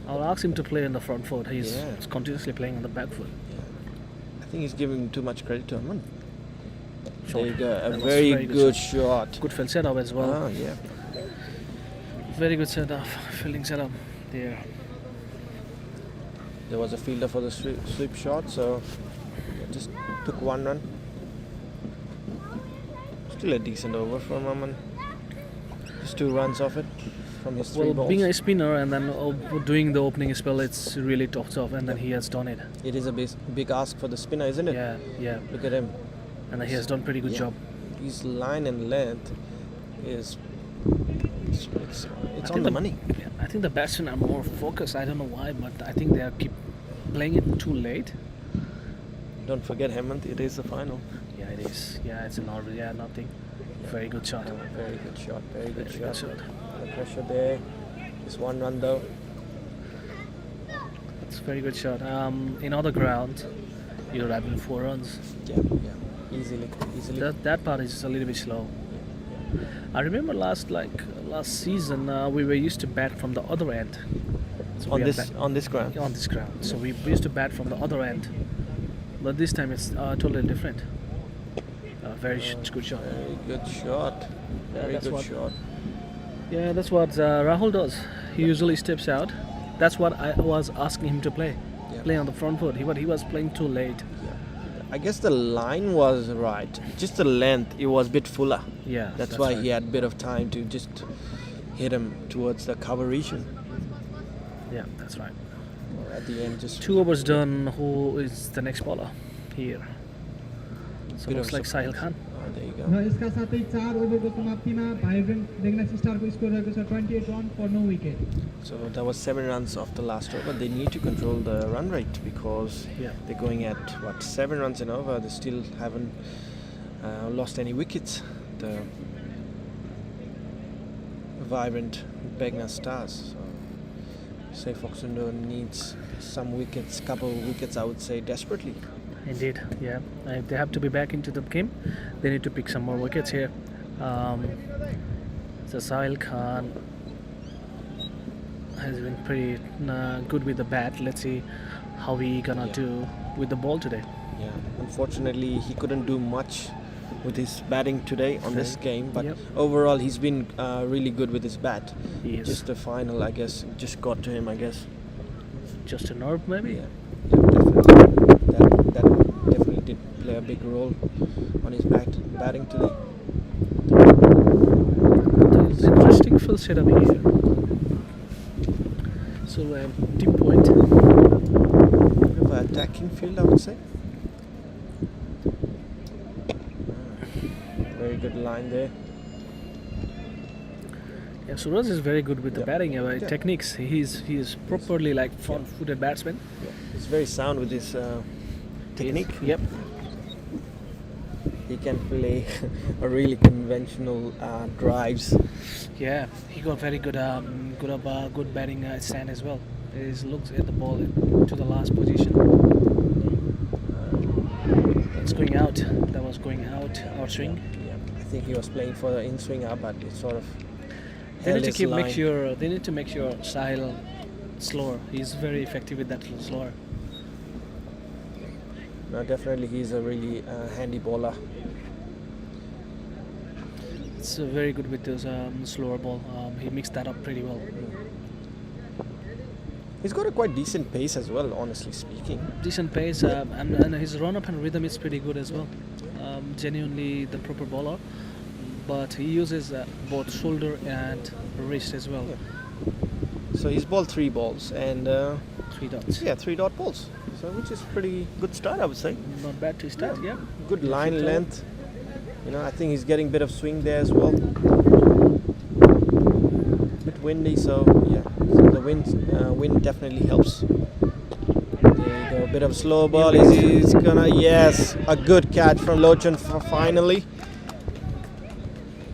A: I'll ask him to play in the front foot. He's
C: Yeah.
A: continuously playing on the back foot.
C: I think he's giving too much credit to Aman.
A: Short.
C: There you go, a
A: That was
C: very good shot.
A: Good field setup as well.
C: Ah, yeah.
A: Very good setup, fielding setup there.
C: There was a fielder for the sweep shot, so just took 1 run. Still a decent over from Aman. Just 2 runs off it from his 3
A: Well,
C: balls.
A: being a spinner and then doing the opening spell, it's really tough, and then he has done it.
C: It is a big ask for the spinner, isn't it?
A: Yeah, yeah,
C: Look at him.
A: and then he has done pretty good
C: Yeah.
A: job.
C: His line and length is it's
A: I
C: on
A: think
C: the money.
A: Yeah, I think the batsmen are more focused. I don't know why, but I think they are keep playing it too late.
C: Don't forget Hemant, it is the final.
A: Yeah, it is. Yeah, it's an order. Yeah, nothing. Very good shot.
C: Very good shot, very good
A: Very good
C: shot.
A: shot.
C: The pressure there. Just 1 run though.
A: It's a very good shot. In other grounds, you would have been 4 runs.
C: Yeah, yeah. Easily.
A: That part is a little bit slow. I remember last season we were used to bat from the other end. So
C: on
A: we are
C: this ground.
A: on this ground. So we used to bat from the other end, but this time it's totally different. Very good shot.
C: Very good shot. Very
A: that's
C: good
A: what-
C: shot.
A: Yeah, that's what Rahul does. He usually steps out. That's what I was asking him to play.
C: Yeah.
A: Play on the front foot. But he was playing too late.
C: I guess the line was right. Just the length, it was a bit fuller.
A: Yeah,
C: That's why
A: right.
C: he had a bit of time to just hit him towards the cover region.
A: Yeah, that's right.
C: At the end, just
A: 2 overs done. Who is the next bowler here? So
C: Bit
A: looks
C: of
A: like Sahil Khan.
C: Oh, there you go.
F: र यसका साथै 4 ओभरको समाप्तिमा vibrant देख्न स्टारको score रहेको छ 28 run for no wicket.
C: So that was 7 runs off the last over. They need to control the run rate because
A: Yeah.
C: they're going at 7 runs and over. They still haven't lost any wickets. The vibrant Begna Stars. So, say Foxundo needs some wickets, couple of wickets, I would say, desperately.
A: Indeed, yeah. If they have to be back into the game, they need to pick some more wickets here. So Sahil Khan has been pretty good with the bat. Let's see how he gonna
C: Yeah.
A: do with the ball today.
C: Yeah. Unfortunately, he couldn't do much with his batting today on this game, but
A: Yep.
C: overall, he's been really good with his bat.
A: He is
C: Just the final, I guess, just got to him, I guess.
A: just a nerve, maybe.
C: Yeah, definitely. That definitely did play a big role on his batting today.
A: It's interesting full setup here. So deep point.
C: Bit of an attacking field, I would say. Very good line there.
A: Yeah, Suraj is very good with the
C: Yep.
A: batting
C: Yeah.
A: techniques. He is properly like front-footed batsman.
C: He's very sound with his technique.
A: Yep.
C: He can play a really conventional drives.
A: Yeah, he got very good good batting stand as well. He looks at the ball to the last position. It's going out. That was going out swing.
C: Yeah, I think he was playing for the in swinger, but it sort of
A: They
C: held
A: need to
C: his
A: keep
C: line.
A: make sure they need to make sure Sahil slower. He's very effective with that slower.
C: No, definitely he's a really handy bowler.
A: It's very good with those slower ball. He mixed that up pretty well.
C: He's got a quite decent pace as well, honestly speaking.
A: Decent pace and his run up and rhythm is pretty good as well. Genuinely the proper bowler, but he uses both shoulder and wrist as well.
C: Yeah. So he's bowled 3 balls and
A: 3 dots.
C: 3 dot balls. So which is pretty good start, I would say.
A: Not bad to start. Yeah.
C: Good line
A: Fishtail.
C: length. You know, I think he's getting a bit of swing there as well. Bit windy, so yeah. So the wind definitely helps. There you go, a bit of slow ball. He's gonna, yes, a good catch from Lochan finally.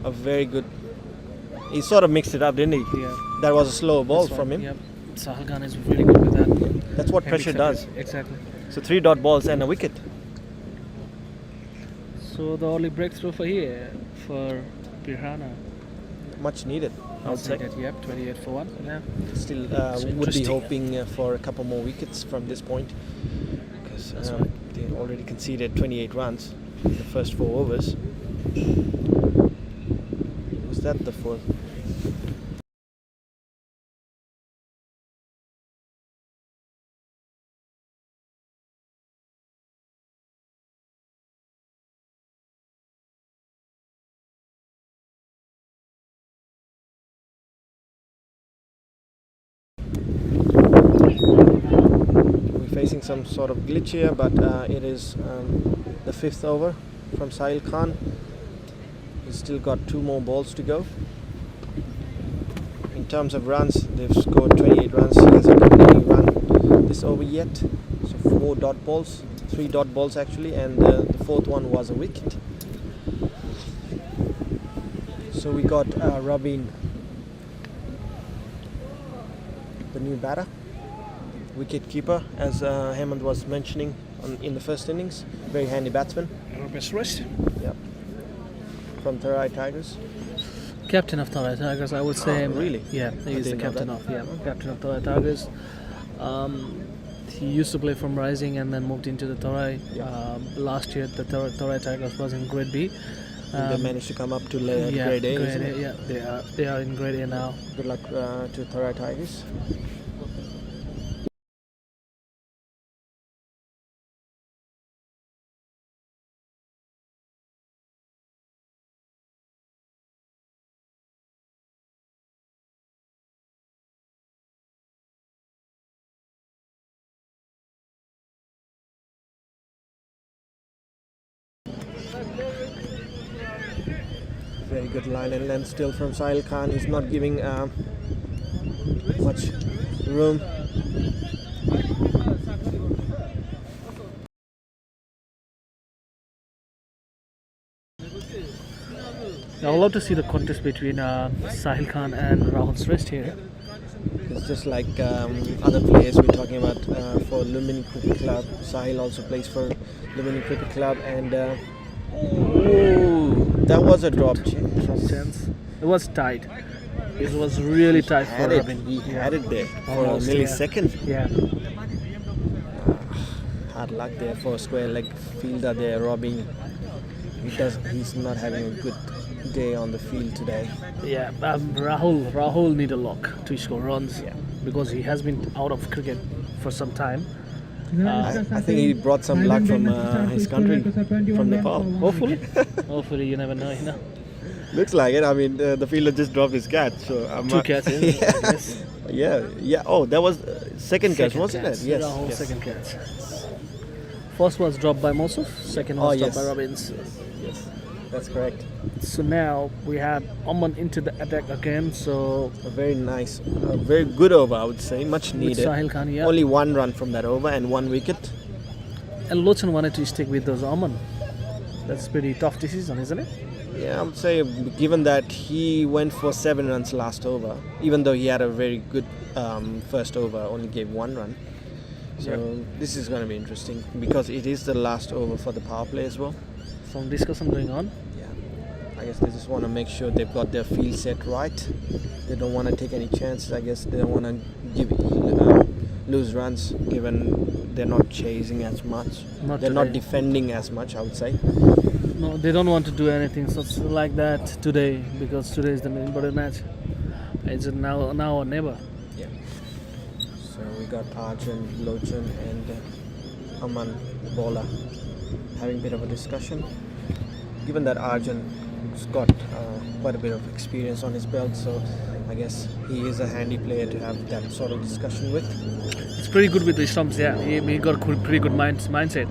C: A very good. He sort of mixed it up, didn't he?
A: Yeah.
C: That was a slow ball
A: That's
C: from
A: right,
C: him.
A: Yep. Sahil Khan is really good with that.
C: That's what
A: And
C: pressure does.
A: Exactly.
C: So 3 dot balls and a wicket.
A: So the only breakthrough for Pirhana.
C: Much needed, I would say.
A: Yep, 28 for 1. Yeah.
C: Still
A: It's
C: would be
A: interesting.
C: hoping for a couple more wickets from this point because
A: That's right.
C: they already conceded 28 runs in the first 4 overs. Was that the fourth? We're facing some sort of glitch here, but it is the 5th over from Sahil Khan. He's still got 2 more balls to go. In terms of runs, they've scored 28 runs. He hasn't got any run this over yet. So 4 dot balls, 3 dot balls actually, and the 4th one was a wicket. So we got Rabin, the new batter, wicket keeper, as Hemant was mentioning in the first innings. Very handy batsman.
A: Our best rest.
C: Yep. From Tarai Tigers.
A: Captain of Tarai Tigers, I would say.
C: Really?
A: Yeah, he is the
C: didn't know
A: captain
C: that.
A: of captain of Tarai Tigers. He used to play from Rising and then moved into the Tarai.
C: Yeah.
A: Last year, the Tarai Tigers was in Grade B.
C: They managed to come up to
A: Yeah,
C: grade A.
A: grade
C: Isn't
A: A.
C: it?
A: Yeah, they are in grade A now.
C: Good luck to Thora Tigers. Very good line and length still from Sahil Khan. He's not giving much room.
A: I would love to see the contest between Sahil Khan and Rahul Shrestha here.
C: It's just like other players we're talking about for Lumini Cricket Club. Sahil also plays for Lumini Cricket Club, and that was a drop
A: Chance. It was tight. It was really tight for
C: had it.
A: Robin.
C: He had it there for
A: Almost,
C: a millisecond.
A: Yeah.
C: Hard luck there for square leg fielder there, robbing. He's not having a good day on the field today.
A: Yeah. Rahul need a lock to score runs.
C: Yeah.
A: Because he has been out of cricket for some time.
C: I think he brought some luck from his country, from Nepal.
A: Hopefully. Hopefully, you never know, you know.
C: Looks like it. I mean, the fielder just dropped his catch. So I'm
A: Two
C: not-
A: catches, I guess.
C: yeah. Oh, that was second catch, wasn't
A: catch.
C: it? Yes.
A: Rahul,
C: yes.
A: second catch. First was dropped by Mosuf, second was dropped
C: yes.
A: by Robbins.
C: Yes, that's correct.
A: So now we have Aman into the attack again. So
C: A very nice, very good over, I would say. Much
A: with
C: needed.
A: Sahil Khan, yeah.
C: Only one run from that over and 1 wicket.
A: And Lochan wanted to stick with those Aman. That's pretty tough decision, isn't it?
C: Yeah, I would say, given that he went for 7 runs last over, even though he had a very good first over, only gave 1 run. So this is going to be interesting because it is the last over for the power play as well.
A: Some discussion going on.
C: Yeah, I guess they just want to make sure they've got their field set right. They don't want to take any chances. I guess they don't want to lose runs, given they're not chasing as much. They're not
A: today.
C: defending as much, I would say.
A: No, they don't want to do anything such like that today because today is the main important match. It's now or never.
C: Yeah. So we got Arjun, Lochan, and Aman, the bowler, having a bit of a discussion. Given that Arjun's got quite a bit of experience on his belt, so I guess he is a handy player to have that sort of discussion with.
A: It's pretty good with the stumps, yeah. He got a pretty good mindset.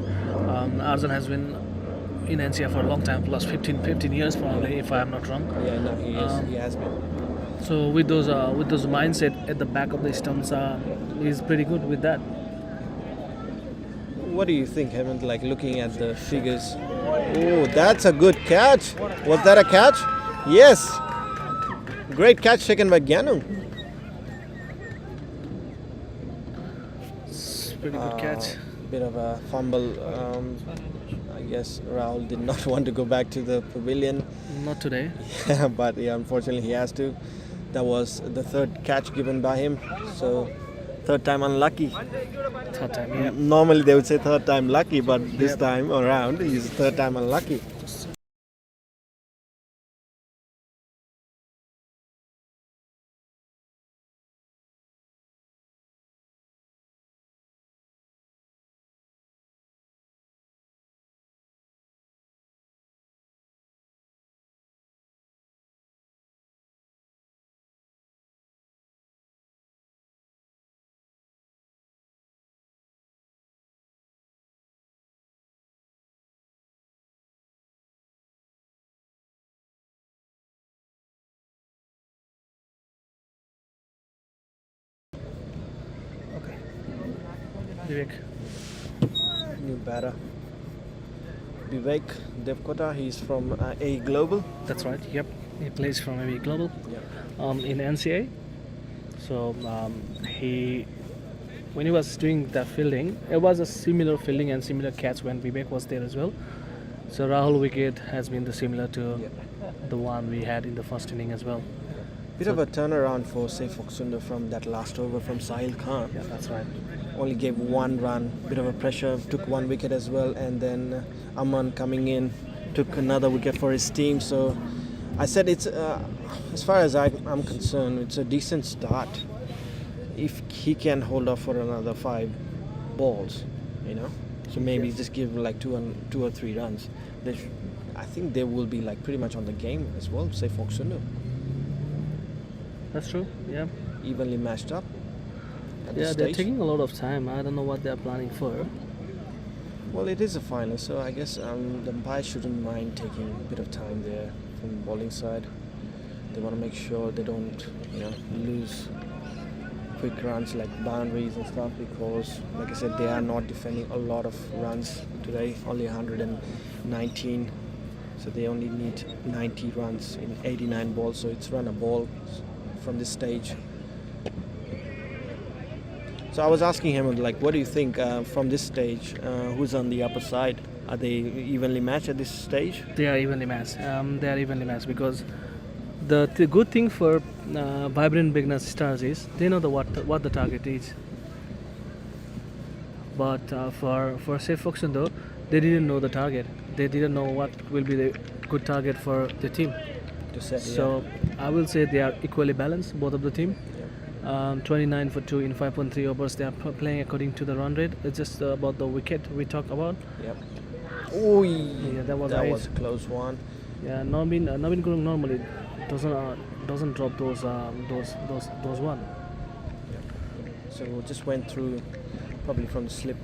A: Arjun has been in NCR for a long time, plus 15 years probably, if I am not wrong.
C: Yeah, no, he is. He has been.
A: So with those mindset at the back of the stumps, he's pretty good with that.
C: What do you think, Hemant? Like looking at the figures. Oh, that's a good catch. Was that a catch? Yes. Great catch taken by Gyanu.
A: It's pretty good catch.
C: Bit of a fumble. I guess Rahul did not want to go back to the pavilion.
A: Not today.
C: But yeah, unfortunately he has to. That was the third catch given by him. So third time unlucky.
A: Third time, yeah.
C: Normally they would say third time lucky, but this time around he's third time unlucky.
A: Vivek.
C: New batter. Vivek Devkota, he's from A Global.
A: That's right. Yep. He plays from AV Global in NCA. So when he was doing the fielding, it was a similar fielding and similar catch when Vivek was there as well. So Rahul wicket has been the similar to the one we had in the first inning as well.
C: Bit of a turnaround for Saifok Sundar from that last over from Sahil Khan.
A: Yeah, that's right.
C: Only gave 1 run, bit of a pressure, took 1 wicket as well, and then Aman coming in took another wicket for his team. So I said it's as far as I'm concerned, it's a decent start if he can hold off for another 5 balls, you know. So maybe just give like 2 or 3 runs. I think they will be like pretty much on the game as well. Say Foxundo,
A: That's true. Yeah.
C: evenly matched up. At this
A: Yeah, they're
C: stage.
A: taking a lot of time. I don't know what they're planning for.
C: Well, it is a final, so I guess the umpire shouldn't mind taking a bit of time there from the bowling side. They want to make sure they don't, lose quick runs like boundaries and stuff, because, like I said, they are not defending a lot of runs today. Only 119, so they only need 90 runs in 89 balls. So it's run a ball from this stage. So I was asking him, like, what do you think from this stage? Who's on the upper side? Are they evenly matched at this stage?
A: They are evenly matched. Because the good thing for vibrant beginners stars is they know what the target is. But for say Foxundo, they didn't know the target. They didn't know what will be the good target for the team.
C: To set,
A: So I will say they are equally balanced, both of the team. 29 for 2 in 5.3 overs. They are playing according to the run rate. It's just about the wicket we talk about.
C: Yep. Oh,
A: Yeah, that was
C: that
A: nice.
C: was a close one.
A: Yeah, Navin Gurung normally doesn't drop those one.
C: So just went through probably from the slip.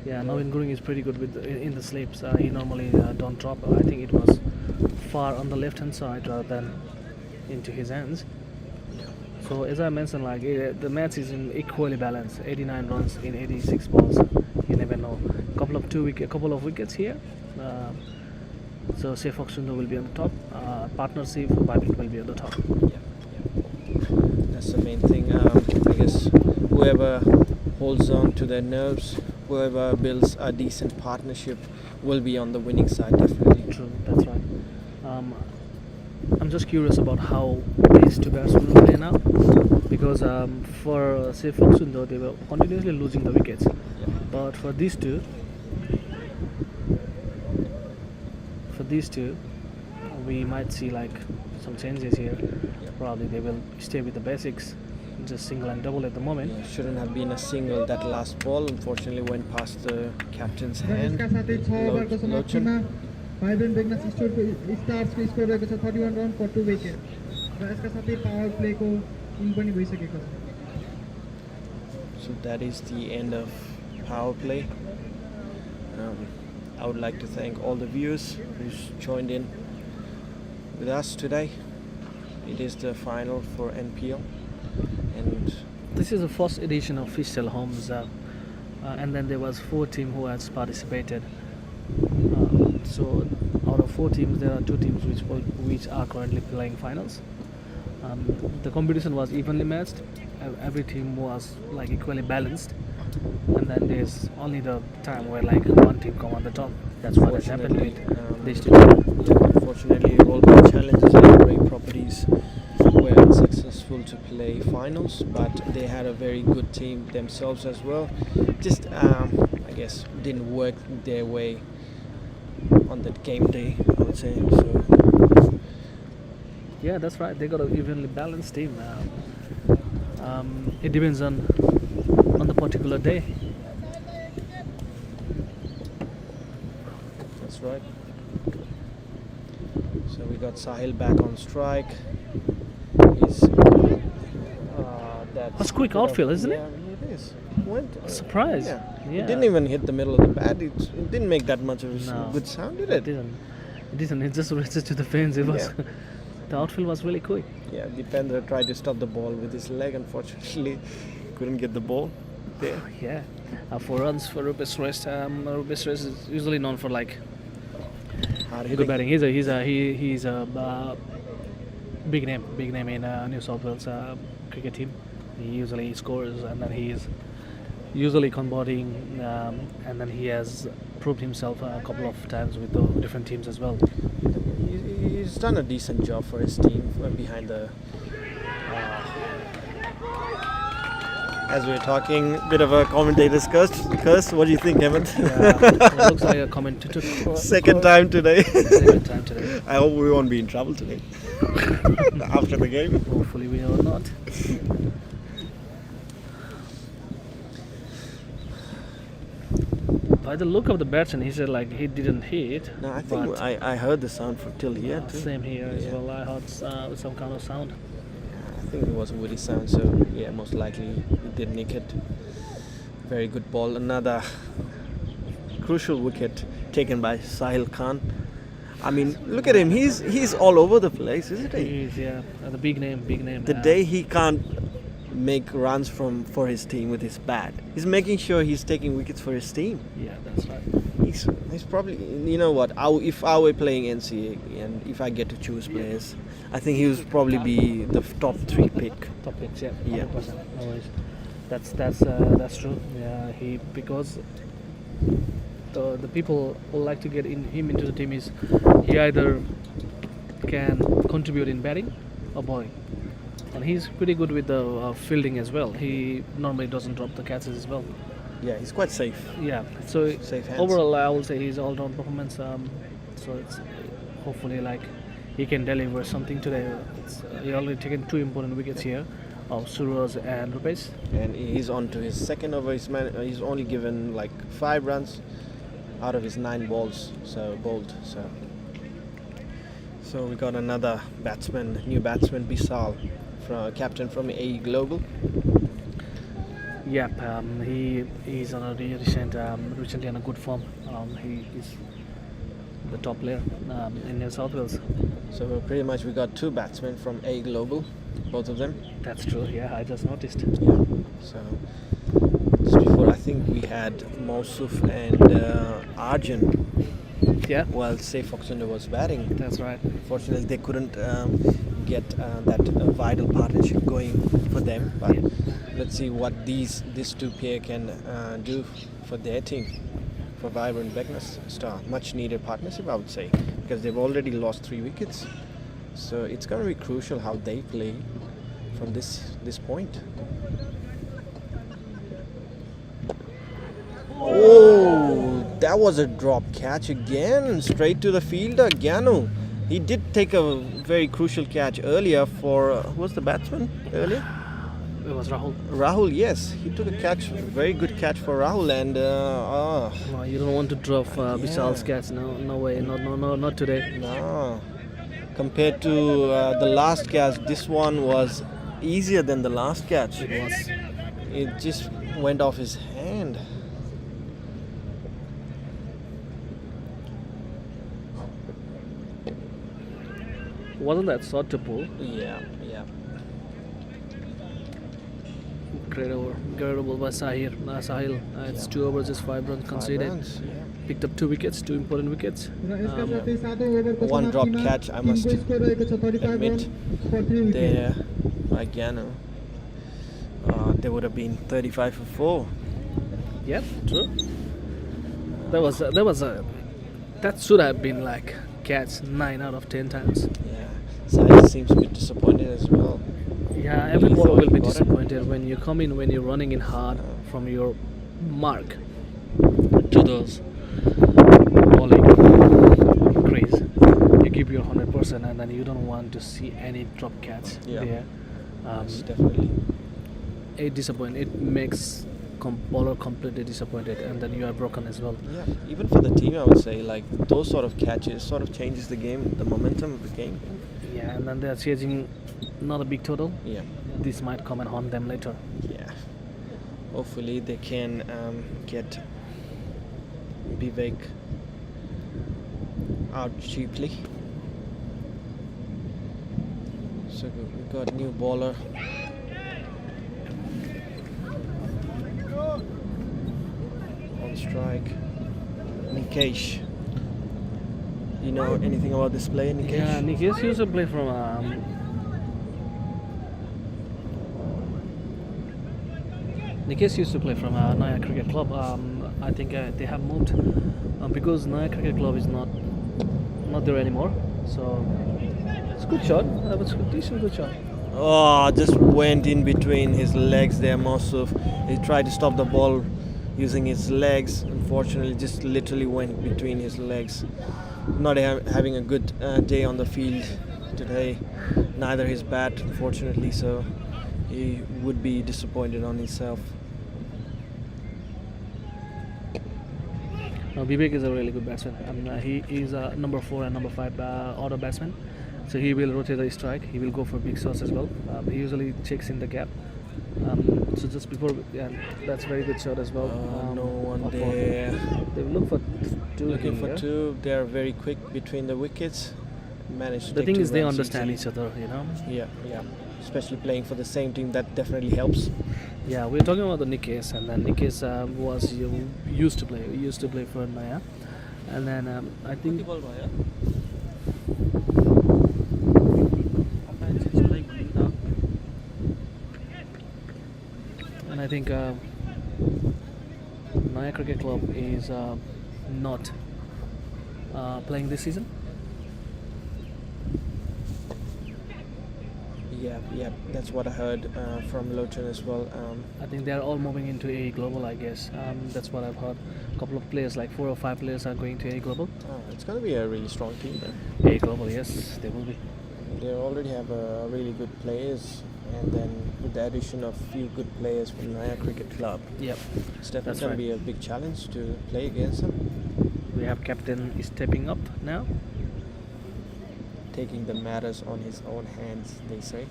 A: Yeah, Navin Gurung is pretty good with in the slips. He normally don't drop. I think it was far on the left hand side rather than into his hands. So as I mentioned, like the match is in equally balanced. 89 runs in 86 balls. You never know. Couple of wickets here. So say Foxundo will be on the top. Partnership Vibrant will be on the top.
C: That's the main thing. I guess whoever holds on to their nerves, whoever builds a decent partnership, will be on the winning side, definitely.
A: True, that's right. I'm just curious about how these two batsmen will play now, because for say Foxundo, they were continuously losing the wickets, but for these two, we might see like some changes here. Probably they will stay with the basics, just single and double at the moment.
C: Yeah, shouldn't have been a single. That last ball unfortunately went past the captain's
F: र
C: hand.
F: यसका साथै 6 ओभरको समाप्तिमा vibrant बेगनस स्टार्सको score रहेको छ 31 run फर 2 wicket र यसका साथै power प्लेको इन पनि भइसकेको छ.
C: So that is the end of power play. I would like to thank all the viewers who's joined in with us today. It is the final for NPL, and
A: This is the first edition of Fishtail Homes, and then there was 4 teams who has participated. So out of 4 teams, there are 2 teams which are currently playing finals. The competition was evenly matched. Every team was like equally balanced, and then there's only the time where like one team come on the top. That's what has happened with these 2 teams.
C: unfortunately, Rollback Challenges and Grey Properties were unsuccessful to play finals, but they had a very good team themselves as well. Just I guess didn't work their way on that game day, I would say. So
A: Yeah, that's right. They got an evenly balanced team. It depends on the particular day.
C: that's right. So we got Sahil back on strike. He's
A: That's quick outfield, isn't it?
C: Yeah, it is. Went,
A: Surprise.
C: Yeah.
A: Yeah.
C: It didn't even hit the middle of the bat. It didn't make that much of a
A: No.
C: good sound, did
A: It
C: it?
A: didn't. It didn't. It just rested to the fence. It was.
C: Yeah.
A: The outfield was really quick.
C: Yeah, Dipendra tried to stop the ball with his leg. Unfortunately, couldn't get the ball there.
A: Yeah. 4 runs for Rupesh Rest. Rupesh Rest is usually known for like
C: Hard
A: good
C: hitting.
A: batting. He's a big name in New South Wales cricket team. He usually scores, and then he is usually converting, and then he has proved himself a couple of times with the different teams as well.
C: He's done a decent job for his team behind the As we're talking, bit of a commentator's curse. What do you think, Hemant?
A: Yeah, it looks like a commentator.
C: Second time today.
A: Second time today.
C: I hope we won't be in trouble today. After the game.
A: Hopefully we are not. By the look of the batsman, he said like he didn't hit.
C: No, I think
A: but
C: I heard the sound from till here too.
A: same here as
C: Yeah.
A: well. I heard some kind of sound.
C: I think it was a woody sound, so yeah, most likely he did nick it. Very good ball. Another crucial wicket taken by Sahil Khan. I mean, look at him. He's all over the place, isn't he?
A: He is, yeah. The big name.
C: The day he can't make runs for his team with his bat, he's making sure he's taking wickets for his team.
A: Yeah, that's right.
C: He's probably, you know what, if I were playing NCA and if I get to choose players, I think he would probably be the top 3 pick.
A: Top picks, yeah.
C: Yeah.
A: 100%. No worries. That's true. Yeah, because the people who like to get him into the team is he either can contribute in batting or bowling, and he's pretty good with the fielding as well. He normally doesn't drop the catches as well.
C: Yeah, he's quite safe.
A: Yeah, so
C: Safe hands.
A: overall I will say his all-round performance. So it's hopefully like he can deliver something today. He already taken 2 important wickets here of Suraj and Rupesh.
C: And he's on to his second over. He's only given like 5 runs out of his 9 balls, so bowled. So we got another new batsman, Bisal, captain from AE Global.
A: Yep, he's on a recently on a good form. He is the top player in New South Wales.
C: So pretty much we got 2 batsmen from AE Global, both of them.
A: That's true. Yeah, I just noticed.
C: Yeah. So just before, I think we had Mausuf and Arjun
A: Yeah,
C: while Saif Oxender was batting.
A: that's right.
C: Fortunately, they couldn't get that vital partnership going for them. But
A: Yeah.
C: let's see what these 2 pair can do for their team, for Vibrant Begness Star. Much needed partnership, I would say, because they've already lost 3 wickets. So it's going to be crucial how they play from this point. Oh, that was a drop catch again, straight to the fielder, Gyanu. He did take a very crucial catch earlier for, who was the batsman earlier?
A: It was Rahul.
C: Rahul, yes. He took a catch, very good catch for Rahul, and
A: No, you don't want to drop Vishal's catch. No way. Not today.
C: no. Compared to the last catch, this one was easier than the last catch.
A: It was.
C: It just went off his hand.
A: Wasn't that short to pull?
C: Yeah.
A: Great over by Sahil. It's
C: Yeah.
A: 2 overs, just 5 runs
C: 5
A: conceded.
C: runs, yeah.
A: Picked up 2 wickets, 2 important wickets.
F: र यसका साथै 7औं ओभरको
C: One drop
F: समाप्तिमा
C: catch, I must
F: Timko score रहेको छ 35
C: admit.
F: Run for 3 wickets.
C: There by Gyanu. They would have been 35 for 4.
A: Yep, true. That should have been like catch 9 out of 10 times.
C: Yeah. Sahil seems a bit disappointed as well.
A: Yeah, every
C: He
A: bowler
C: thought
A: will
C: he
A: be
C: got it.
A: disappointed when you come in when you're running in hard from your mark to those bowling crease. You give your 100% and then you don't want to see any drop catch
C: Yeah.
A: there.
C: Yes, definitely.
A: It makes bowler completely disappointed, and then you are broken as well.
C: Yeah. Even for the team, I would say, like those sort of catches sort of changes the game, the momentum of the game.
A: Yeah, and then they're chasing not a big total.
C: Yeah.
A: This might come and haunt them later.
C: Yeah. Hopefully they can get Vivek out cheaply. So we got new bowler. On strike. Nikesh. You know anything about this player, Nikesh?
A: Yeah, Nikesh used to play from Naya Cricket Club. I think they have moved because Naya Cricket Club is not there anymore. So it's a good shot. That was a decent good shot.
C: Oh, just went in between his legs there, Mosuf. He tried to stop the ball using his legs. Unfortunately, just literally went between his legs. Not having a good day on the field today. Neither his bat, unfortunately, so he would be disappointed on himself.
A: Vivek is a really good batsman. He is number 4 and number 5 order batsman. So he will rotate the strike. He will go for big shots as well. He usually checks in the gap. So just before, yeah, that's a very good shot as well.
C: No one
A: up for-
C: there.
A: They will look for two.
C: Looking for
A: here.
C: 2. They are very quick between the wickets. Managed to
A: The
C: take
A: thing
C: 2
A: is, they
C: runs
A: understand
C: easily.
A: each other.
C: Yeah. Especially playing for the same team, that definitely helps.
A: Yeah, we're talking about the Nikes, and then Nikes used to play for Naya, and then I think and I think Naya Cricket Club is not playing this season.
C: Yeah, that's what I heard from Lochan as well.
A: I think they are all moving into A Global. I guess that's what I've heard. A couple of players, like 4 or 5 players, are going to A Global.
C: It's going to be a really strong team then.
A: A Global, yes, they will be.
C: They already have really good players, and then with the addition of few good players from Naya Cricket Club,
A: Yep,
C: it's definitely
A: That's
C: going
A: right.
C: to be a big challenge to play against them.
A: we have captain stepping up now.
C: Taking the matters on his own hands, they say.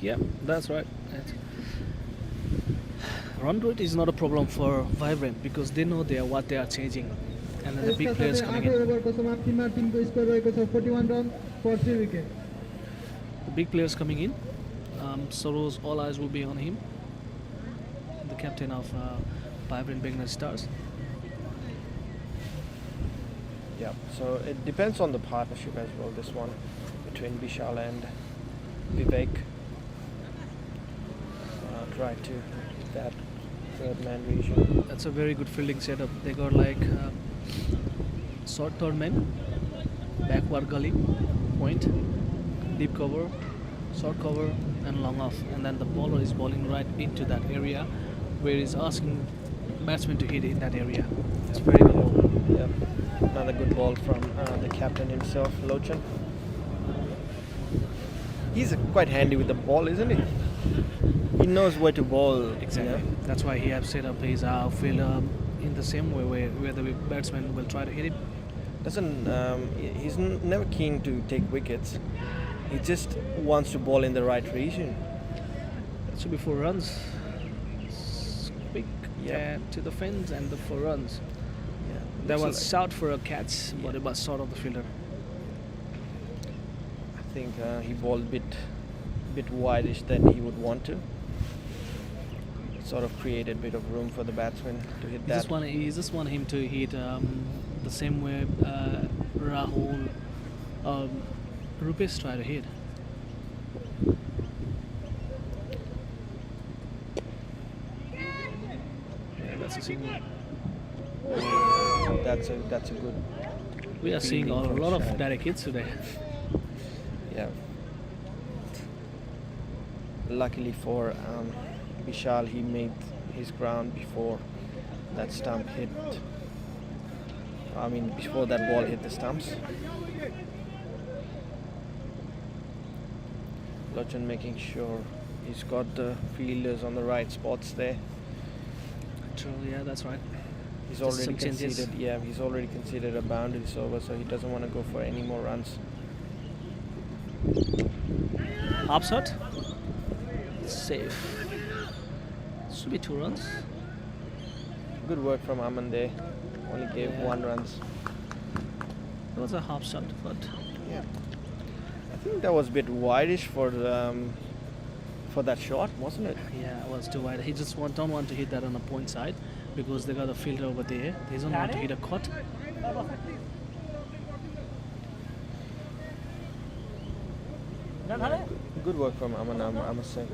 A: Yeah, that's right. Run rate is not a problem for Vibrant because they know what they are changing, and then the big players coming in.
F: 8 ओभरको समाप्तिमा टिमको score रहेको छ 41 run for 3 wicket.
A: The big players coming in. Soros, all eyes will be on him. The captain of Vibrant Beginner Stars.
C: Yeah, so it depends on the partnership as well, this one, between Vishal and Vivek. Try to hit that third man region.
A: That's a very good fielding setup. They got like short third man, backward gully, point, deep cover, short cover, and long off. And then the bowler is bowling right into that area where he's asking batsmen to hit in that area. It's very good ball.
C: Yeah, another good ball from the captain himself, Lochan. He's quite handy with the ball, isn't he? He knows where to bowl.
A: Exactly. That's why he has set up his outfield in the same way where the batsman will try to hit him.
C: He's never keen to take wickets. He just wants to bowl in the right region.
A: That should be 4 runs. Quick
C: Yeah.
A: to the fence and the 4 runs.
C: Yeah,
A: That
C: looks
A: was shot for a catch, but it was short of the fielder.
C: I think he bowled a bit wideish than he would want to. Sort of created a bit of room for the batsman to hit that.
A: He just want him to hit the same way Rahul, Rupesh tried to hit. Yeah, that's a single.
C: That's a good.
A: We are seeing a
C: Fielding from
A: lot of
C: Shad.
A: direct hits today.
C: Yeah. Luckily for Vishal, he made his ground before that stump hit. I mean, before that ball hit the stumps. Lochan making sure he's got the fielders on the right spots there.
A: True, yeah, that's right.
C: He's
A: Just
C: already
A: some changes.
C: conceded. Yeah, he's already conceded a boundaries over, so he doesn't want to go for any more runs.
A: Half shot. Safe. Should be 2 runs.
C: Good work from Aman there. Only gave
A: Yeah.
C: 1 runs.
A: It was a half shot, but
C: Yeah. I think that was a bit wideish for that shot, wasn't it?
A: yeah, it was too wide. He just don't want to hit that on the point side because they got a fielder over there. He doesn't want to hit a cut.
C: Good work from Aman, I must say.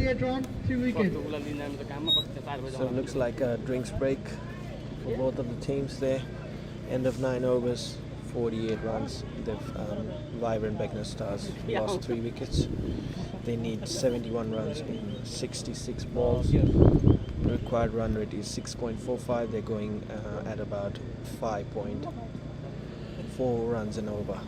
F: 48 run, 3 wickets.
C: So it looks like a drinks break for both of the teams there. End of 9 overs, 48 runs. Vibrant Beckner Stars lost 3 wickets. They need 71 runs in 66 balls. The required run rate is 6.45. They're going at about 5.4 runs an over.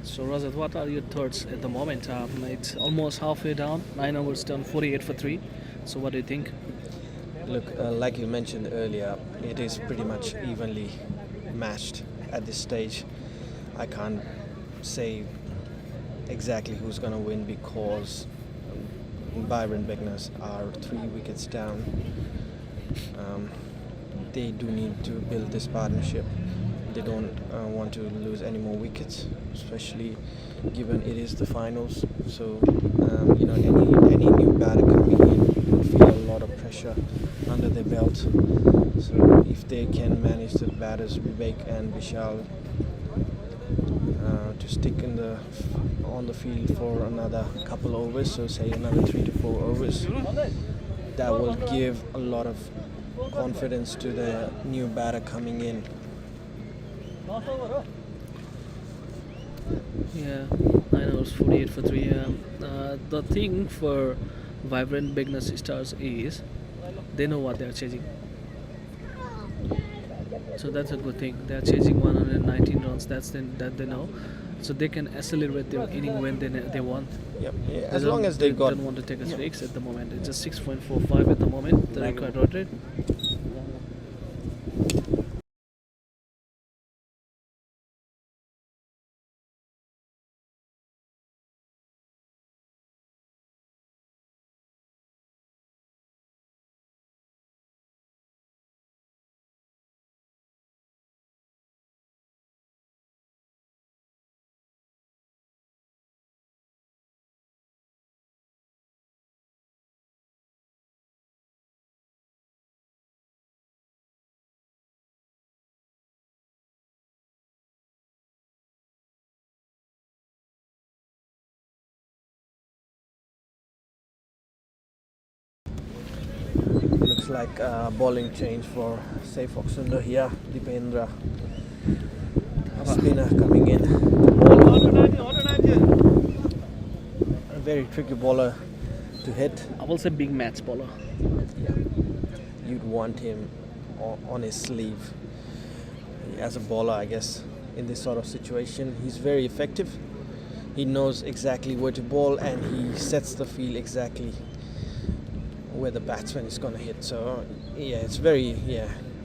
A: So Rajat, what are your thoughts at the moment? It's almost halfway down. 9 overs done, 48 for 3. So what do you think?
C: Look, like you mentioned earlier, it is pretty much evenly matched at this stage. I can't say exactly who's going to win because Byron Beckners are 3 wickets down. They do need to build this partnership. They don't want to lose any more wickets, especially given it is the finals. So any new batter coming in would feel a lot of pressure under their belt. So if they can manage the batters Vivek and Vishal to stick on the field for another couple overs, so say another 3 to 4 overs, that will give a lot of confidence to the new batter coming in.
A: Yeah, 9 overs, 48 for 3. The thing for Vibrant Beginners Stars is they know what they are chasing. So that's a good thing. They are chasing 119 runs. That they know. So they can accelerate their inning when they want.
C: Yep. Yeah. As long as they
A: don't want to take a risks at the moment. It's just 6.45 at the moment. The required run rate.
C: Looks like a bowling change for Saif Oxunder here. Dipendra, spinner coming in. A very tricky bowler to hit.
A: I will say big match bowler.
C: Yeah. You'd want him on his sleeve. As a bowler, I guess, in this sort of situation, he's very effective. He knows exactly where to bowl and he sets the field exactly where the batsman is going to hit. So yeah, it's very,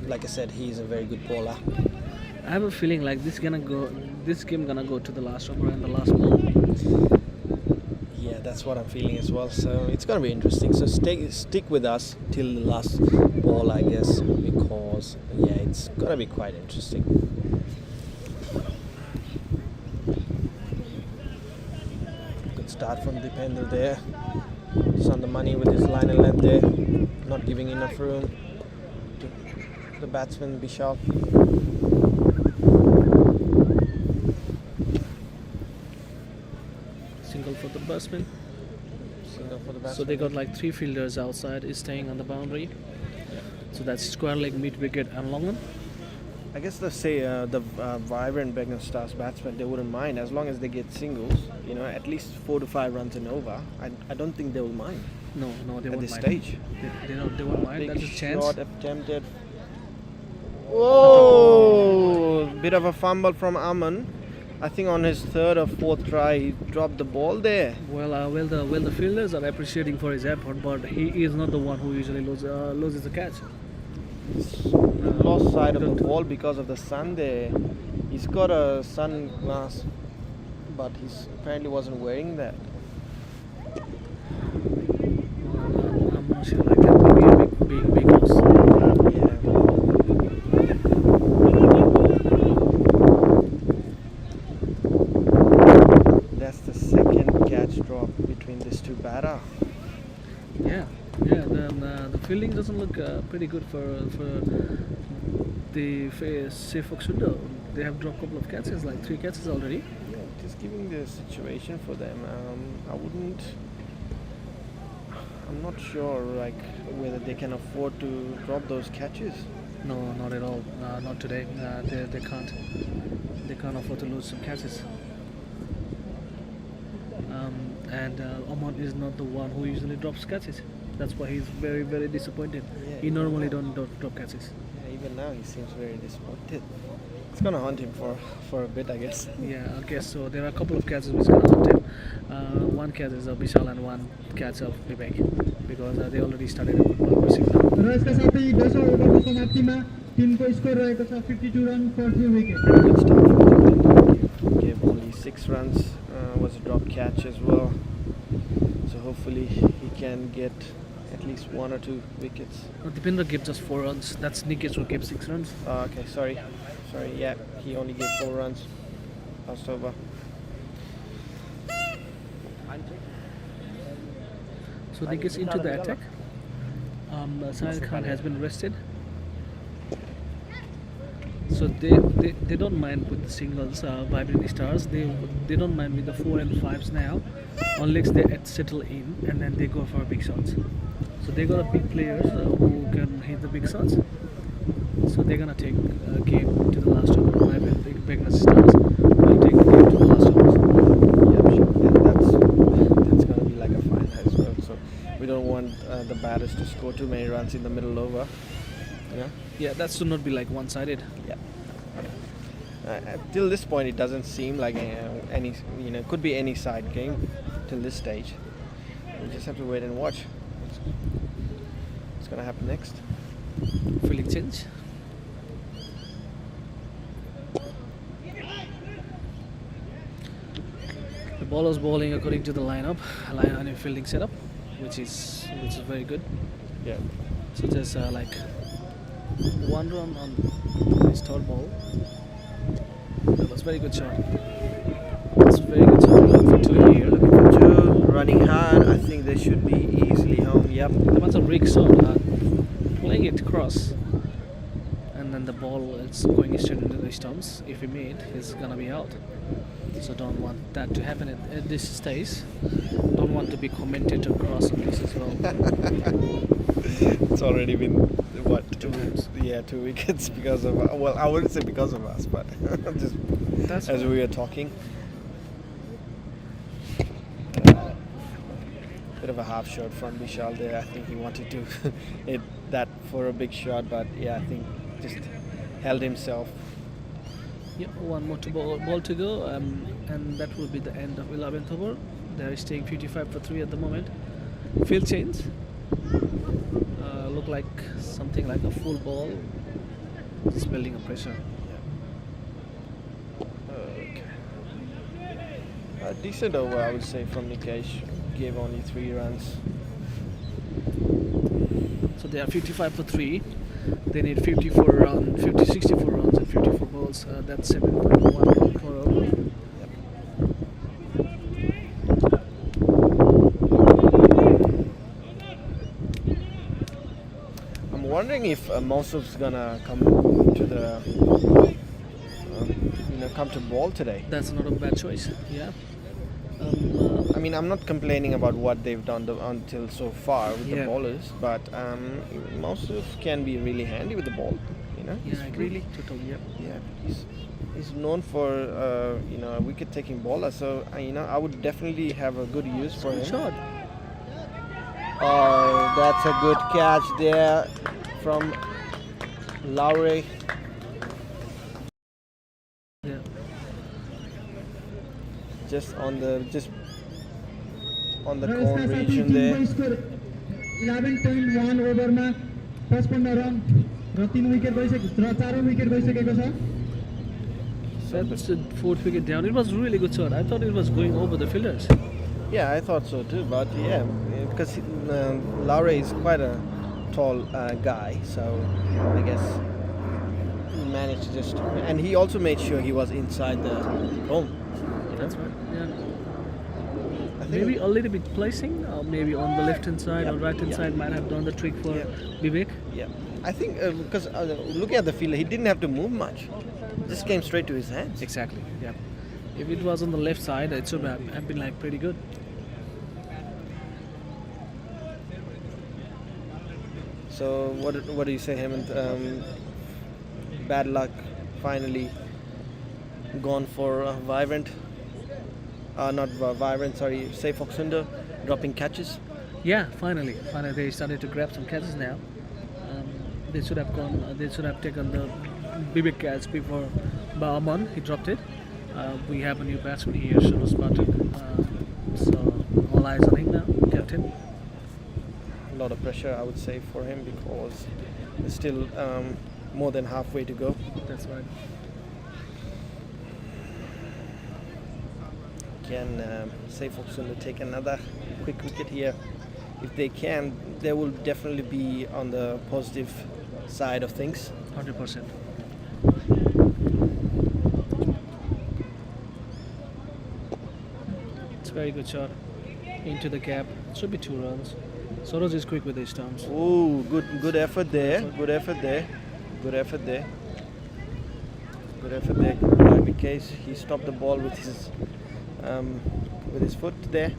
C: like I said, he's a very good bowler.
A: I have a feeling like this game gonna go to the last over and the last ball.
C: Yeah, that's what I'm feeling as well. So it's going to be interesting. So stick with us till the last ball, I guess, because it's going to be quite interesting. Good start from Dipendra there. He's on the money with his line and length there, not giving enough room to the batsman Vishal.
A: Single for the batsman.
C: Single for the batsman.
A: So they got like 3 fielders outside, is staying on the boundary. So that's square leg, mid wicket and long one.
C: I guess let's say the Vibrant Beckner Stars batsmen, they wouldn't mind as long as they get singles. At least 4 to 5 runs and over. I don't think they will mind.
A: No, they
C: at
A: won't
C: this
A: mind.
C: stage.
A: They won't mind.
C: Big
A: That's a chance.
C: shot attempted. Whoa! Bit of a fumble from Aman. I think on his 3rd or 4th try, he dropped the ball there.
A: Well, the fielders are appreciating for his effort, but he is not the one who usually loses the catch.
C: Lost side of the ball because of the sun there. He's got a sunglass, but he apparently wasn't wearing that.
A: I'm not sure. Like that will be a big loss.
C: Yeah. That's the
A: the fielding doesn't look pretty good for the Seifok Sundo. They have dropped a couple of catches, like 3 catches already.
C: Yeah, just giving the situation for them. I'm not sure like whether they can afford to drop those catches.
A: No, not at all. Not today. They can't. They can't afford to lose some catches. And Oman is not the one who usually drops catches. That's why he's very, very disappointed.
C: Yeah,
A: He normally don't drop catches.
C: Yeah, even now he seems very disappointed. It's gonna haunt him for a bit, I guess.
A: Yeah, I guess so. There are a couple of catches which gonna haunt him. One catch is of Vishal and one catch of Vivek, because they already started a good partnership now.
F: र यसका साथै 10औं ओभरको समाप्तिमा टिमको score रहेको छ 52 run for 2 wicket
C: Good start from the gave only 6 runs. Was a drop catch as well. So hopefully he can get at least 1 or 2 wickets.
A: Dipendra gave just 4 runs. That's Nikesh who gave 6 runs.
C: Okay, sorry. Yeah, he only gave 4 runs last over.
A: So Nikesh into the attack. Sahil Khan has been rested. So they don't mind with the singles, vibrant stars. They don't mind with the 4 and 5s now, unless they settle in and then they go for big shots. So they got a big players who can hit the big shots. So they're gonna take a game to the last over. Vibrant big stars will take the game to the last over.
C: Yeah, sure. And that's gonna be like a fine as well. So we don't want the batters to score too many runs in the middle over.
A: Yeah, that should not be like one-sided.
C: Yeah. Till this point, it doesn't seem like any, could be any side game till this stage. We just have to wait and watch what's gonna happen next.
A: Fielding change. The bowler's bowling according to the lineup, and fielding setup, which is very good.
C: Yeah.
A: So there's like 1 run on his third ball. That was very good shot. That's a very good shot. Looking for 2 here.
C: Looking for 2, running hard. I think they should be easily home. Yep.
A: That was a rig shot. Playing it cross, and then the ball is going straight into the stumps. If he made, he's gonna be out. So don't want that to happen at this stage. Don't want to be commentator cross on this as well.
C: It's already been what
A: 2 wickets.
C: Yeah, 2 wickets because of I wouldn't say because of us, but just
A: That's
C: as
A: fine.
C: we were talking. Bit of a half shot from Vishal there. I think he wanted to hit that for a big shot, but yeah, I think just held himself.
A: Yep, 1 more ball to go, and that will be the end of 11th over. They are staying 55 for 3 at the moment. Field change. Look like something like a full ball. Just building a pressure.
C: Okay. A decent over, I would say, from Nikesh. Gave only 3 runs.
A: So they are 55 for 3. They need 64 runs and 54 balls. That's 7.1 run per over.
C: I'm wondering if Mausuf's gonna come to the come to ball today.
A: That's not a bad choice. Yeah.
C: I mean, I'm not complaining about what they've done until so far with the
A: Yeah.
C: bowlers, but Mausuf can be really handy with the ball. He's
A: Yeah, I agree.
C: really
A: Totally. Yep.
C: he's known for a wicket-taking bowler. So I would definitely have a good use for him.
A: Shot.
C: Oh, that's a good catch there from Lowry.
A: Yeah.
C: Just on the
F: र यसका
C: cone
F: साथै
C: region
F: Timko
C: there.
F: Score 11.1 ओभरमा 55 run र 3 wicket गइसक्यो र 4औं wicket गइसकेको छ
A: That's the 4th wicket down. It was a really good shot. I thought it was going over the fielders.
C: Yeah, I thought so too, but yeah, because Lowry is quite a tall guy, so I guess he managed to just, and he also made sure he was inside the home.
A: That's right. Yeah.
C: I
A: Maybe a little bit placing, or maybe on the left hand side or right hand side might have done the trick for Vivek.
C: Yeah, I think because looking at the fielder, he didn't have to move much. Just came straight to his hands.
A: Exactly. Yeah. If it was on the left side, it should have been like pretty good.
C: So what do you say, Hemant? Bad luck, finally gone for Vibrant. Not Vibrant, sorry, Safe Oxunder, dropping catches.
A: Yeah, finally they started to grab some catches now. They should have gone. They should have taken the big catch before Bauman. He dropped it. We have a new batsman here, Suresh Pathak. So all eyes on him now, captain.
C: A lot of pressure, I would say, for him because there's still more than halfway to go.
A: That's right.
C: Can Safe Oxunder take another quick wicket here? If they can, they will definitely be on the positive side of things.
A: 100%. It's a very good shot into the gap. Should be 2 runs. Soros is quick with his stumps.
C: Oh, good effort there. Good effort there. Good effort there. Good effort there. Right case, he stopped the ball with his foot there.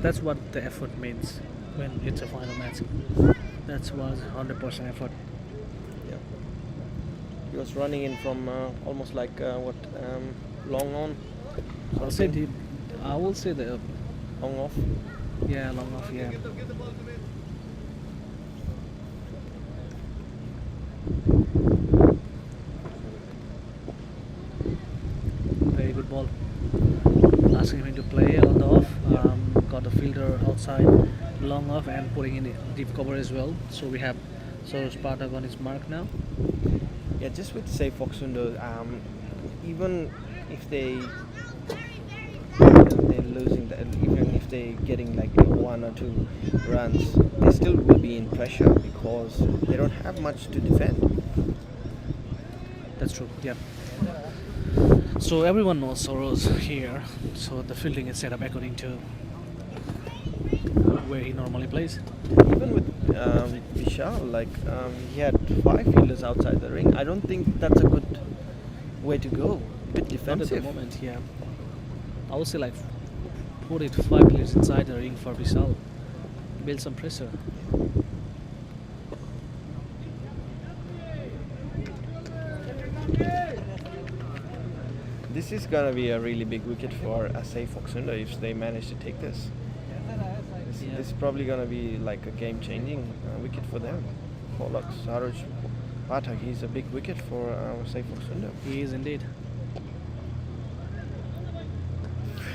A: That's what the effort means when it's a final match. That was 100% effort.
C: Yeah. He was running in from almost like long on.
A: I will say the
C: Long off.
A: yeah, long off, yeah. Very good ball. Asking him to play on the off. Got the fielder outside, long off, and putting in deep cover as well. So we have Soros Pathak on his mark now.
C: Yeah, just with Safe Oxunder, even if they're losing, even if they're getting like 1 or 2 runs, they still will be in pressure because they don't have much to defend.
A: That's true. Yeah. So everyone knows Soros here. So the fielding is set up according to where he normally plays.
C: Even with Vishal, like he had 5 fielders outside the ring. I don't think that's a good way to go. A bit
A: Not at
C: defensive.
A: the moment, yeah. I would say like put it 5 players inside the ring for Vishal. Build some pressure.
C: This is gonna be a really big wicket for a Safe Oxunder if they manage to take this. This is probably gonna be like a game-changing wicket for them. For like Suresh Pathak, he's a big wicket for Safe Oxunder.
A: He is indeed.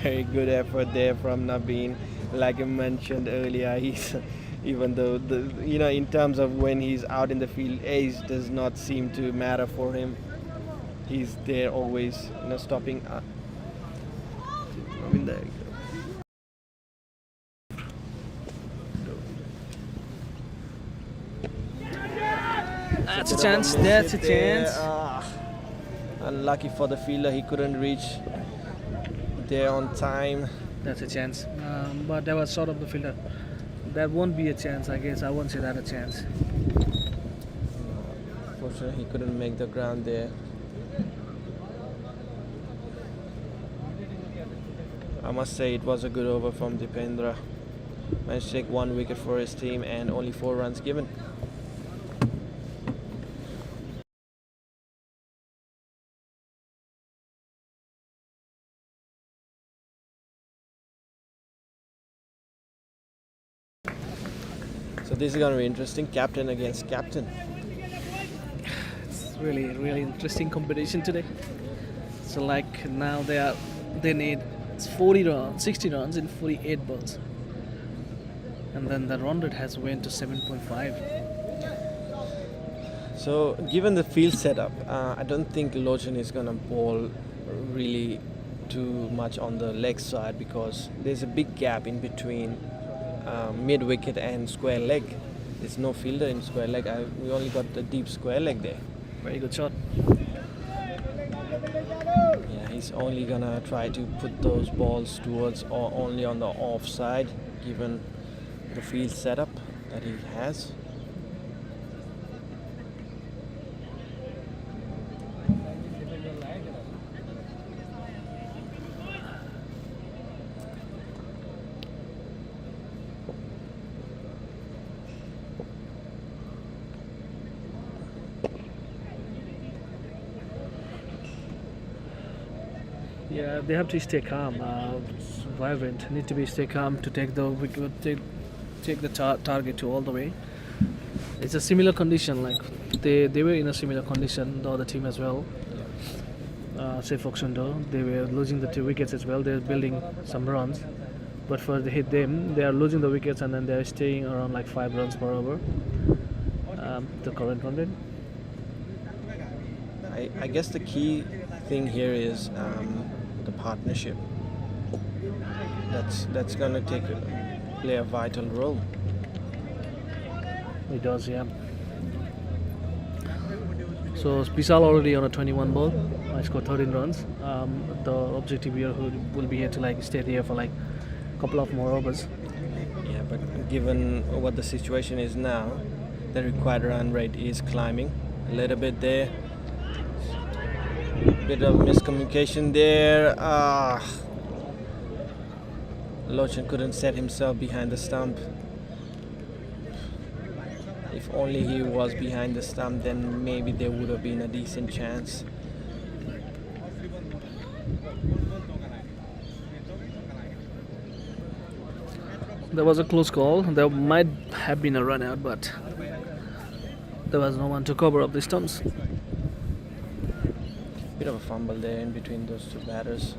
C: Very good effort there from Nabeen. Like I mentioned earlier, he's even though in terms of when he's out in the field, age does not seem to matter for him. He's there always, stopping. I mean, there you go.
A: That's a chance. That's a chance.
C: Unlucky for the fielder, he couldn't reach there on time.
A: That's a chance. But that was short of the fielder. That won't be a chance, I guess. I won't say that a chance.
C: Fortunately, he couldn't make the ground there. I must say it was a good over from Dipendra. Managed to take 1 wicket for his team and only 4 runs given. So this is going to be interesting. Captain against captain.
A: It's really interesting competition today. So like now they need 40 runs, 60 runs in 48 balls, and then the run rate has went to 7.5.
C: So given the field setup, I don't think Lochan is going to bowl really too much on the leg side because there's a big gap in between mid wicket and square leg. There's no fielder in square leg. We only got the deep square leg there.
A: Very good shot.
C: he's only gonna try to put those balls towards or only on the offside, given the field setup that he has.
A: Yeah, they have to stay calm, vibrant. Need to be stay calm to take the take the target to all the way. It's a similar condition, like they were in a similar condition, the other team as well. Say Foxundo, they were losing the 2 wickets as well. They're building some runs, but for they hit them, they are losing the wickets and then they're staying around like 5 runs per over. The current run rate.
C: I guess the key thing here is the partnership. That's gonna play a vital role.
A: It does, yeah. So Vishal already on a 21 ball. I scored 13 runs. The objective here will be here to like stay there for like a couple of more overs.
C: Yeah, but given what the situation is now, the required run rate is climbing a little bit there. Bit of miscommunication there. Lochin couldn't set himself behind the stump. If only he was behind the stump, then maybe there would have been a decent chance.
A: There was a close call. There might have been a run out, but there was no one to cover up the stumps.
C: Bit of a fumble there in between those two batters.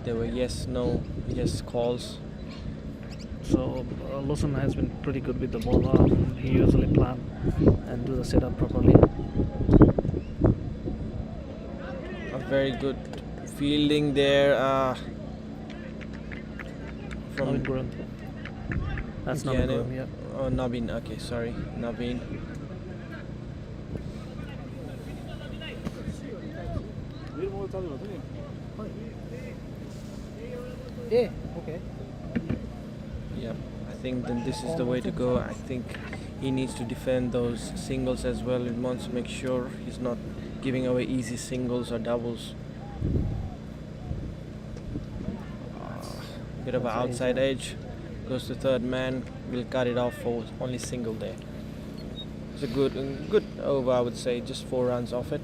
C: There were yes, no, yes calls.
A: So Lawson has been pretty good with the ball. He usually plan and do the setup properly.
C: A very good fielding there from
A: Navin Guram. That's Navin
C: Guiano.
A: Guram, yeah.
C: Oh, Navin. Okay, sorry, Navin.
B: Yeah, okay.
C: Yeah, I think then this is the way to go. I think he needs to defend those singles as well. He wants to make sure he's not giving away easy singles or doubles. Bit of an outside edge. Goes to third man. Will cut it off for only single there. It's a good over, I would say. Just 4 runs off it.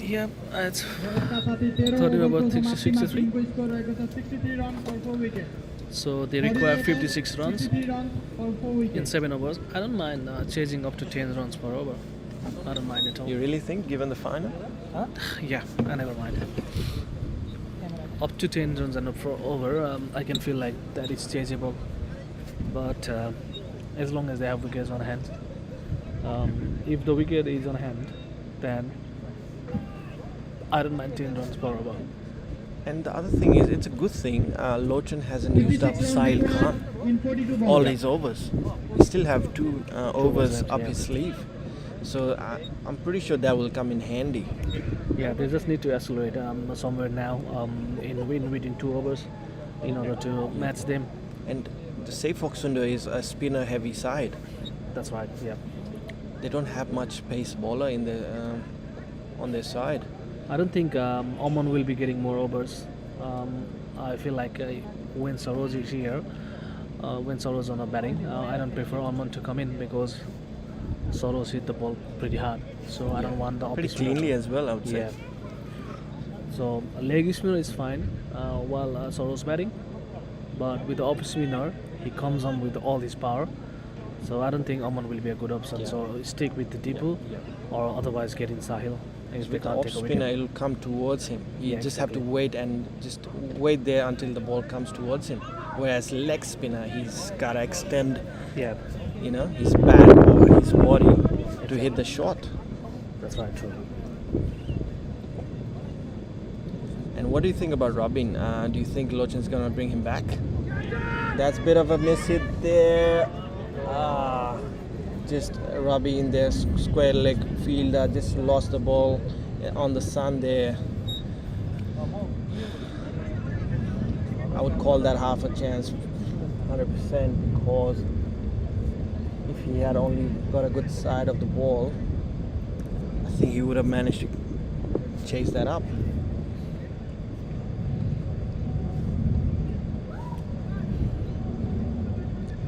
A: Yeah, it's
F: 30
A: over 63.
F: score रहेको छ 63 run for 4 wicket.
A: So they require 56 runs
F: 63 run for 4
A: in
F: wickets.
A: 7 overs. I don't mind chasing up to 10 runs per over. I don't mind at all.
C: You really think, given the final?
A: Yeah, I never mind. Up to 10 runs and up for over, I can feel like that is chaseable. But as long as they have wickets on hand, if the wicket is on hand, then I don't mind 10 runs per over.
C: And the other thing is, it's a good thing Lochin hasn't used up
F: 56
C: Sahil
F: run
C: Khan
F: in 42
C: all
F: balls.
C: his overs. We still have 2 overs
A: left,
C: up
A: yeah.
C: his sleeve. So I'm pretty sure that will come in handy.
A: Yeah, they just need to accelerate somewhere now within 2 overs in order to match them.
C: And the Safe Foxundo is a spinner heavy side.
A: That's right, yeah.
C: They don't have much pace bowler in the on their side.
A: I don't think Oman will be getting more overs. I feel like when Saroj is here, when Saroj on a batting, I don't prefer Oman to come in because Saroj hit the ball pretty hard. So I don't want the
C: Pretty
A: off spinner
C: cleanly
A: to-
C: as well, I would say.
A: Yeah. So leg spinner is fine while Saroj batting, but with the off spinner, he comes on with all his power. So I don't think Oman will be a good option.
C: Yeah.
A: So stick with the Deepu, or otherwise get in Sahil. If they
C: With the
A: can't
C: off
A: take a
C: spinner,
A: wicket.
C: it'll come towards him. You
A: Yeah,
C: just have to
A: exactly.
C: wait and just wait there until the ball comes towards him. Whereas leg spinner, he's gotta extend,
A: Yeah,
C: his back or his body to hit the shot.
A: that's right, true.
C: And what do you think about Robin? Do you think Lochin's gonna bring him back? That's a bit of a miss hit there. Just Robbie in there, square leg fielder, just lost the ball on the sun there. I would call that half a chance, 100%, because if he had only got a good side of the ball, I think he would have managed to chase that up.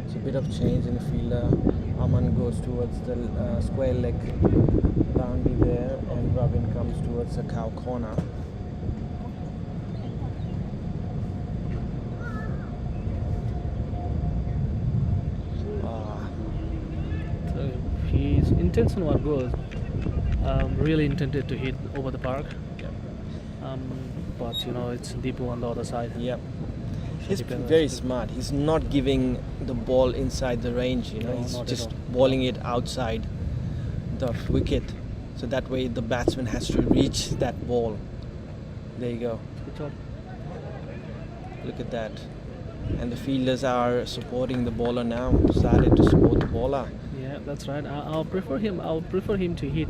C: It's a bit of change in the fielder. Aman goes towards the square leg boundary there, and Robin comes towards the cow corner.
A: So his intention was good. Really intended to hit over the park. But it's Deepu on the other side.
C: Yep.
A: So
C: He's
A: depends-
C: very smart. He's not giving the ball inside the range,
A: No,
C: he's
A: not at
C: just
A: all.
C: balling it outside the wicket. So that way the batsman has to reach that ball. There you go.
A: Good job.
C: Look at that. And the fielders are supporting the bowler now. Decided to support the bowler.
A: Yeah, that's right. I'll prefer him. I would prefer him to hit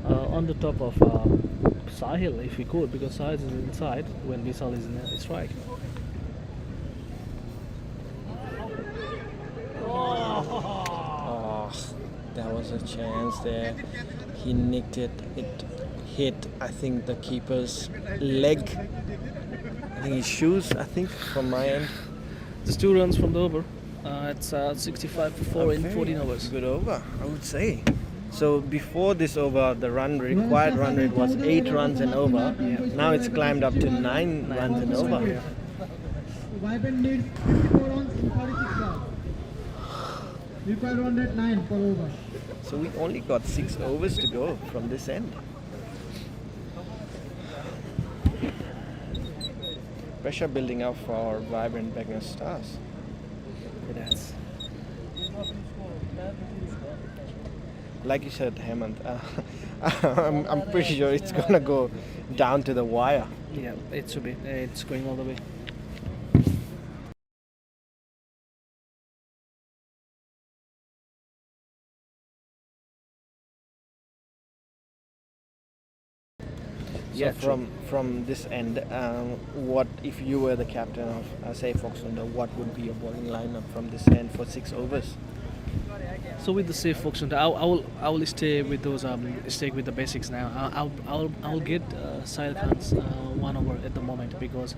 A: on the top of Sahil if he could, because Sahil is inside when Vishal is in a strike.
C: Oh, that was a chance there. He nicked it. It hit, I think, the keeper's leg. I think his shoes, from my end.
A: Just 2 runs from the over. It's 65 for 4 in
C: Very
A: 14 overs.
C: Good over, I would say. So before this over, the required run rate was 8 runs and over. Now it's climbed up to 9 runs and over.
A: Yeah.
F: Vibrant needs 54 runs in 46 balls. Required run rate 9 per over.
C: So we only got 6 overs to go from this end. Pressure building up for Vibrant Beggar Stars.
A: It has.
C: Like you said, Hemant, I'm pretty sure it's gonna go down to the wire.
A: Yeah, it should be. It's going all the way.
C: Yeah, from this end, what if you were the captain of say Foxhunder, what would be your bowling lineup from this end for 6 overs?
A: So with the safe function, I will stay with those stay with the basics now. I'll get Sahil Khan's 1 over at the moment, because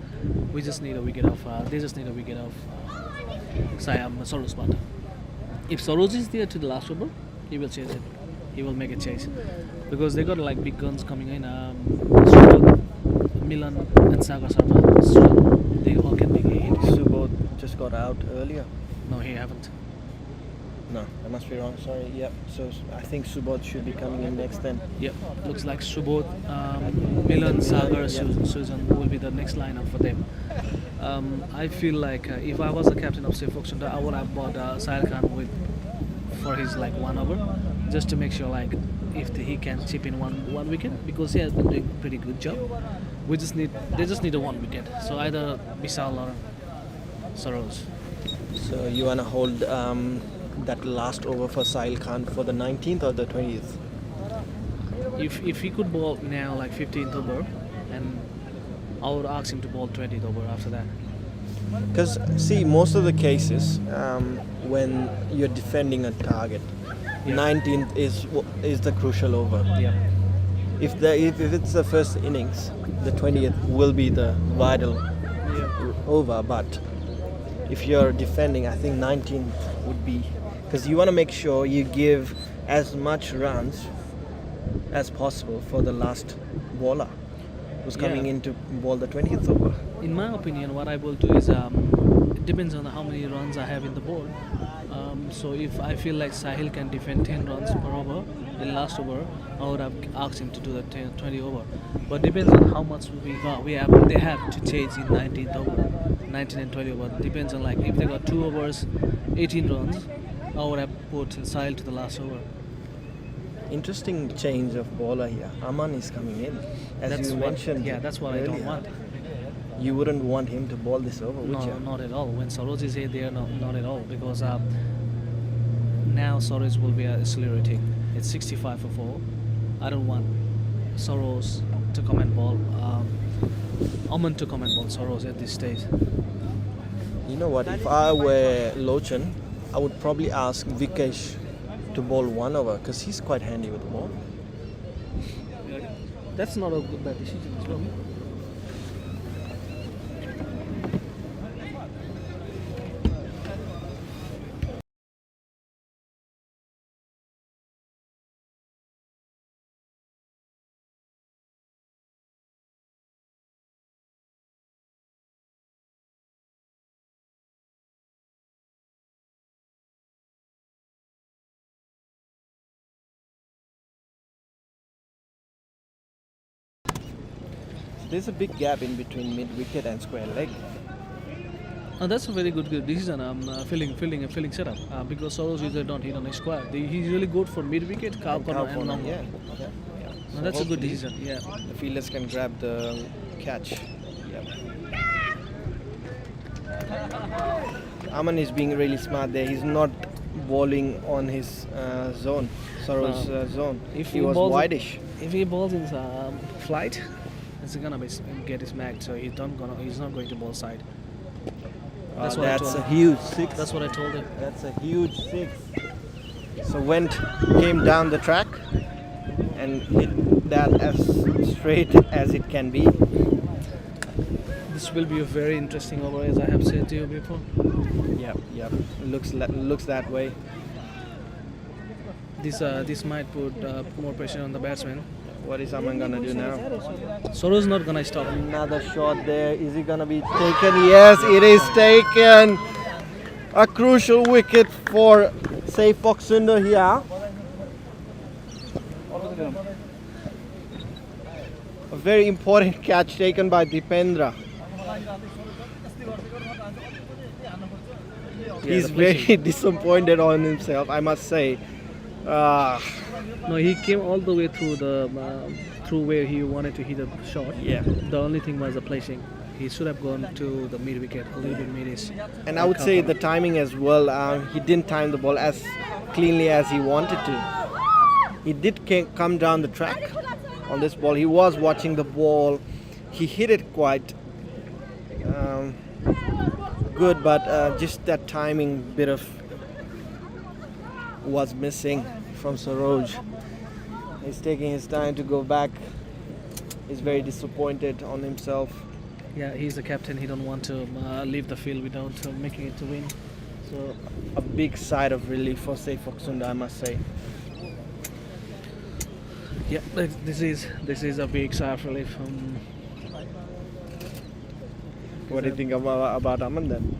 A: we just need a wicket off. They just need a wicket off Saroj Bata. If Saroj is there to the last over, he will chase it. He will make a chase, because they got like big guns coming in. Subodh, Milan and Sagar Sharma. They all can make a hit.
C: Subodh just got out earlier.
A: No, he haven't.
C: No, I must be wrong. Sorry. Yep. So I think Subodh should be coming in next then.
A: Yep, looks like Subodh, Milan, Sagar,
C: Yep.
A: Susan will be the next lineup for them. I feel like if I was the captain of Safe Auction, I would have bought Sahil Khan for his like 1 over, just to make sure like if he can chip in one wicket, because he has been doing pretty good job. They just need a 1 wicket. So either Vishal or Saroj.
C: So you wanna hold that last over for Sahil Khan for the 19th or the 20th?
A: If he could bowl now like 15th over, and I would ask him to bowl 20th over after that.
C: Because see, most of the cases when you're defending a target, 19th is the crucial over.
A: Yeah.
C: If it's the first innings, the 20th will be the vital over. But if you're defending, I think 19th would be, because you want to make sure you give as much runs as possible for the last bowler who's coming
A: Yeah.
C: in to bowl the 20th over.
A: In my opinion, what I will do is it depends on how many runs I have in the board. So if I feel like Sahil can defend 10 runs per over in last over, I would have asked him to do the 20 over. But depends on how much they have to chase in 19th over, 19 and 20 over. Depends on like if they got 2 overs, 18 runs, I would have put Sahil to the last over.
C: Interesting change of bowler here. Aman is coming in, as
A: That's
C: you
A: what-
C: mentioned.
A: Yeah, that's what I don't
C: earlier.
A: want.
C: You wouldn't want him to bowl this over, would
A: No,
C: you?
A: not at all. When Saroj is there, no, not at all. Because now Saroj will be accelerating. It's 65 for 4. I don't want Saroj to come and bowl. Aman to come and bowl Saroj at this stage.
C: You know what? If I were Lochan, I would probably ask Vikesh to bowl 1 over because he's quite handy with the ball.
A: That's not a good bad decision as well.
C: There's a big gap in between mid wicket and square leg.
A: That's a very good decision. I'm feeling setup because Soros usually don't hit on a square. He's really good for mid wicket, cow corner, and long.
C: Yeah.
A: No, that's a good
C: hopefully
A: decision. Yeah.
C: The fielders can grab the catch. Yep. Aman is being really smart there. He's not bowling on his zone, Soros' zone.
A: If
C: He was
A: bowls
C: wideish.
A: If he balls in flight, it's gonna get smacked. So he's not going to ball side. That's what I
C: That's
A: told
C: a
A: him.
C: huge 6.
A: That's what I told him.
C: That's a huge 6. So Went came down the track and hit that as straight as it can be.
A: This will be a very interesting over, as I have said to you before.
C: Yep. Looks that way.
A: This might put more pressure on the batsman.
C: What is Aman gonna do now?
A: Soros not gonna stop.
C: Another shot there. Is he gonna be taken? Yes, it is taken. A crucial wicket for say Foxunder here. A very important catch taken by Dipendra. He's very disappointed on himself, I must say.
A: No, he came all the way through through where he wanted to hit a shot.
C: Yeah.
A: The only thing was the placing. He should have gone to the mid wicket, a little bit midish.
C: And I would say the timing as well. He didn't time the ball as cleanly as he wanted to. He did come down the track on this ball. He was watching the ball. He hit it quite good, but just that timing bit of was missing from Saroj. He's taking his time to go back. He's very disappointed on himself.
A: Yeah, he's the captain. He don't want to leave the field without making it to win.
C: So a big sigh of relief for say Foxunda, I must say.
A: Yeah, this is a big sigh of relief.
C: What do you think about Aman then?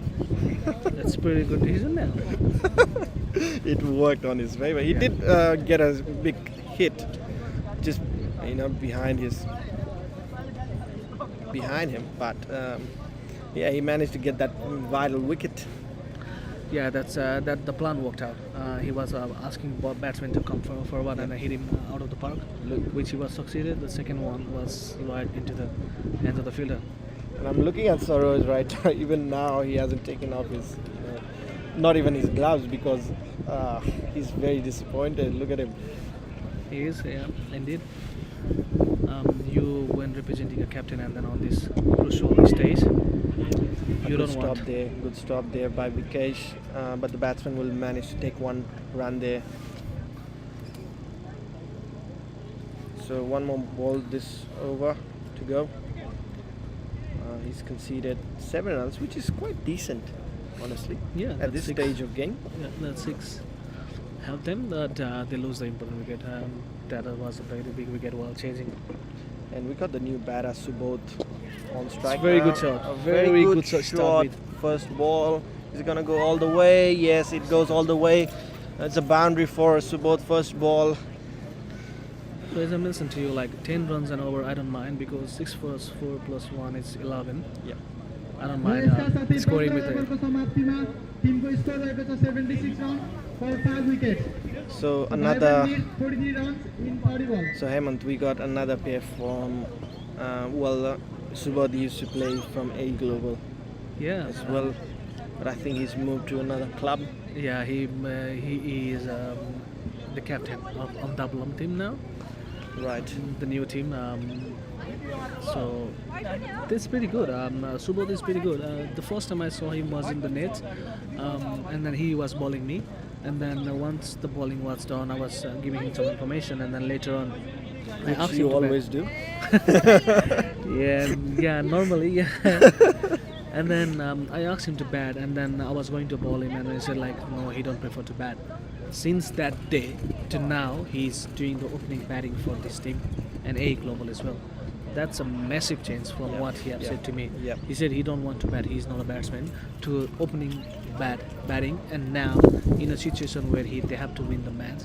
A: That's pretty good decision now.
C: It worked on his favor. He did get a big hit, just behind him. But yeah, he managed to get that vital wicket.
A: Yeah, that the plan worked out. He was asking batsmen to come forward and hit him out of the park, which he was succeeded. The second one was right into the hands of the fielder.
C: And I'm looking at Saroj right now. Even now, he hasn't taken off his, not even his gloves because he's very disappointed. Look at him.
A: He is, yeah, indeed. You, when representing a captain and then on this crucial stage, you don't want.
C: Good stop there by Vikesh, but the batsman will manage to take one run there. So one more ball this over to go. He's conceded 7 runs, which is quite decent, honestly.
A: Yeah,
C: at this stage of game.
A: Yeah, that's 6. Help them that they lose the important wicket. That was a very big wicket while chasing.
C: And we got the new batter Subodh on strike.
A: It's a very
C: now.
A: good shot.
C: A very good shot. First ball. Is it gonna go all the way? Yes, it goes all the way. It's a boundary for Subodh. First ball.
A: So as I mentioned to you, like 10 runs and over, I don't mind because 6 plus 4 plus 1 is 11.
C: Yeah.
A: I don't mind scoring with it.
F: Teamको score रहेको छ 76 runs for 5 wickets.
C: So another.
F: 43 runs in 40 balls.
C: So Hemant, we got another pair from. Subodh used to play from A Global
A: Yeah.
C: as well, but I think he's moved to another club.
A: Yeah, he is the captain of Dublin team now.
C: Right.
A: the new team. So that's pretty good. Subodh is pretty good. The first time I saw him was in the net, and then he was bowling me. And then once the bowling was done, I was giving him some information, and then later on, I asked
C: You
A: him to bat.
C: always do.
A: Yeah, normally, yeah. And then I asked him to bat, and then I was going to bowl him, and he said like, no, he don't prefer to bat. Since that day to now, he's doing the opening batting for this team, and A Global as well. That's a massive change from what he had said to me.
C: Yeah.
A: He said he don't want to bat, he's not a batsman, to opening batting, and now in a situation where they have to win the match,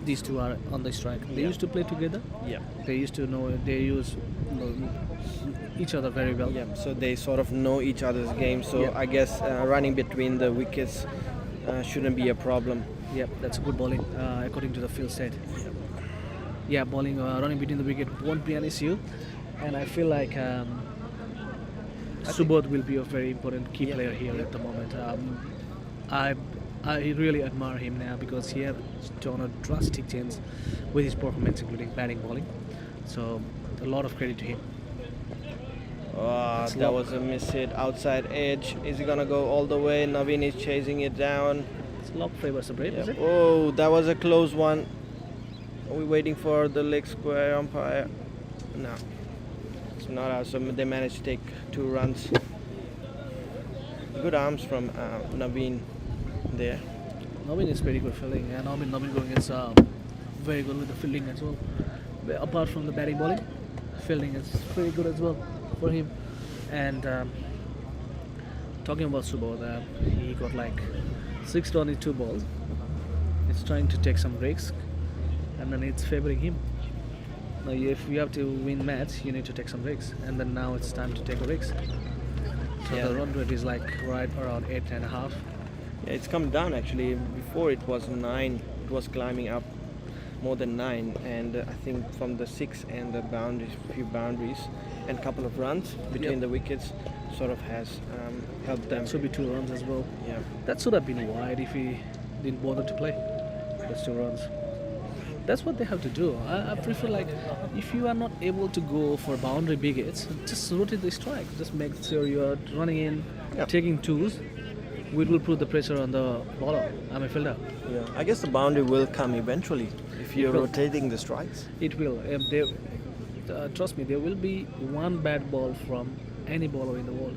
A: these two are on the strike. They used to play together.
C: Yeah.
A: They used to know each other very well.
C: Yeah. So they sort of know each other's game. So
A: Yeah.
C: I guess running between the wickets shouldn't be a problem.
A: Yep, that's good bowling according to the field state. Yeah, bowling running between the wicket won't be an issue, and I feel like Subodh will be a very important key player here at the moment. I really admire him now because he has done a drastic change with his performance, including batting, bowling. So a lot of credit to him.
C: That was a miss hit outside edge. Is he gonna go all the way? Naveen is chasing it down.
A: It's lob favors the brave, is it?
C: Oh, that was a close one. Are we waiting for the leg square umpire? No, it's not out. So they managed to take 2 runs. Good arms from Naveen there.
A: Naveen is very good fielding, and Naveen going is very good with the fielding as well. But apart from the batting, bowling, fielding is very good as well for him. And talking about Subodh, he got like 6 runs in 2 balls. He's trying to take some risks, and then it's favoring him. Now, if you have to win match, you need to take some risks, and then now it's time to take a risk. So
C: Yeah.
A: the run rate is like right around 8.5.
C: Yeah, it's come down actually. Before it was 9. It was climbing up more than 9, and I think from the 6 and the boundaries, few boundaries, and couple of runs between
A: Yep.
C: the wickets, sort of has helped them.
A: That should be 2 runs as well.
C: Yeah.
A: That should have been wide if he didn't bother to play. Those 2 runs. That's what they have to do. I prefer like if you are not able to go for boundary big hits, just rotate the strike. Just make sure you are running in,
C: Yep.
A: taking 2s. We will put the pressure on the bowler. I'm a fielder.
C: Yeah. I guess the boundary will come eventually if you're
A: will.
C: rotating the strikes.
A: It will. Trust me, there will be one bad ball from any bowler in the world.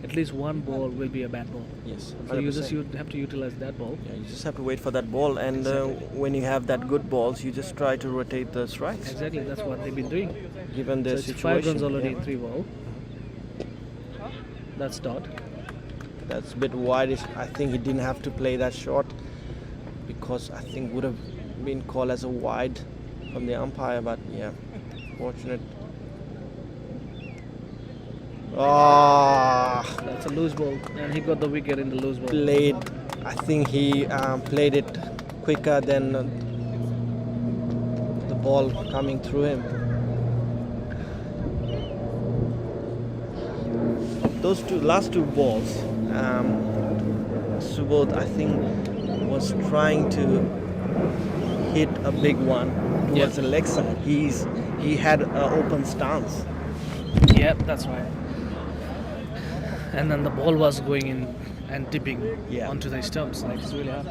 A: At least one ball will be a bad ball.
C: Yes.
A: So you
C: 100%.
A: have to utilize that ball.
C: Yeah, you just have to wait for that ball, and when you have that good balls, you just try to rotate the strikes.
A: Exactly, that's what they've been doing.
C: Given the
A: So it's
C: situation.
A: 5 runs already
C: yeah.
A: in 3 ball. That's dot.
C: That's a bit wide. I think he didn't have to play that shot because I think would have been called as a wide from the umpire. But yeah, fortunate.
A: That's a loose ball, and he got the wicket in the loose ball.
C: Played. I think he played it quicker than the ball coming through him. Those last two balls, Subodh I think was trying to hit a big one towards the leg side. He had an open stance.
A: Yeah, that's right. And then the ball was going in and dipping
C: Yeah.
A: onto the stumps. Like it's really hard.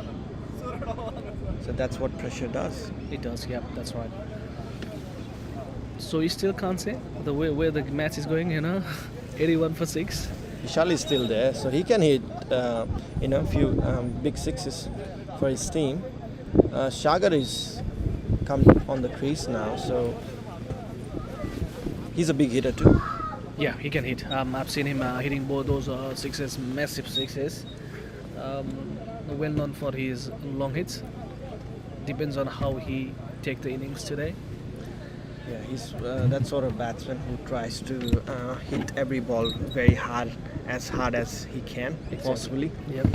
C: So that's what pressure does.
A: It does. Yeah, that's right. So you still can't say the way where the match is going. 81 for 6.
C: Vishal is still there, so he can hit a few big sixes for his team. Shagar is come on the crease now, so he's a big hitter too.
A: Yeah, he can hit. I've seen him hitting both those sixes, massive sixes. Well known for his long hits. Depends on how he take the innings today.
C: Yeah, he's that sort of batsman who tries to hit every ball very hard as he can, possibly.
A: Yep.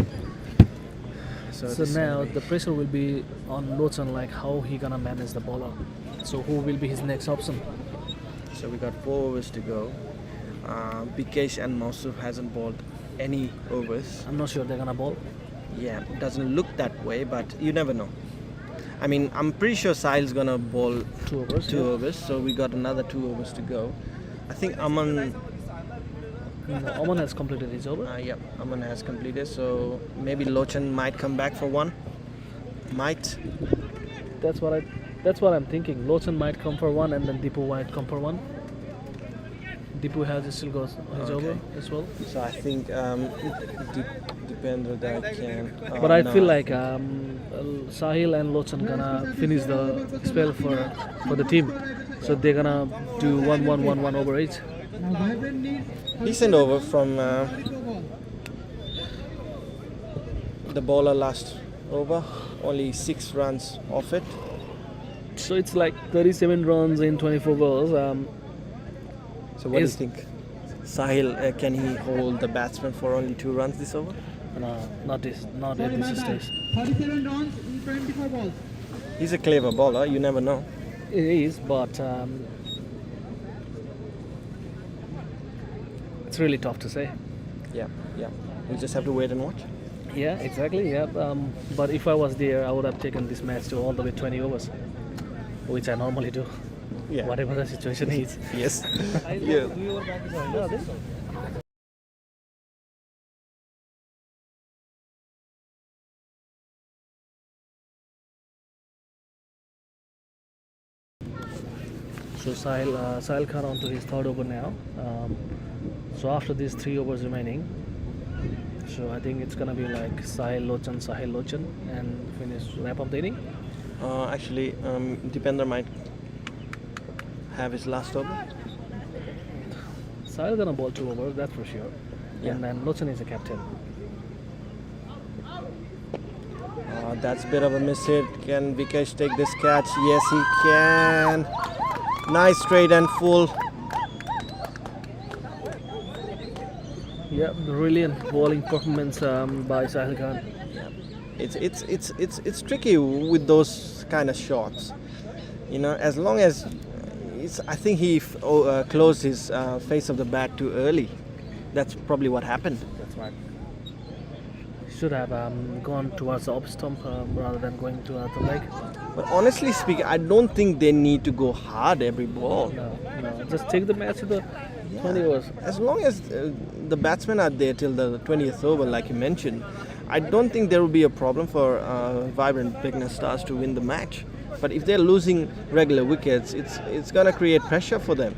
A: So
C: this
A: now
C: will be-
A: the pressure will be on Lotson, like how he gonna manage the bowler. So who will be his next option?
C: So we got 4 overs to go. Bikesh and Mausuf hasn't bowled any overs.
A: I'm not sure they're gonna bowl.
C: Yeah, it doesn't look that way, but you never know. I mean, I'm pretty sure Sahil's gonna bowl
A: 2 overs.
C: two overs, so we got another 2 overs to go. I think Aman,
A: No, Oman has completed his over.
C: yep, Aman has completed, so maybe Lochan might come back for one. Might.
A: That's what I'm thinking. Lochan might come for one, and then Deepu might come for one. Deepu has still got his over as well.
C: So I think Dependra that can.
A: But I
C: no,
A: feel like Sahil and Lochan gonna finish the spell for the team, so they're gonna do 1-1-1-1 over each.
F: Now Vibrant needs
C: decent over from the bowler last over. Only 6 runs off it.
A: So it's like 37 runs in 24 balls.
C: So what do you
A: Is-
C: think? Sahil, can he hold the batsman for only 2 runs this over?
A: No, not at this stage.
F: 37 runs in 24 balls.
C: He's a clever bowler. You never know.
A: It is, but it's really tough to say.
C: Yeah. We just have to wait and watch.
A: Yeah, exactly. Yeah, but if I was there, I would have taken this match to all the way 20 overs, which I normally do,
C: Yeah.
A: whatever the situation is.
C: Yes. Yeah.
A: So Sahil Khan on to his 3rd over now. So after these 3 overs remaining, so I think it's gonna be like Sahil Lochan, and finish wrap up the inning.
C: Actually, Dipender might have his last over.
A: Sahil gonna bowl 2 overs, that's for sure.
C: Yeah.
A: And then Lochan is the captain.
C: That's a bit of a miss hit. Can Vikesh take this catch? Yes, he can. Nice straight and full.
A: Yeah, brilliant bowling performance by Sahil Khan.
C: It's tricky with those kind of shots. You know, as long as I think he closed his face of the bat too early. That's probably what happened.
A: That's right. Should have gone towards the off stump rather than going to the leg.
C: But honestly speaking, I don't think they need to go hard every ball.
A: No, just take the match to the 20 overs.
C: As long as the batsmen are there till the 20th over, like you mentioned, I don't think there will be a problem for Vibrant Beginner Stars to win the match. But if they're losing regular wickets, it's going to create pressure for them.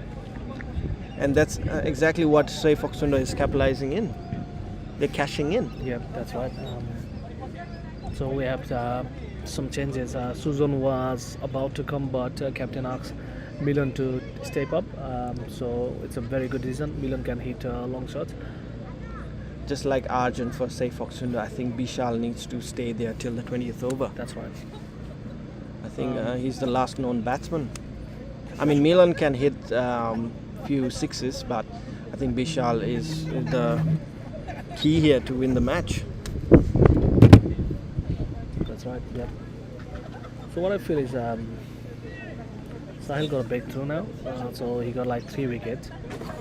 C: And that's exactly what Say Foxundo is capitalizing in. They're cashing in.
A: Yeah, that's right. So we have some changes. Susan was about to come, but captain asked Milan to step up. So it's a very good reason. Milan can hit long shots.
C: Just like Arjun for Say Foxundo, I think Bishal needs to stay there till the 20th over.
A: That's right.
C: I think he's the last known batsman. I mean, Milan can hit few sixes, but I think Bishal is the key here to win the match.
A: That's right. Yeah. So what I feel is Sahil got a breakthrough now. So he got like 3 wickets.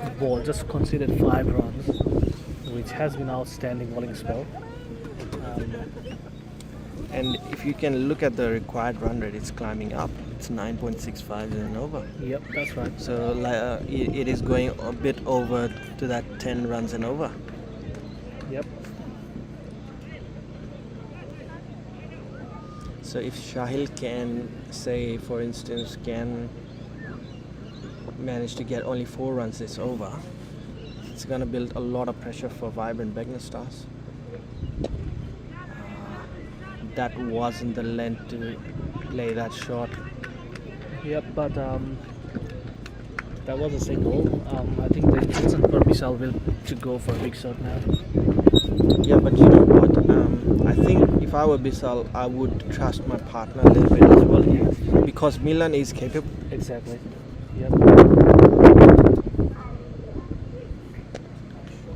A: The ball just conceded 5 runs, which has been outstanding bowling spell.
C: And if you can look at the required run rate, it's climbing up. It's 9.65 and over.
A: Yep, that's right.
C: So it is going a bit over to that 10 runs and over.
A: Yep.
C: So if Shahil can, say for instance, can manage to get only 4 runs this over, it's going to build a lot of pressure for Vibrant Beginner Stars. That wasn't the length to play that shot.
A: Yep, but that was a single. I think the instruction for Bishal will to go for a big shot now.
C: Yeah, but you know what? I think if I were Bishal, I would trust my partner a little bit as well here, because Milan is capable.
A: Exactly. Yep.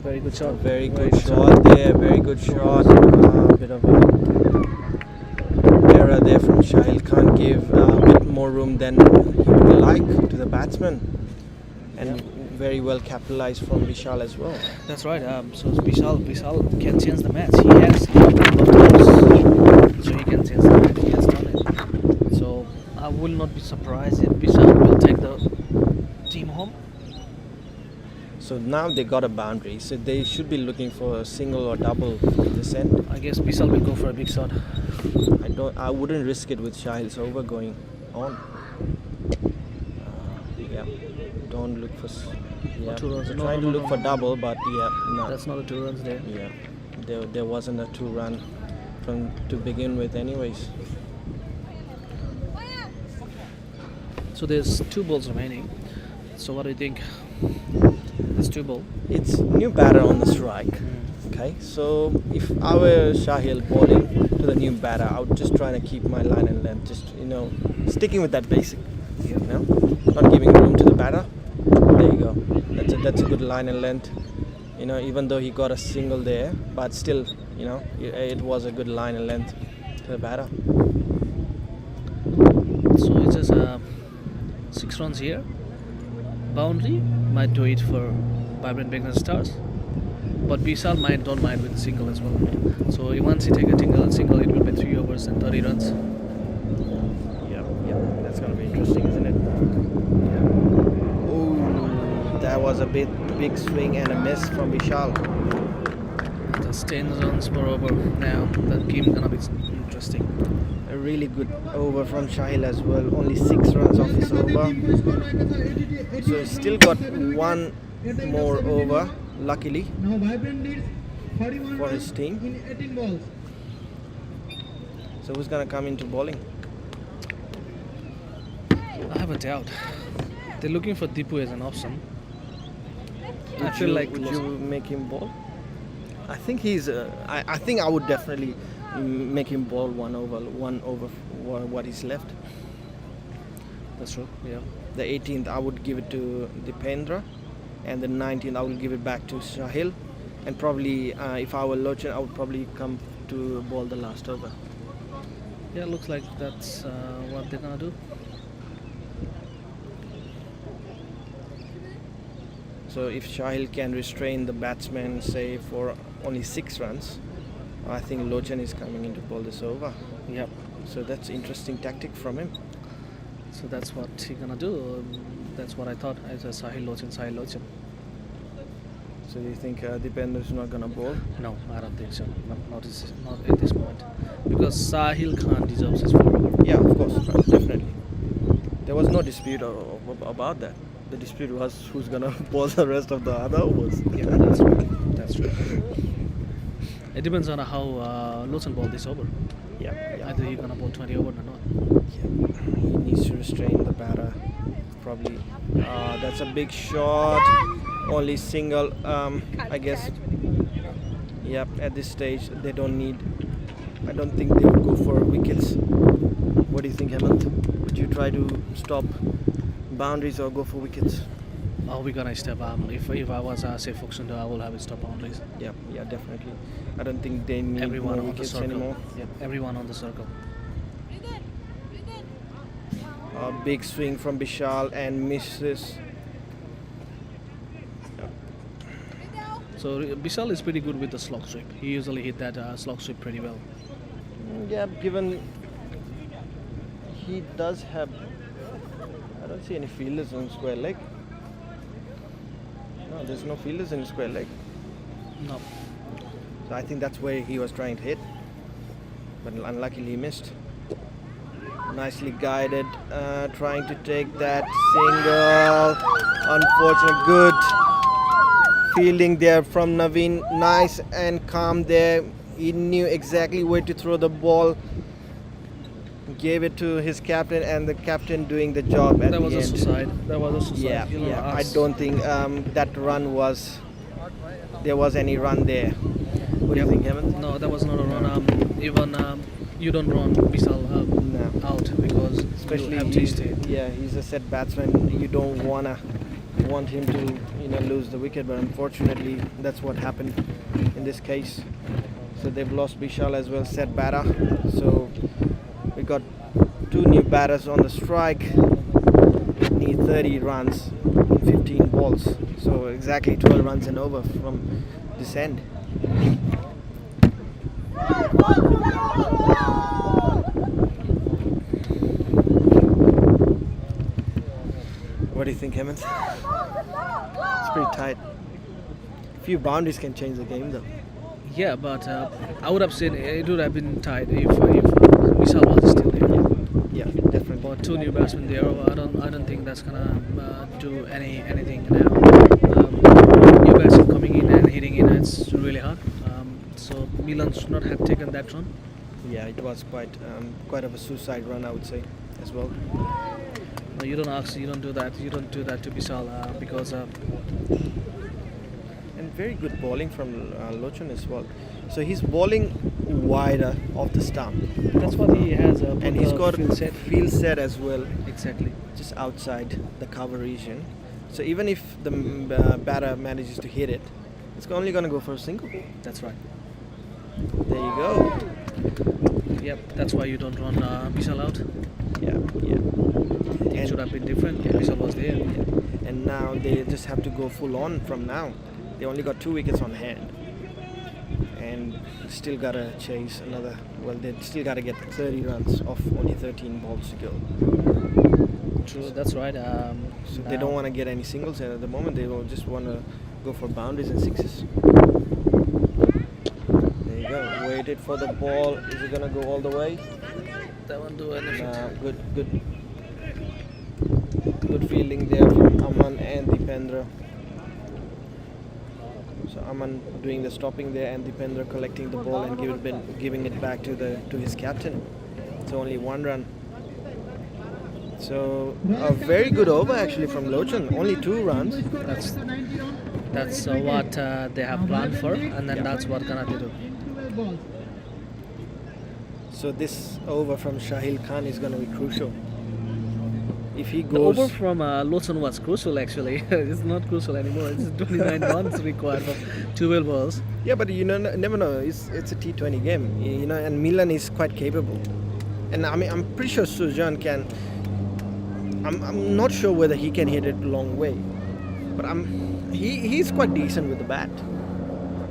A: Very good shot.
C: Very good shot there. Very good shot. Bit of a error there from Shahil. Can't give a bit more room than he would like to the batsman, and very well capitalized from Vishal as well.
A: That's right. So Bishal can change the match. He has so he can change the match. He has done it. will not be surprised if Vishal will take the team home.
C: So now they got a boundary, so they should be looking for a single or double from this end.
A: I guess Vishal will go for a big shot.
C: I wouldn't risk it with Shahil's over going on. Yeah, don't look for. Yeah,
A: 2 runs. No,
C: trying
A: no,
C: to
A: no,
C: look
A: no,
C: for
A: no.
C: double, but yeah, no.
A: That's not a 2 runs there.
C: Yeah, there wasn't a 2-run from to begin with, anyways.
A: So there's 2 balls remaining. So what do you think? There's 2 balls.
C: It's new batter on the strike. Okay, so if I were Shahil bowling to the new batter, I would just try to keep my line and length, just sticking with that basic, not giving room to the batter. There you go. That's a good line and length. Even though he got a single there, but still, it was a good line and length to the batter.
A: So it's just 6 runs here. Boundary might do it for Vibrant Beginner Stars. But Vishal don't mind with a single as well. So once he take a single, it will be 3 overs and 30 runs.
C: Yeah, that's gonna be interesting, isn't it? Oh, that was a big swing and a miss from Vishal.
A: That's 10 runs per over. Now the game gonna be interesting.
C: A really good over from Shahil as well. Only 6 runs off his over. So he's still got 1 more over, luckily,
F: Now Vibrant needs 31
C: for
F: runs
C: his team.
F: in 18 balls.
C: So who's gonna come into bowling?
A: I have a doubt. They're looking for Deepu as an option. I
C: Would
A: feel
C: you-
A: like
C: would you make him bowl? I think he's. I think I would definitely make him bowl 1 over what is left.
A: That's true. Yeah.
C: The 18th I would give it to Dipendra, and the 19th I will give it back to Shahil, and probably if I were Lochan I would probably come to bowl the last over.
A: Yeah, looks like that's what they're gonna do.
C: So if Shahil can restrain the batsman, say for only 6 runs, I think Lochan is coming in to bowl this over.
A: Yep.
C: So that's interesting tactic from him.
A: So that's what he's gonna do. That's what I thought as a Sahil Lochan.
C: So do you think Dipendra is not gonna bowl?
A: No, I don't think so. Not at this moment. Because Sahil Khan deserves his 4 over.
C: Yeah, of course, definitely. There was no dispute about that. The dispute was who's gonna bowl the rest of the other overs.
A: Yeah, that's true. That's true. It depends on how Lochan bowled this over.
C: Yeah.
A: Either he's gonna bowl 20 over or not.
C: Yeah. He needs to restrain the batter. Probably. That's a big shot. Only single. I guess. Yep. At this stage, they don't need. I don't think they would go for wickets. What do you think, Hemant? Would you try to stop boundaries or go for wickets?
A: Oh, we're gonna step if I was say Fuxundo, I will have it stop boundaries.
C: Yeah, definitely. I don't think they need
A: Everyone
C: more
A: on the
C: wickets
A: circle.
C: anymore.
A: Yep, everyone on the circle.
C: A big swing from Vishal and misses.
A: So Vishal is pretty good with the slog sweep. He usually hit that slog sweep pretty well.
C: Yeah, given he does have. I don't see any fielders on square leg. No, there's no fielders in square leg.
A: No.
C: So I think that's where he was trying to hit. But unluckily he missed. Nicely guided, trying to take that single. Unfortunate, good fielding there from Naveen. Nice and calm there. He knew exactly where to throw the ball. Gave it to his captain, and the captain doing the job at
A: That
C: the
A: was
C: end.
A: a suicide. That was a suicide.
C: Yeah,
A: You know,
C: yeah. I
A: us-
C: don't think that run was. There was any run there. What do you think, Hemant?
A: No, that was not a run. Even you don't run Vishal
C: No.
A: out because
C: Especially
A: you have tasted.
C: he's a set batsman. You don't want him to lose the wicket, but unfortunately that's what happened in this case. So they've lost Vishal as well, set batter. So we got 2 new batters on the strike. Need 30 runs in 15 balls. So exactly 12 runs and over from this end. What do you think, Hemant? It's pretty tight. A few boundaries can change the game, though.
A: Yeah, but I would have said it would have been tight if Vishal was still there.
C: Yeah, definitely.
A: But two new batsmen there, I don't think that's gonna do anything now. New batsmen coming in and hitting in, it's really hard. So Milan should not have taken that run.
C: Yeah, it was quite of a suicide run, I would say, as well.
A: No, you don't do that to Vishal because
C: And very good bowling from Lochan as well. So he's bowling wider off the stump.
A: that's what he has.
C: And he's got field set as well,
A: Exactly.
C: just outside the cover region. So even if the batter manages to hit it, it's only going to go for a single.
A: That's right.
C: There you go.
A: Yep. That's why you don't run Vishal out.
C: Yeah, yeah.
A: It should have been different. Vishal was there.
C: And now they just have to go full on from now. They only got 2 wickets on hand. And still got to chase another. Well, they still got to get 30 runs off only 13 balls to go.
A: True. That's right.
C: So they don't want to get any singles, and at the moment they will just want to go for boundaries and sixes. There you go. Waited for the ball. Is it gonna go all the way?
A: That won't do anything.
C: Good fielding there from Aman and Dipendra. So Aman doing the stopping there, and Dipendra collecting the ball and giving it back to his captain. So only 1 run. So a very good over actually from Lochan. Only 2 runs.
A: That's what they have planned for, and then that's what gonna do.
C: So this over from Shahil Khan is going to be crucial. If he
A: The
C: goes,
A: over from Lawson was crucial actually. It's not crucial anymore. It's 29 runs required for 12 balls.
C: yeah, but you know, never know. It's a T20 game, you know, and Milan is quite capable. And I mean, I'm pretty sure Sujan can. I'm not sure whether he can hit it a long way, but he's quite decent with the bat.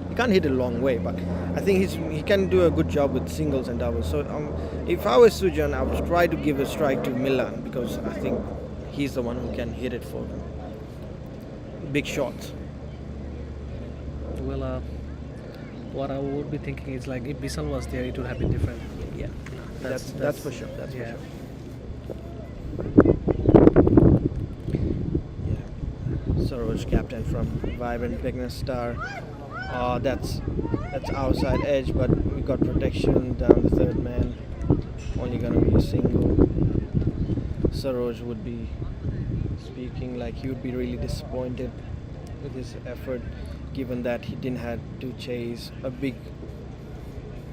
C: He can't hit it a long way, but I think he can do a good job with singles and doubles. So if I was Sujan, I would try to give a strike to Milan, because I think he's the one who can hit it for big shots.
A: Well, what I would be thinking is like if Vishal was there, it would have been different.
C: Yeah, that's for sure. That's
A: yeah.
C: for sure. Yeah. Saroj, captain from Vibrant Beginner Star. That's outside edge, but we got protection down the third man. Only gonna be a single. Saroj would be speaking like he would be really disappointed with his effort, given that he didn't have to chase a big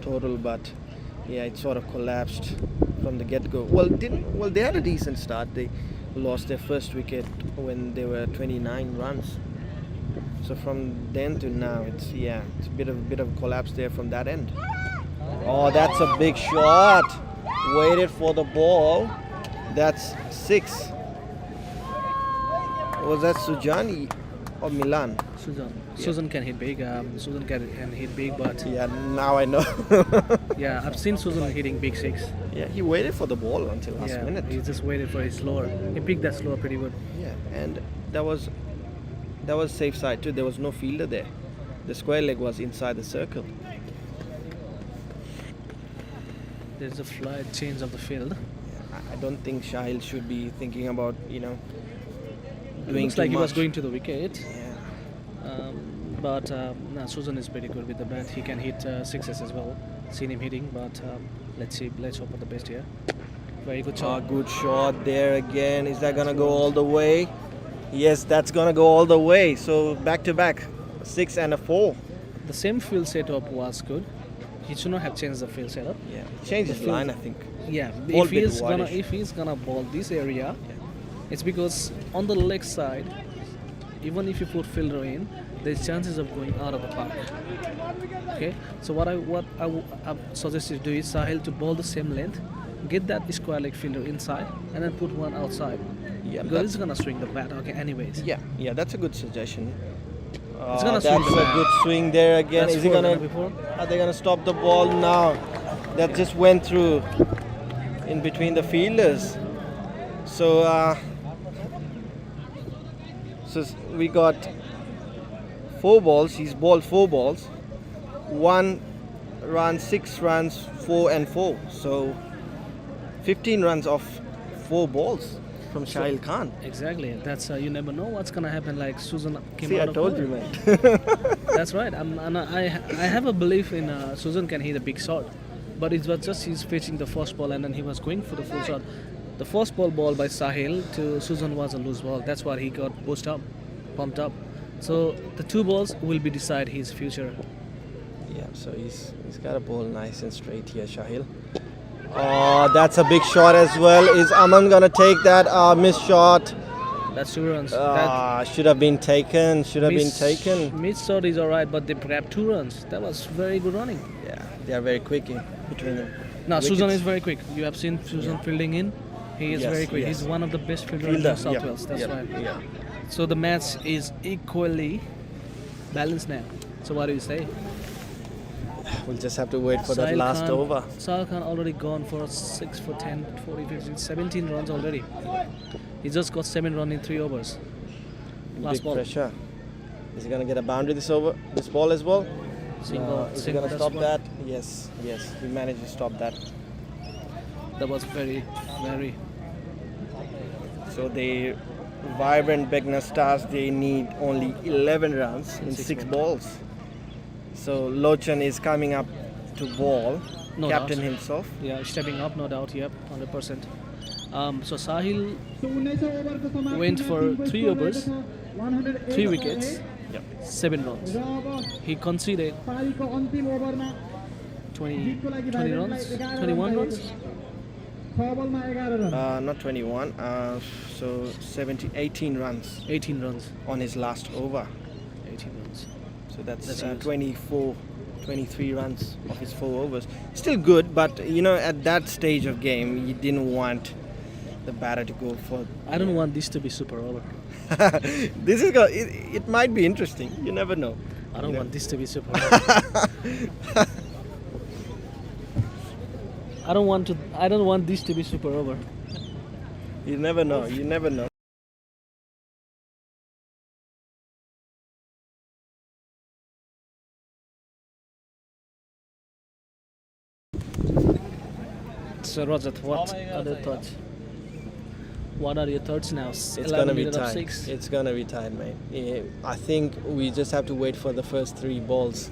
C: total, but yeah, it sort of collapsed from the get-go. Well, they had a decent start. They lost their first wicket when they were 29 runs. So from then to now, it's a bit of collapse there from that end. Oh, that's a big shot. Waited for the ball. That's 6. Was that Sujani or Milan?
A: Susan.
C: Yeah.
A: Susan can hit big. Susan can hit big, but
C: Yeah, now I know.
A: yeah, I've seen Susan hitting big 6.
C: Yeah, he waited for the ball until last
A: Yeah,
C: minute.
A: he just waited for his slower. He picked that slower pretty good.
C: Yeah, and that was safe side too. There was no fielder there. The square leg was inside the circle.
A: There's a slight change of the field.
C: I don't think Shahil should be thinking about
A: It
C: doing
A: looks
C: too
A: like he was
C: much.
A: going to the wicket.
C: Yeah.
A: But Susan is pretty good with the bat. He can hit 6s as well. Seen him hitting, but let's see. Let's hope for the best here. Very good shot.
C: Good shot there again. Is that gonna go all the way? Yes, that's gonna go all the way. So back to back, 6 and a 4.
A: The same field setup was good. He should not have changed the field setup.
C: Yeah, change his
A: The field-
C: line, I think.
A: Yeah,
C: Ball
A: if
C: bit
A: he's gonna ball this area, it's because on the leg side, even if you put fielder in, there's chances of going out of the park. Okay, so what I suggest you to do is Sahil to ball the same length, get that square leg fielder inside, and then put one outside.
C: Yeah,
A: Because it's gonna swing the bat. Okay, anyways.
C: yeah, that's a good suggestion.
A: It's gonna swing
C: that's
A: the
C: a
A: bat.
C: good swing there again.
A: That's
C: Is he
A: four,
C: gonna?
A: gonna be four.
C: Are they gonna stop the ball now? That just went through in between the fielders. So So we got 4 balls. He's bowled 4 balls. 1 run, 6 runs, 4 and 4. So 15 runs off 4 balls from Shahil Khan.
A: Exactly. That's you never know what's gonna happen. Like Susan came
C: See,
A: out
C: I
A: of
C: told
A: nowhere.
C: you, man.
A: That's right. I have a belief in Susan can hit a big shot, but it was just he's pitching the first ball and then he was going for the full shot. The first ball by Sahil to Susan was a loose ball. That's why he got pumped up. So the 2 balls will be decide his future.
C: Yeah, so he's got a ball nice and straight here, Shahil. Oh, that's a big shot as well. Is Aman gonna take that? Missed shot.
A: That's 2 runs. That
C: Should have been taken. Should have been taken.
A: mid shot is alright, but they grabbed 2 runs. That was very good running.
C: Yeah, they are very quick in between them.
A: Now Susan
C: Wickets.
A: is very quick. You have seen Susan fielding in. He is
C: Yes,
A: very quick.
C: yes.
A: He's one of the best fielders in
C: Fielder,
A: South
C: yeah,
A: Wales. That's
C: yeah,
A: right.
C: yeah.
A: So the match is equally balanced now. So what do you say?
C: We'll just have to wait for that
A: Sahil
C: last
A: Khan-
C: over.
A: Sahil Khan already gone for 6 for 10, 40, 15, 17 runs already. He just got 7 runs in 3 overs. Last
C: Big
A: ball.
C: pressure. Is he gonna get a boundary this ball as well?
A: Single.
C: Is he
A: single.
C: gonna
A: That's
C: stop
A: one.
C: that? Yes, yes. He managed to stop that.
A: That was very.
C: So the vibrant Begna Stars, they need only 11 runs in 6 balls. So Lochan is coming up to ball,
A: No
C: captain
A: doubt.
C: himself.
A: Yeah, stepping up, no doubt. Yep, 100%. So Sahil
F: So 19 ओभरको समाप्तिमा
A: went for
F: Timko
A: 3
F: score
A: overs,
F: रहेको छ 108
A: 3 wickets, 7 runs.
F: र अब
A: He conceded
F: पारीको अन्तिम ओभरमा
A: 20
F: जितको लागि
A: 20 runs,
F: भाइबरलाई 11
A: 21
F: run
A: runs.
F: चाहिएको। 6 बलमा 11 run
C: Not 21, so 18 runs
A: 18 runs.
C: on his last over.
A: 18 runs.
C: So that's
A: That's huge.
C: 23 runs of his 4 overs. Still good, but you know, at that stage of game, you didn't want the batter to go for.
A: I don't want this to be super over.
C: This is it might be interesting. You never know.
A: I don't
C: Yeah.
A: want this to be super over. I don't want this to be super over.
C: You never know. You never know.
A: So Rajat, what other thoughts? What are your thoughts now?
C: It's gonna be tight.
A: 6.
C: It's gonna be tight, mate. Yeah, I think we just have to wait for the first 3 balls.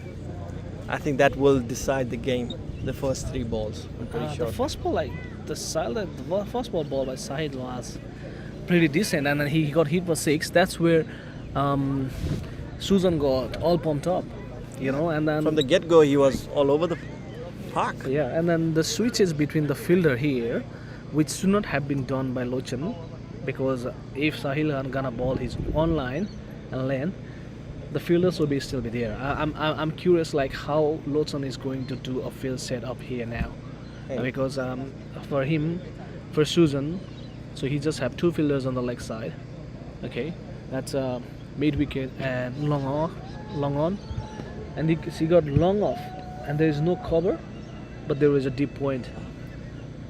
C: I think that will decide the game. The first 3 balls. I'm pretty sure.
A: The first ball, the first ball by Sahid was pretty decent, and then he got hit for 6. That's where Susan got all pumped up, and then
C: From the get-go, he was all over the park.
A: yeah, and then the switches between the fielder here, which should not have been done by Lochan, because if Sahil Khan gonna ball his online and lane, the fielders will still be there. I'm curious like how Lochan is going to do a field setup here now,
C: Hey.
A: because for Susan, so he just have 2 fielders on the leg side. Okay, that's mid wicket and long on, and he got long off, and there is no cover, but there is a deep point,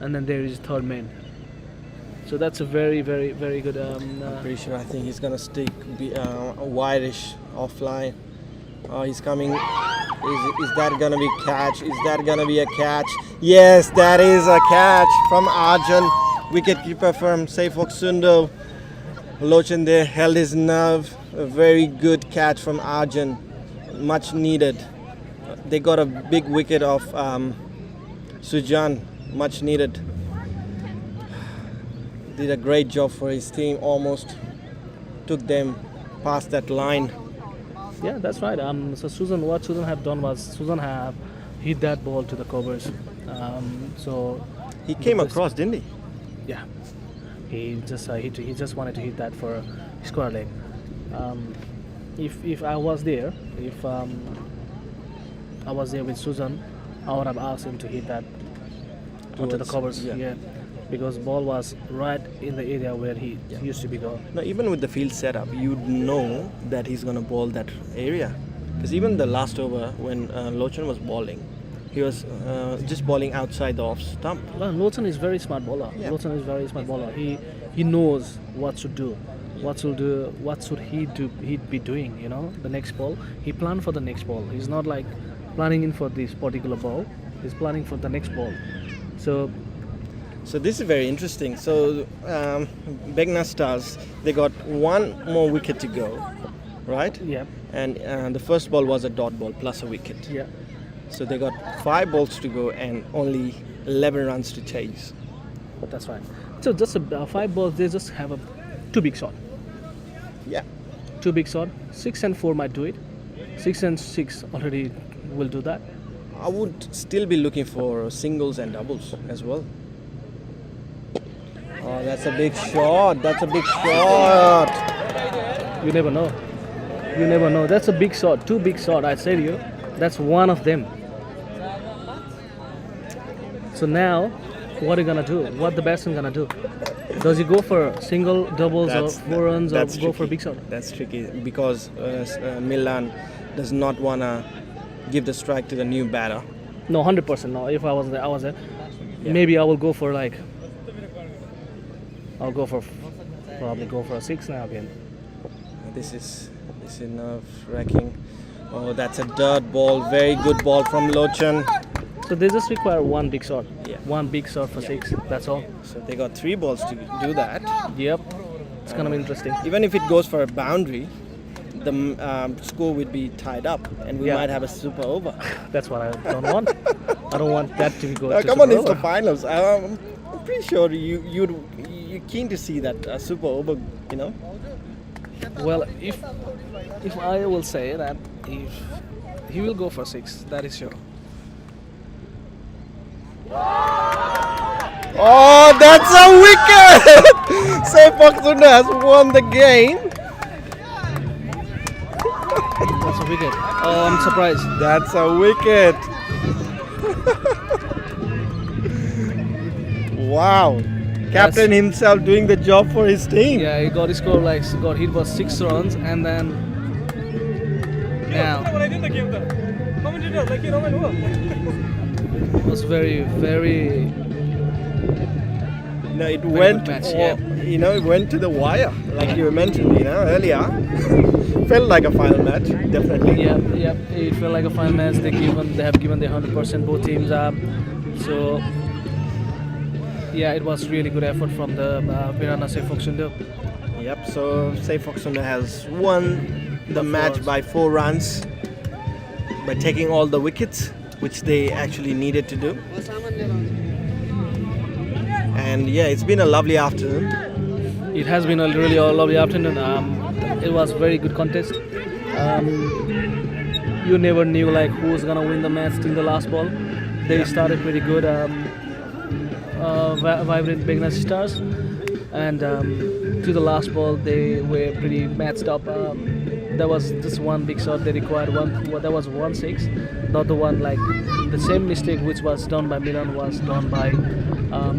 A: and then there is third man. So that's a very, very, very good.
C: Pretty sure. I think he's gonna stick wideish offline. Oh, he's coming. Is that gonna be catch? Is that gonna be a catch? Yes, that is a catch from Arjun. Wicketkeeper from Saifok Sundo. Lochan there held his nerve. A very good catch from Arjun. Much needed. They got a big wicket of Sujan. Much needed. Did a great job for his team. Almost took them past that line.
A: Yeah, that's right. So what Susan have done was Susan have hit that ball to the covers. So
C: He came
A: Because-
C: across, didn't he?
A: yeah, he just wanted to hit that for square leg. If I was there, if I was there with Susan, I would have asked him to hit that onto the
C: Towards-
A: covers.
C: yeah.
A: Yeah, because ball was right in the area where he used to be going.
C: No, even with the field setup, you'd know that he's going to ball that area. Because even the last over, when Lochan was bowling, he was just bowling outside the off stump.
A: Well, Lawson is very smart bowler.
C: Yeah.
A: Lawson is very smart bowler. He knows what to do. What should he do? He'd be doing, you know, the next ball. He planned for the next ball. He's not like planning in for this particular ball. He's planning for the next ball. So
C: So this is very interesting. So Begna Stars, they got one more wicket to go, right?
A: yeah,
C: And the first ball was a dot ball plus a wicket.
A: yeah.
C: So they got 5 balls to go and only 11 runs to chase.
A: That's right. So just 5 balls. They just have a 2 big shot.
C: Yeah.
A: 2 big shot. 6 and 4 might do it. 6 and 6 already will do that.
C: I would still be looking for singles and doubles as well. Oh, that's a big shot. That's a big shot.
A: You never know. You never know. That's a big shot. 2 big shot. I said you. That's one of them. So now, what are you gonna do? What the batsman gonna do? Does he go for single, doubles, or 4 runs, or go for a big shot?
C: That's tricky because Milan does not wanna give the strike to the new batter.
A: No, 100%. No, if I was there,
C: Yeah.
A: maybe I will go for like. I'll go for probably go for a 6 now again.
C: This is nerve-wracking. Oh, that's a dirt ball. Very good ball from Lochan.
A: So they just require 1 big shot.
C: Yeah.
A: 1 big shot for 6. That's all.
C: So they got 3 balls to do that.
A: Yep. It's gonna be interesting.
C: Even if it goes for a boundary, the score would be tied up, and we
A: Yeah.
C: might have a super over.
A: That's what I don't want. I don't want that to go.
C: Now,
A: to
C: come on,
A: super
C: it's the
A: over.
C: finals. I'm pretty sure you're keen to see that super over. You know.
A: Well, if I will say that if he will go for 6, that is sure.
C: Oh, that's a wicket! Sunda has won the game.
A: That's a wicket. Oh, I'm surprised.
C: That's a wicket. Wow. Captain himself doing the job for his team.
A: Yeah, he got his score like got hit for 6 runs and then now it was very
C: No, it
A: good
C: went,
A: match,
C: it went to the wire, like you mentioned, earlier. Felt like a final match, definitely.
A: yeah it felt like a final match. They have given their 100% both teams up. So yeah, it was really good effort from the Pirana Sefoksundo.
C: Yep. So Sunda has won the match by 4 runs by taking all the wickets, which they actually needed to do. And yeah, it's been a lovely afternoon.
A: It has been a really lovely afternoon. It was very good contest. You never knew like who was gonna win the match till the last ball. They started pretty good. Vibrant Begna Stars, and to the last ball they were pretty matched up. There was just 1 big shot they required. That was 1-6, not the one like the same mistake which was done by Milan was done by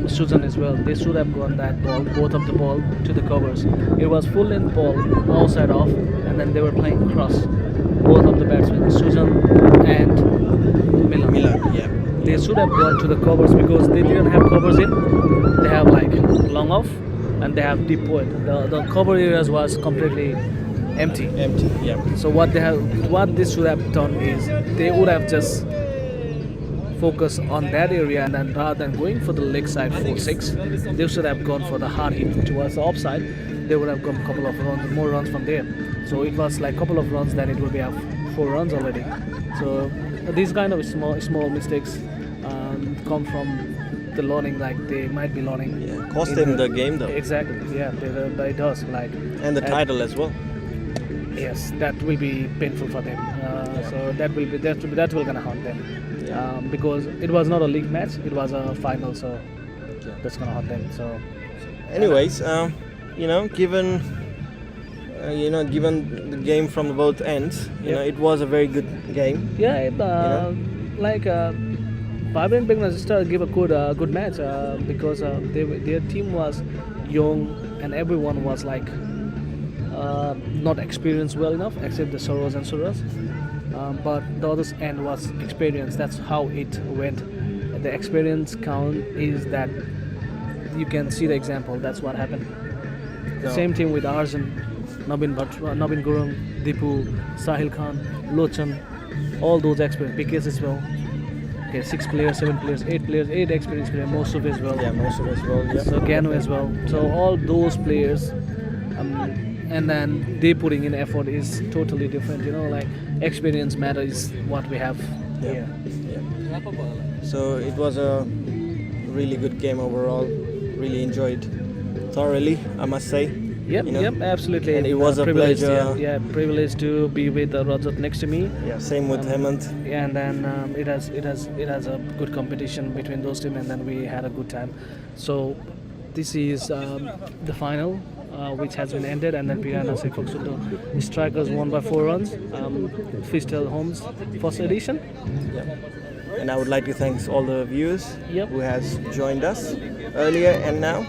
A: Susan as well. They should have gone that ball, both of the ball to the covers. It was full length ball outside off, and then they were playing cross. Both of the batsmen, Susan and Milan.
C: Yeah.
A: They should have gone to the covers because they didn't have covers in. They have like long off and they have deep void. The cover areas was completely empty.
C: Empty. Yeah.
A: So what they should have done is they would have just focused on that area, and then rather than going for the leg side 4-6, they should have gone for the hard hit towards the offside. They would have gone a couple of more runs from there. So it was like a couple of runs, then it would be 4 runs already. So these kind of small mistakes come from the learning, like they might be learning.
C: Yeah. Cost them the game though.
A: Exactly. Yeah, it does. Like
C: And the title as well.
A: yes, that will be painful for them. So that will gonna haunt them. Because it was not a league match; it was a final. So that's gonna haunt them. So
C: Anyways, given the game from both ends, it was a very good game.
A: yeah, Vibrant Begna Star gave a good match because their team was young and everyone was like not experienced well enough except the Soros and Suras. But the other end was experience. That's how it went. The experience count is that you can see the example. That's what happened.
C: No.
A: Same team with Arjun, Nabin Gurung, Dipu, Sahil Khan, Lochan, all those experienced, Bikes as well. Okay, 6 players, 7 players, 8 players, 8 experienced players, most of as well.
C: Yeah, most of us well. Yeah.
A: So Ganu as well. So all those players, and then they putting in effort is totally different. Like experience matter is what we have
C: Yeah.
A: here.
C: So it was a really good game overall. Really enjoyed thoroughly, I must say.
A: Yep,
C: You know?
A: yep, absolutely.
C: And it was a
A: privilege,
C: pleasure.
A: Yeah, privilege to be with Rajat next to me.
C: Yeah, same with Hemant.
A: Yeah, and then it has a good competition between those two, and then we had a good time. So this is the final, which has been ended, and then Piranha Sekoksudo strikers won by 4 runs. Fishtail Homes first edition.
C: Yeah. And I would like to thank all the viewers
A: Yep.
C: who has joined us earlier and now.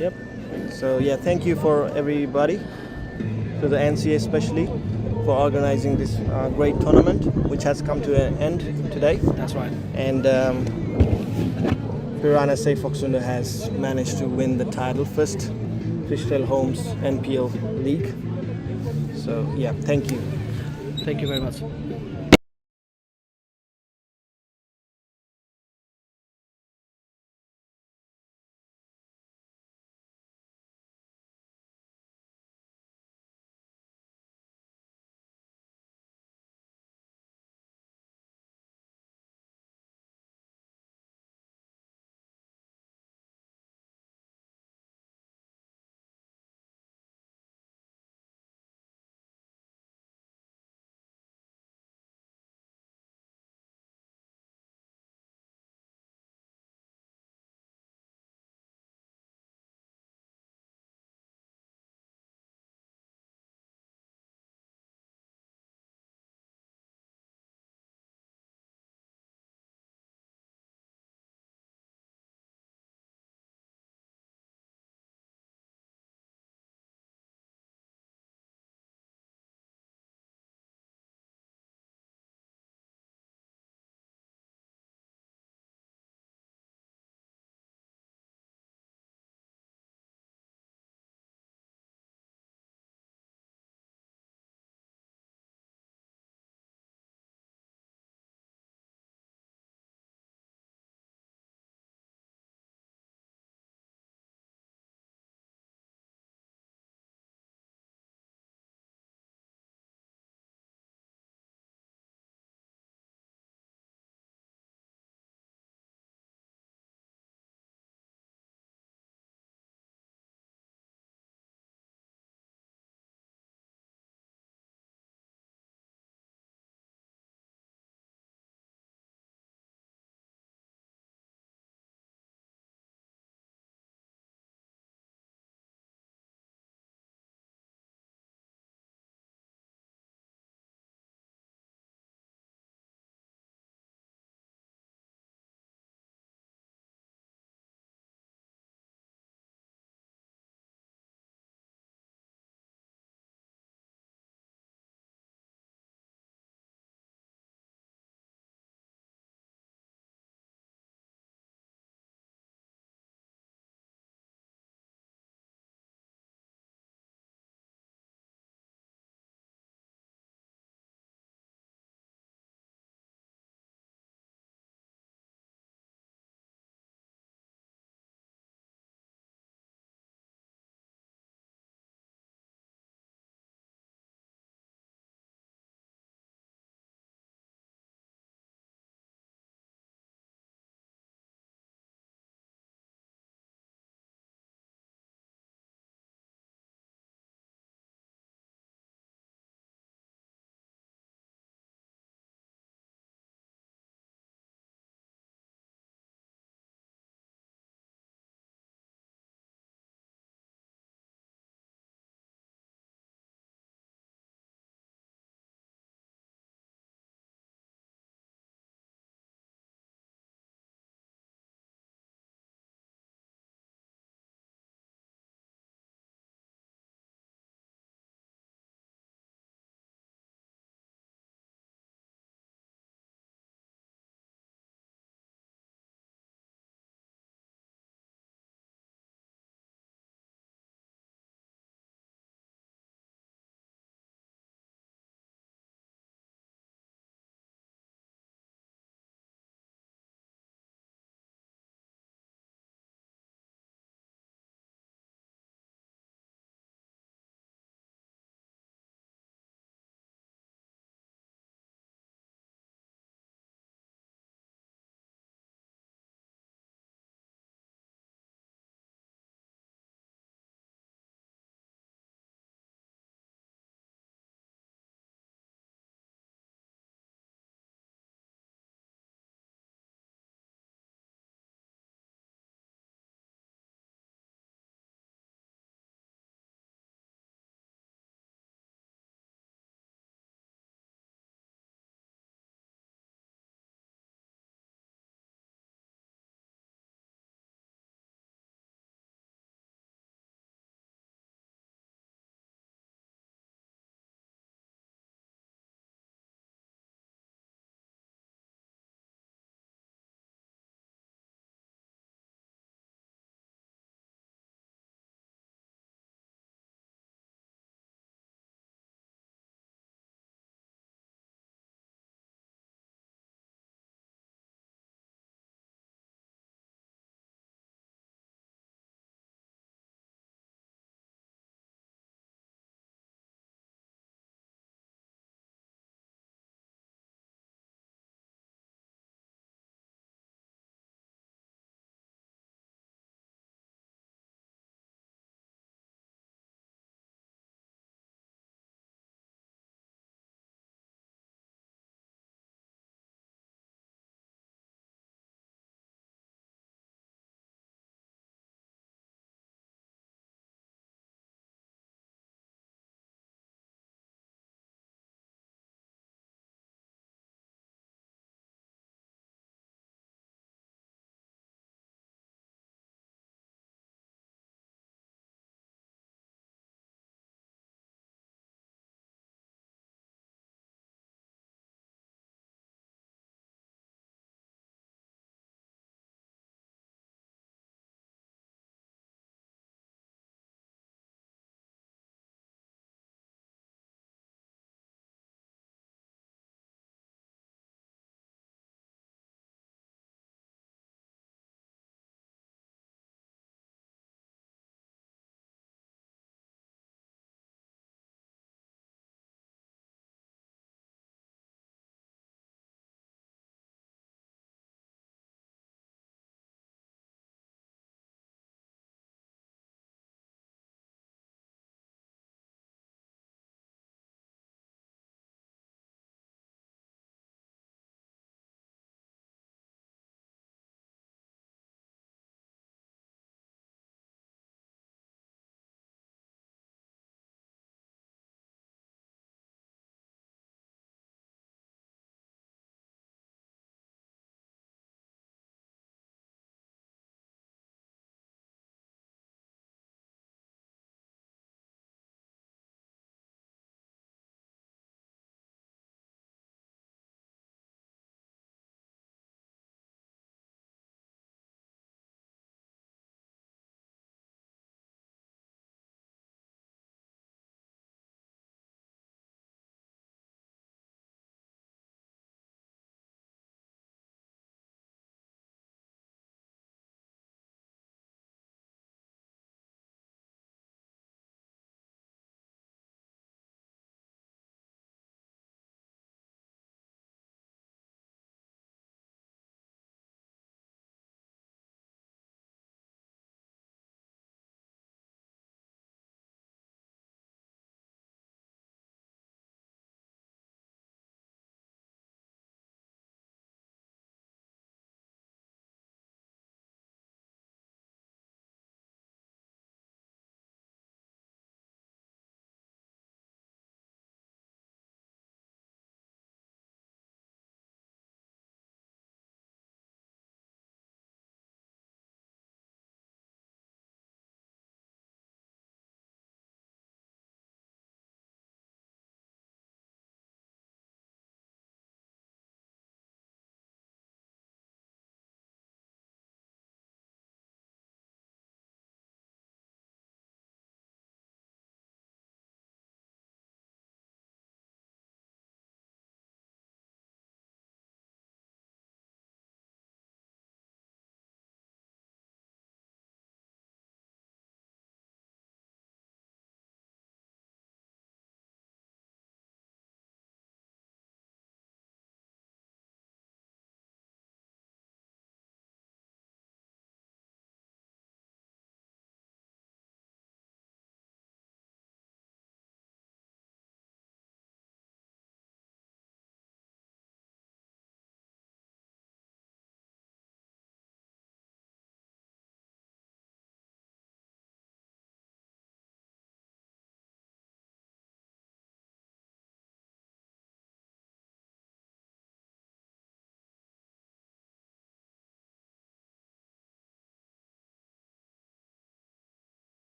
A: Yep.
C: So yeah, thank you for everybody, to the NCA especially, for organizing this great tournament, which has come to an end today.
A: That's right.
C: And Piranha Foxunda has managed to win the title, first Fishtail Homes NPL League. So yeah, thank you.
A: Thank you very much.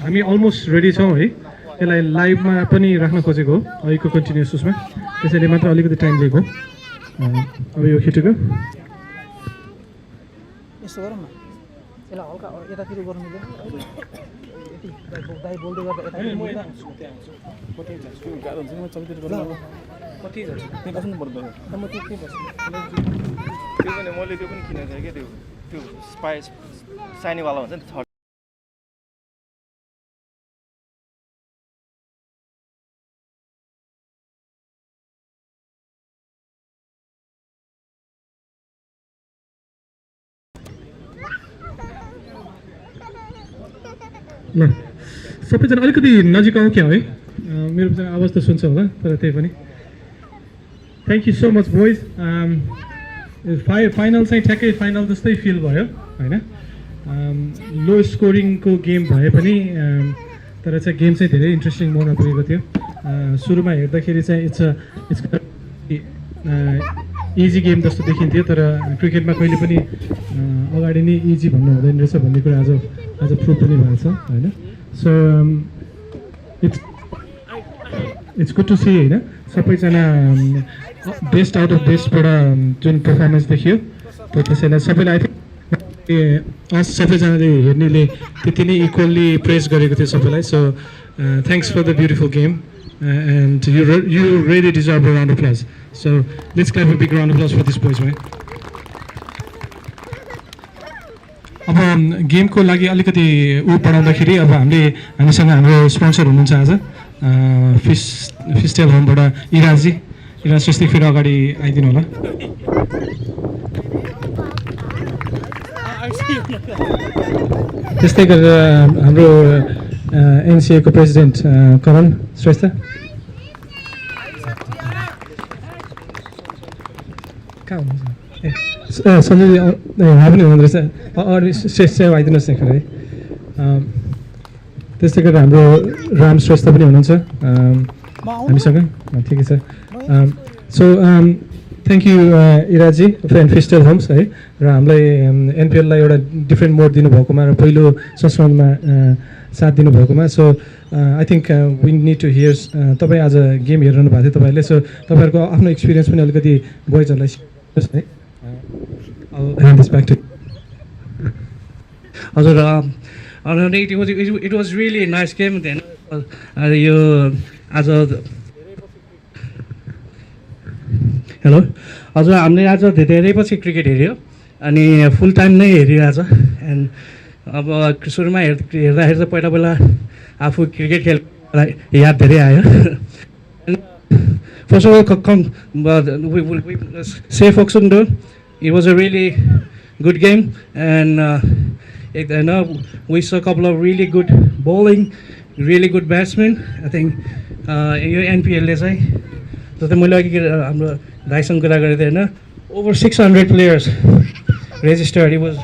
G: हामी almost ready छौँ है यसलाई लाइभमा पनि राख्न खोजेको हो अहिलेको continuous उसमा त्यसैले मात्र अलिकति टाइम लिएको अब यो केटीको
B: यस्तो गरौँ न यसलाई हल्का यतातिर गर्नु मिल्दैन यति दाइ बोल्दै गर्दा यता म यता हुन्छु
D: गाह्रो हुन्छ म चलतिर गर्नु
B: कति जान्छ
D: त्यहाँ बस्नु पर्दो
B: म त्यही बस्छु
C: त्यो पनि मैले त्यो पनि किनेको थिएँ क्या त्यो साइनीवाला हुन्छ नि
G: ल सबैजना अलिकति नजिक आउँ क्या है मेरो आवाज त सुन्छ होला तर त्यही पनि thank you so much boys final चाहिँ ठ्याक्कै फाइनल जस्तै फिल भयो होइन लो स्कोरिङको गेम भए पनि तर चाहिँ गेम चाहिँ धेरै इन्ट्रेस्टिङ मोडमा पुगेको थियो सुरुमा हेर्दाखेरि चाहिँ इट्स इजी गेम जस्तो देखिन्थ्यो तर क्रिकेटमा कहिले पनि अगाडि नै इजी भन्नु हुँदैन रहेछ भन्ने कुरा आज प्रुभ पनि भएको छ होइन so it's good to see होइन सबैजना बेस्ट आउट अफ बेस्टबाट जुन पर्फर्मेन्स देखियो त्यसैलाई सबैलाई आई थिङ्क सबैजनाले हेर्नेले त्यति नै इक्वल्ली प्रेज गरेको थियो सबैलाई सो thanks for the beautiful game and you really deserve a round of applause. So let's clap a big round of applause for this boys, right? अब गेमको लागि अलिकति बढाउँदाखेरि अब हामीसँग हाम्रो स्पोन्सर हुनुहुन्छ आज फिस्टेल होमबाट इराज जस्तै फेरि अगाडि आइदिनु होला त्यस्तै गरेर हाम्रो एनसिएको प्रेसिडेन्ट करण श्रेष्ठ कहाँ हुनुहुन्छ ए सञ्जय यहाँ पनि हुनुहुँदो रहेछ अरू श्रेष्ठ आइदिनुहोस् न है त्यस्तै गरेर हाम्रो राम श्रेष्ठ पनि हुनुहुन्छ हामीसँग ठिकै छ सो थ्याङ्क यू इराजी फ्रेन्ड फिस्टेल होम्स है र हामीलाई एनपिएललाई एउटा डिफ्रेन्ट मोड दिनुभएकोमा र पहिलो संस्करणमा साथ दिनुभएकोमा so I think we need to hear तपाईँ आज गेम हेरिरहनु भएको थियो तपाईँहरूले सो तपाईँहरूको आफ्नो एक्सपिरियन्स पनि अलिकति बोइजहरूलाई सिक्नुहोस् है ह्यान्ड दिस ब्याक टु
H: हजुर it was really nice game then यो आज हेलो हजुर हामीले आज धेरै पछि क्रिकेट हेऱ्यो अनि फुल टाइम नै हेरिरहेछ एन्ड अब सुरुमा हेर्दाखेरि चाहिँ पहिला आफू क्रिकेट खेल्नलाई याद धेरै आयो फर्स्ट अफ अल से फोक्सन डो it was a really good game and होइन we saw couple of really good bowling really good batsman I think यो एनपिएलले चाहिँ जस्तै मैले अघि हाम्रो दाइसँग कुरा गरेको थिएँ होइन over 600 players registered. It was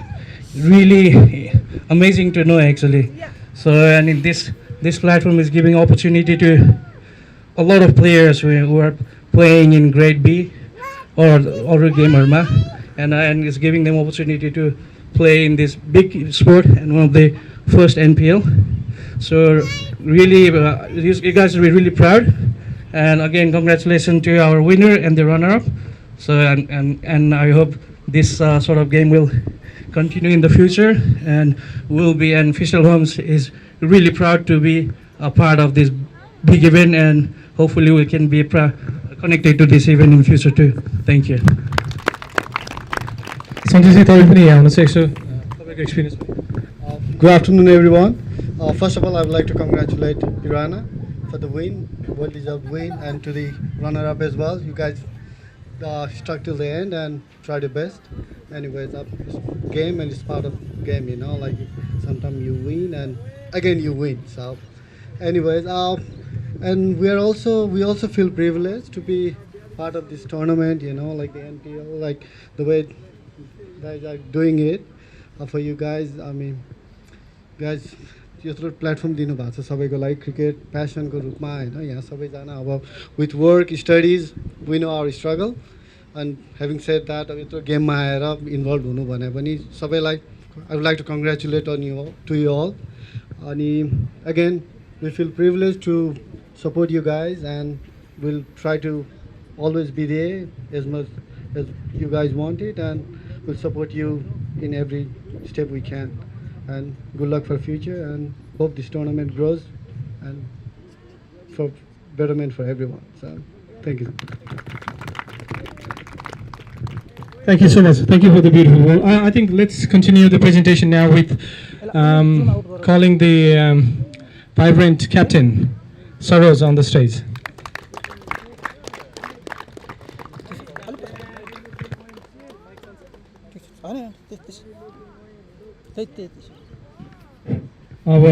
H: really amazing to know actually. So and this platform is giving opportunity to a lot of players who are playing in grade B or other gamer and it's giving them opportunity to play in this big sport and one of the first NPL. So really you guys will be really proud, and again congratulations to our winner and the runner-up. So and I hope this sort of game will continue in the future, and Fishtail Homes is really proud to be a part of this big event, and hopefully we can be connected to this event in future too. Thank you.
I: Good afternoon, everyone. First of all, I would like to congratulate Pirana for the win, well-deserved win, and to the runner-up as well. You guys stuck till the end and tried your best. Anyways, it's game and it's part of game, you know. Like sometimes you win and again you win. So, anyways, and we also feel privileged to be part of this tournament, you know, like the NPL, like the way guys are doing it for you guys. I mean, guys, यत्रो platform दिनुभएको छ सबैको लागि cricket प्यासनको रूपमा होइन यहाँ सबैजना अब with work studies we know our struggle and having said that अब यत्रो गेममा आएर इन्भल्भ हुनु भने पनि सबैलाई I would like to congratulate on you to you all And again, we feel privileged to support you guys, and we'll try to always be there as much as you guys want it, and we'll support you in every step we can. And good luck for future, and hope this tournament grows and for betterment for everyone. So thank you.
G: Thank you so much. Thank you for the beautiful word. I think let's continue the presentation now with calling the vibrant captain, Saroj, on the stage. अब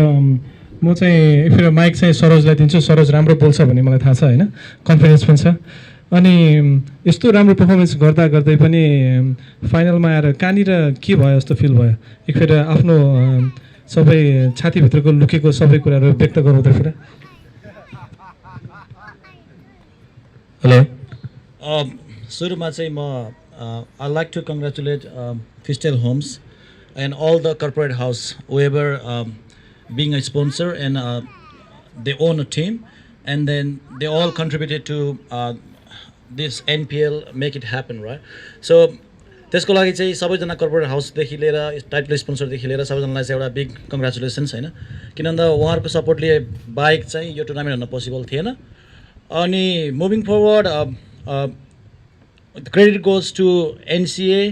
G: म चाहिँ एकखेर mic चाहिँ सरोजलाई दिन्छु. सरोज राम्रो बोल्छ भन्ने मलाई थाहा छ होइन, कन्फिडेन्स पनि छ. अनि यस्तो राम्रो पर्फर्मेन्स गर्दा गर्दै पनि फाइनलमा आएर कहाँनिर के भयो जस्तो फिल भयो? एकखेर आफ्नो सबै छातीभित्रको लुकेको सबै कुराहरू व्यक्त गराउँदाखेरि.
J: हेलो, सुरुमा चाहिँ म I'd like to congratulate Fishtail Homes and all the corporate house, whoever being a sponsor, and they own a team, and then they all contributed to this NPL make it happen, right? So त्यसको लागि चाहिँ सबैजना corporate हाउसदेखि लिएर title स्पोन्सरदेखि लिएर सबैजनालाई चाहिँ एउटा big congratulations होइन, किन भन्दा उहाँहरूको सपोर्टले बाहेक चाहिँ यो टुर्नामेन्ट हुन पोसिबल थिएन. अनि moving forward credit goes to NCA,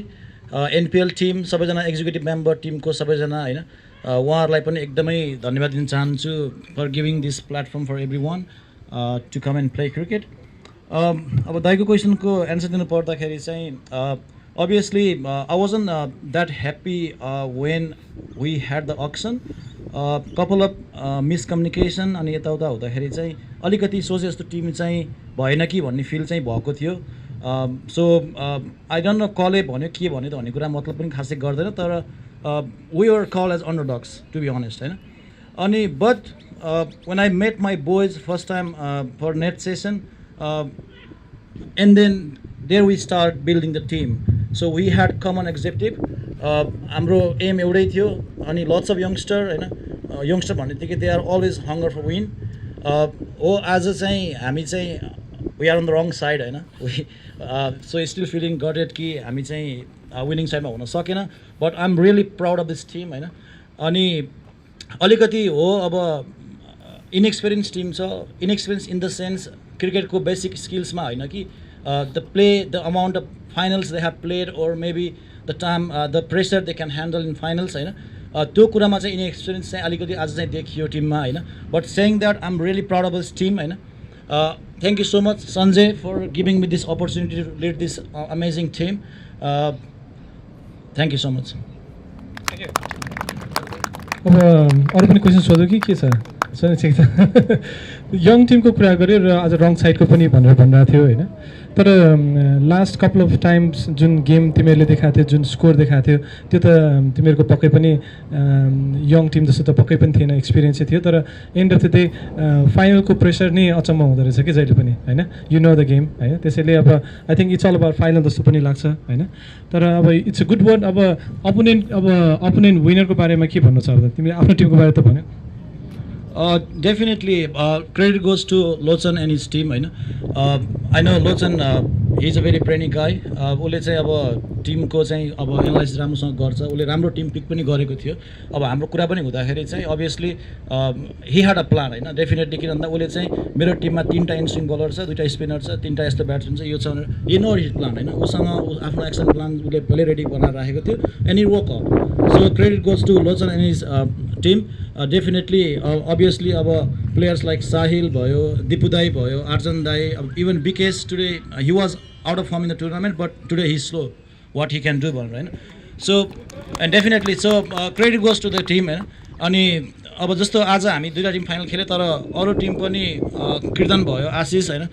J: NPL team, सबैजना एक्जिक्युटिभ मेम्बर टिमको सबैजना होइन, उहाँहरूलाई पनि एकदमै धन्यवाद दिन चाहन्छु for giving this platform for every one to come and play cricket. अब दाइको क्वेसनको एन्सर दिनु पर्दाखेरि चाहिँ obviously I wasn't that happy when we had the auction. Couple of miscommunication अनि यताउता हुँदाखेरि चाहिँ अलिकति सोचे जस्तो टिम चाहिँ भएन कि भन्ने फिल चाहिँ भएको थियो. सो आई डोन्ट नो कसले भन्यो के भन्यो त भन्ने कुरा मतलब पनि खासै गर्दैन, तर वी वर कल एज अन्डरडग्स टु बी अनेस्ट होइन. अनि but when I met my boys first time for net session, and then there we start building the team. So we had common objective. हाम्रो एम एउटै थियो. अनि lots of youngster होइन, youngster भन्ने बित्तिकै they are always hunger for win. हो आज चाहिँ हामी चाहिँ we are on the wrong side होइन. So still feeling gutted कि हामी चाहिँ विनिङ साइडमा हुन सकेन. But I am really proud of this team होइन. अनि अलिकति हो अब इनएक्सपिरियन्स टिम छ. इनएक्सपिरियन्स इन द सेन्स क्रिकेटको बेसिक स्किल्समा होइन कि the amount of finals they have played, or maybe the time the pressure they can handle in finals होइन. त्यो कुरामा चाहिँ इनएक्सपिरियन्स चाहिँ अलिकति आज चाहिँ देखियो टिममा होइन. But saying that I am really proud of this team होइन. Thank you so much Sanjay for giving me this opportunity to lead this amazing team. Thank you so much.
G: अब अरू पनि क्वेसन सोध्यो कि के छ? ठिक छ. यङ टिमको कुरा गऱ्यो र आज रङ साइडको पनि भनेर भनिरहेको थियो होइन. तर last couple of times Jun game तिमीहरूले देखाएको थियो, जुन स्कोर देखाएको थियो, त्यो त तिमीहरूको पक्कै पनि यङ टिम जस्तो त पक्कै पनि थिएन, एक्सपिरियन्सै थियो. तर एन्ड अफ द डे फाइनलको प्रेसर नै अचम्म हुँदो रहेछ कि जहिले पनि होइन. यु नो द गेम होइन. त्यसैले अब I think it's all about final जस्तो पनि लाग्छ होइन. तर अब इट्स अ गुड वर्ड. अब अपोनेन्ट विनरको बारेमा के भन्नु छ? अब तिमीले आफ्नो टिमको बारे त भन्यो.
J: Definitely credit goes to Lochan and his team होइन. I know Lochan he is a very brainy guy. उसले चाहिँ अब टिमको चाहिँ अब एनालाइसिस राम्रोसँग गर्छ. उसले राम्रो टिम पिक पनि गरेको थियो. अब हाम्रो कुरा पनि हुँदाखेरि चाहिँ obviously he had a plan होइन. डेफिनेटली किन भन्दा उसले चाहिँ मेरो टिममा 3टा इनस्विङ बलर छ, 2टा स्पिनर छ, 3टा यस्तो ब्याट्सम्यान छ, यो छ भनेर यी नो हिज प्लान होइन. उसँग आफ्नो एक्सन प्लान उसले पहिल्यै रेडी बनाएर राखेको थियो. And it work out. So credit goes to Lochan and his team. Definitely obviously अब प्लेयर्स लाइक साहिल भयो, दिपु दाई भयो, अर्जन दाई, अब even Bikesh today he was out of form in the tournament, but today he slow what he can do भनेर होइन. So and definitely so credit goes to the team होइन. अनि अब जस्तो आज हामी 2टा टिम फाइनल खेल्यो, तर अरू टिम पनि कीर्तन भयो, आशिष होइन.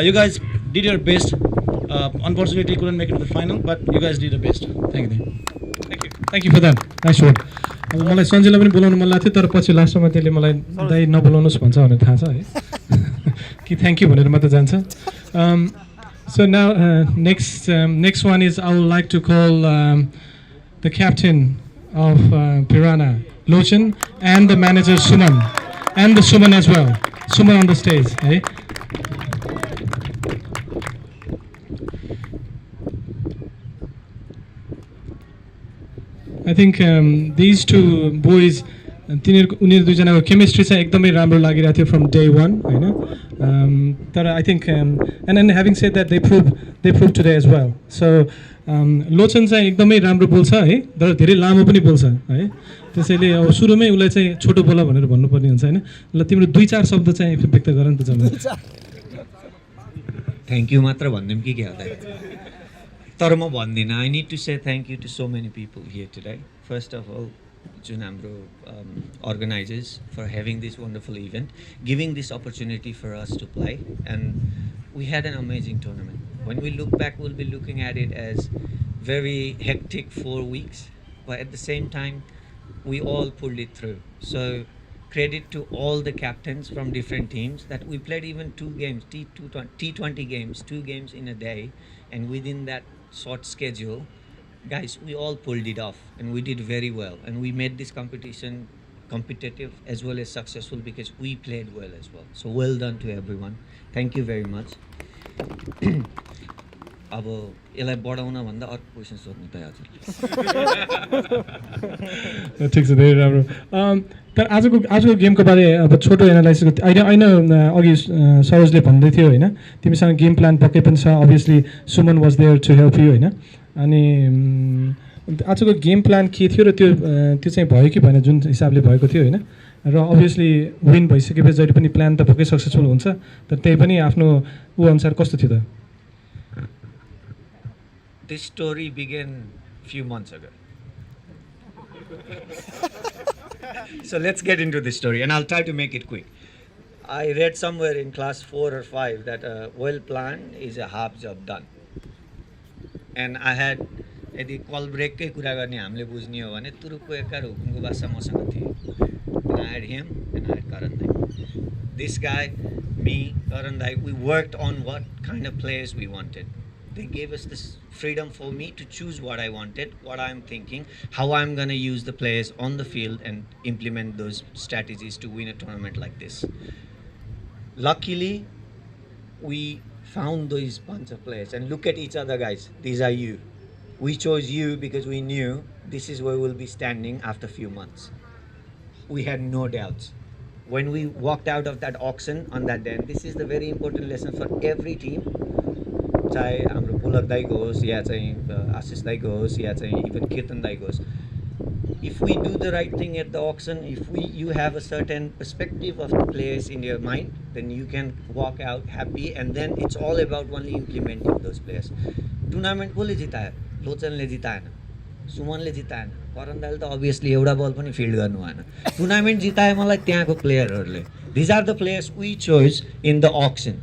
J: You guys did year best. Unfortunately couldn't make it the final, but you guys did the best. Thank you.
G: Thank you for that. Nice word. अब मलाई सञ्जयलाई पनि बोलाउनु मन लाग्थ्यो, तर पछि लास्टमा त्यसले मलाई दाइ नबोलाउनुहोस् भन्छ भनेर थाहा छ है. कि थ्याङ्क यू भनेर मात्र जान्छ. So now next one is I would like to call the captain of Piranha Lochan, and the manager Suman, and the Suman as well. Suman on the stage. Hey. I think these two boys, उनीहरू दुईजनाको chemistry चाहिँ एकदमै राम्रो लागिरहेको थियो from day one होइन तर I think and having said that they prove today as well so Lochan चाहिँ एकदमै राम्रो बोल्छ है तर धेरै लामो पनि बोल्छ है त्यसैले अब सुरुमै उसलाई चाहिँ छोटो बोला भनेर भन्नुपर्ने हुन्छ होइन ल तिम्रो 2-4 शब्द चाहिँ व्यक्त गर नि त जम्मै
K: थ्याङ्क यू मात्र भनिदिउँ कि के होला तर म भन्दिनँ I need to say thank you to so many people here today first of all जुन हाम्रो organizers for having this wonderful event, giving this opportunity for us to play, and we had an amazing tournament. When we look back, we'll be looking at it as very hectic 4 weeks, but at the same time, we all pulled it through. So credit to all the captains from different teams that we played even 2 games, T20 games, 2 games in a day, and within that short schedule, guys, we all pulled it off and we did very well, and we made this competition competitive as well as successful because we played well as well. So well done to everyone. Thank you very much. अब यसलाई बढाउन भन्दा अर्को question सोध्नु त हजुर
G: ठिक छ धेरै राम्रो तर आजको गेमको बारे अब छोटो एनालाइसिस होइन अघि सरोजले भन्दै थियो होइन तिमीसँग गेम प्लान पक्कै पनि छ obviously Suman was there to help you होइन अनि आजको गेम प्लान के थियो र त्यो चाहिँ भयो कि भएन जुन हिसाबले भएको थियो होइन र अभियसली विन भइसकेपछि जहिले पनि प्लान त पक्कै सक्सेसफुल हुन्छ तर त्यही पनि आफ्नो ऊ अनुसार कस्तो थियो त
K: This story began few months ago. So let's get into the story and I'll try to make it quick. I read somewhere in class 4 or 5 that a well planned is a half job done. And I had यदि कल ब्रेककै कुरा गर्ने हामीले बुझ्ने हो भने तुरुकको एकार हुकुमको बासा मसँग थियो and I had him and I had Karan Dai. This guy, me, Karan Dai, we worked on what kind of players we wanted. They gave us this freedom for me to choose what I wanted, what I'm thinking, how I'm going to use the players on the field and implement those strategies to win a tournament like this. Luckily, we found those bunch of players and look at each other, guys. These are you. We chose you because we knew this is where we'll be standing after a few months. We had no doubts. When we walked out of that auction on that day, and this is the very important lesson for every team, चाहे हाम्रो पुलक दाइको होस् या चाहिँ आशिष दाइको होस् या चाहिँ even कीर्तन दाइको होस् if we do the right thing at the auction, if you have a certain perspective of the players in your mind, then you can walk out happy, and then it's all about only implementing those players. Tournament को ले जितायो, लोचन ले जिताएन, सुमन ले जिताएन, करण दाइले त obviously एउटा बल पनि field गर्नु भएन. Tournament जितायो मलाई त्यहाँको प्लेयरहरूले. These are the players we chose in the auction,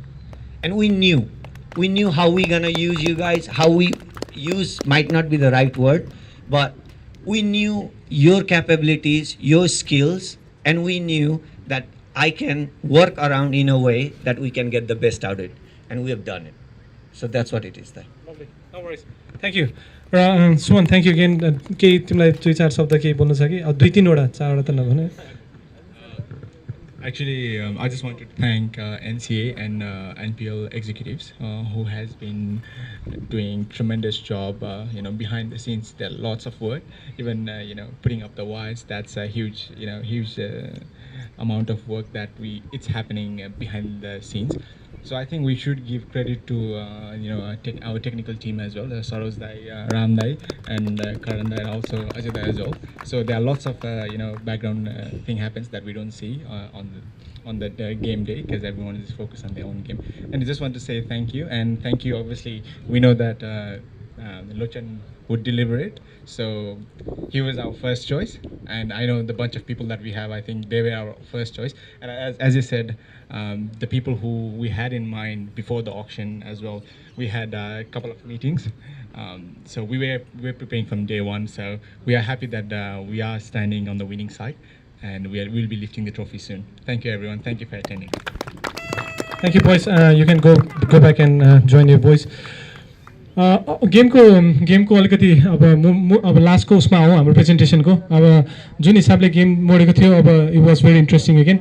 K: and we knew how we gonna use you guys. How we use might not be the right word, but we knew your capabilities, your skills, and we knew that I can work around in a way that we can get the best out of it, and we have done it. So that's what it is there.
G: Lovely. No worries. Thank you. Suman, thank you again. केही तिमीलाई 2-4 शब्द केही बोल्नु छ कि 2-3 वटा 4 वटा त नभने.
L: Actually, I just wanted to thank NCA and NPL executives who has been doing tremendous job. Behind the scenes, there are lots of work. Even putting up the wires, that's a huge amount of work that it's happening behind the scenes. So I think we should give credit to our technical team as well, Saroj Dai, Ram Dai, and Karan Dai, and also Ajay Dai as well. So there are lots of background thing happens that we don't see on the game day because everyone is focused on their own game. And I just want to say thank you, and thank you. Obviously, we know that Lochan would deliver it, so he was our first choice, and I know the bunch of people that we have, I think they were our first choice. And as you said, the people who we had in mind before the auction as well, we had a couple of meetings, so we were preparing from day one. So we are happy that we are standing on the winning side, and we'll be lifting the trophy soon. Thank you, everyone. Thank you for attending.
G: Thank you, boys. You can go back and join your boys. गेमको अलिकति अब लास्टको उसमा हो हाम्रो प्रेजेन्टेसनको अब जुन हिसाबले game मोडेको थियो अब it was very interesting again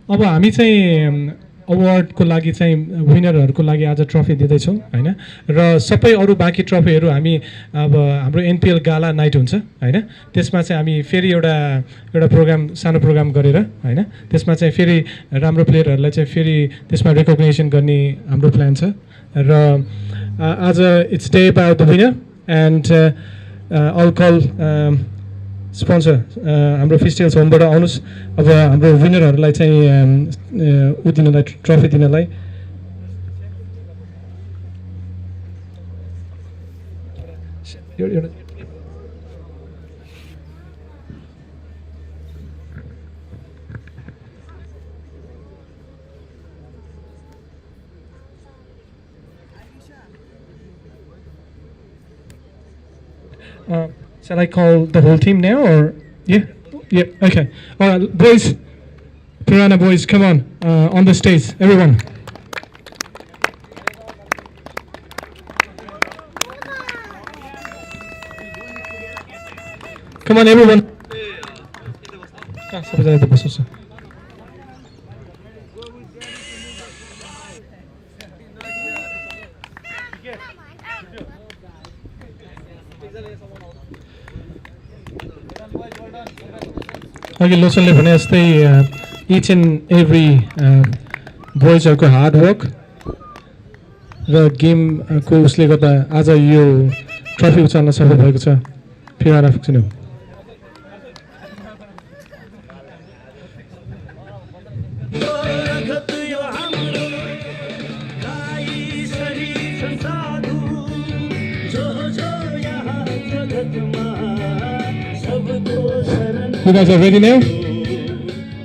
G: अब हामी चाहिँ अवार्डको लागि चाहिँ विनरहरूको लागि आज ट्रफी दिँदैछौँ होइन र सबै अरू बाँकी ट्रफीहरू हामी अब हाम्रो एनपिएल गाला नाइट हुन्छ होइन त्यसमा चाहिँ हामी फेरि एउटा प्रोग्राम सानो प्रोग्राम गरेर होइन त्यसमा चाहिँ फेरि राम्रो प्लेयरहरूलाई चाहिँ फेरि त्यसमा रेकग्नेसन गर्ने हाम्रो प्लान छ र आज it's day about the winner and all कल स्पोन्सर हाम्रो फिस्टेल्स होमबाट आउनुहोस् अब हाम्रो विनरहरूलाई चाहिँ ऊ दिनलाई ट्रफी दिनलाई shall I call the whole team now or yeah? Yeah, okay. All right, boys, Piranha boys, come on the stage, everyone. Come on, everyone. अघि लोचनले भने जस्तै इच एन्ड एभ्री बोइजहरूको हार्ड वर्क र गेमको उसले गर्दा आज यो ट्रफी उचाल्न सफल भएको छ पिराना फिस्टेल You guys are ready now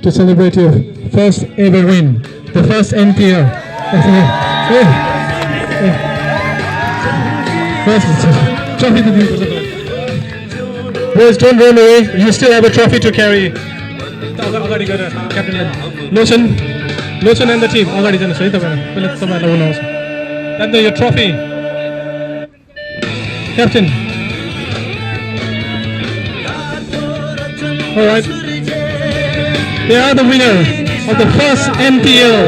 G: to celebrate your first ever win, the first NPL. First trophy to give. Boys, don't run away. You still have a trophy to carry. Captain Lotion and the team. That's your trophy. Captain. All right. They are the winner of the first NPL.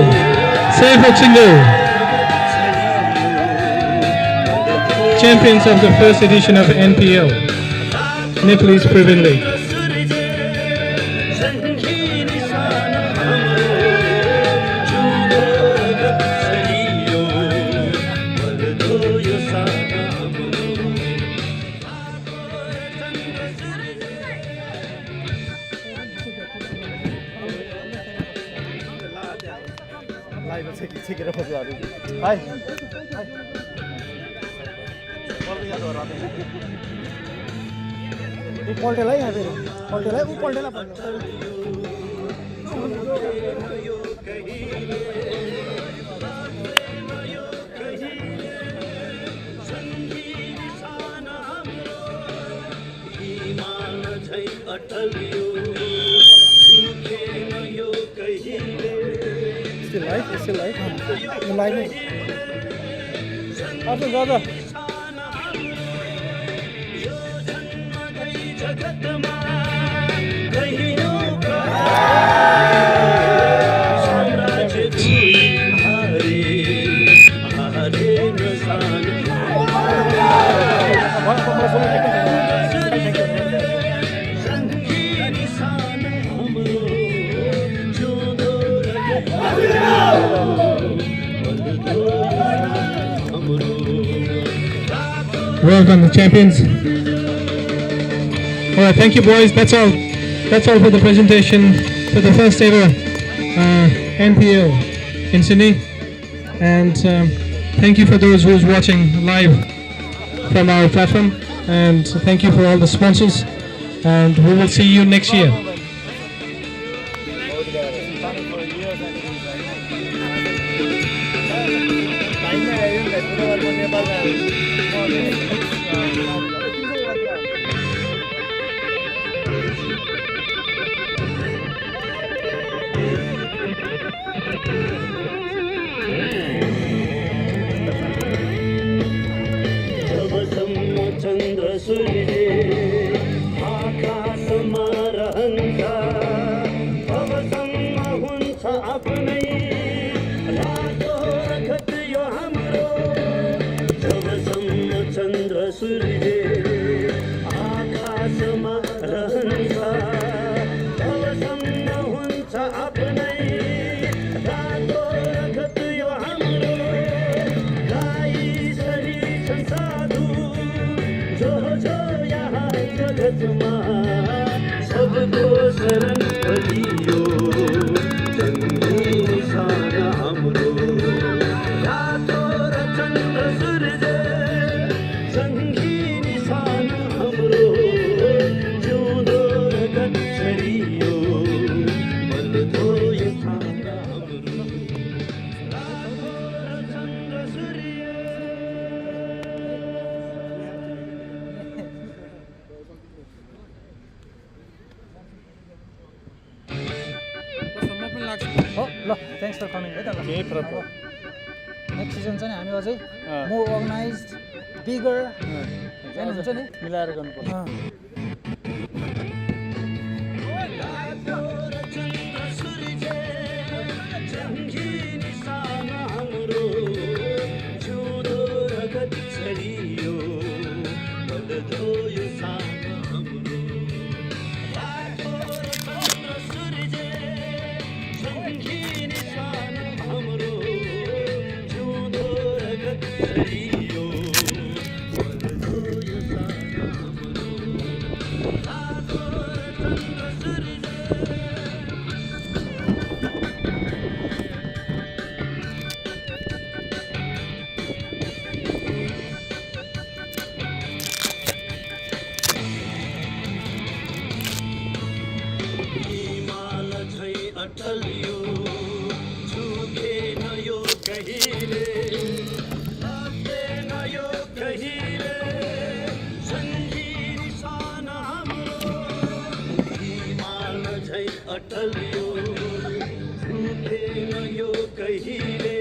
G: Champions of the first edition of NPL. Nepalese Premier League.
C: Hi.
B: पल्टेला यहाँ फेरि पल्टेला ऊ पल्टेला
C: Still live?
B: Live नै अर्जुन जा
G: Welcome, the champions. All right, thank you, boys. That's all. That's all for the presentation for the first ever NPL in Sydney. And thank you for those who's watching live from our platform. And thank you for all the sponsors. And we will see you next year.
M: सूर्य आकाशमा रहन्छ तबसम्म हुन्छ आफ्नै रातो रगत यो हाम्रो जबसम्म चन्द्र सूर्य आकाशमा रहन्छ तबसम्म हुन्छ आफ्नै रातो रगत यो हाम्रो गाई सरी संसाधु जो जो यहाँ जगतमा सबको शरण बलियो चन्द्र निशान हाम्रो रातो र चन्द्र सूर्य सङ्गी निशान हाम्रो जिउँदो रगत छरियो बल्दो यो ठाउँ हाम्रो रातो र चन्द्र सूर्य
B: हो ल थ्याङ्क्स फर कमिङ है त ल
E: केही फरक
B: नेक्स्ट सिजन चाहिँ हामी अझै मोर अर्गनाइज बिगर हुन्छ नि
E: मिलाएर गर्नुपर्छ अटल यो झुकेन यो कहिले लाग्दैन यो कहिले सङ्गी निशान हाम्रो हिमाल झै अटल यो झुकेन यो कहिले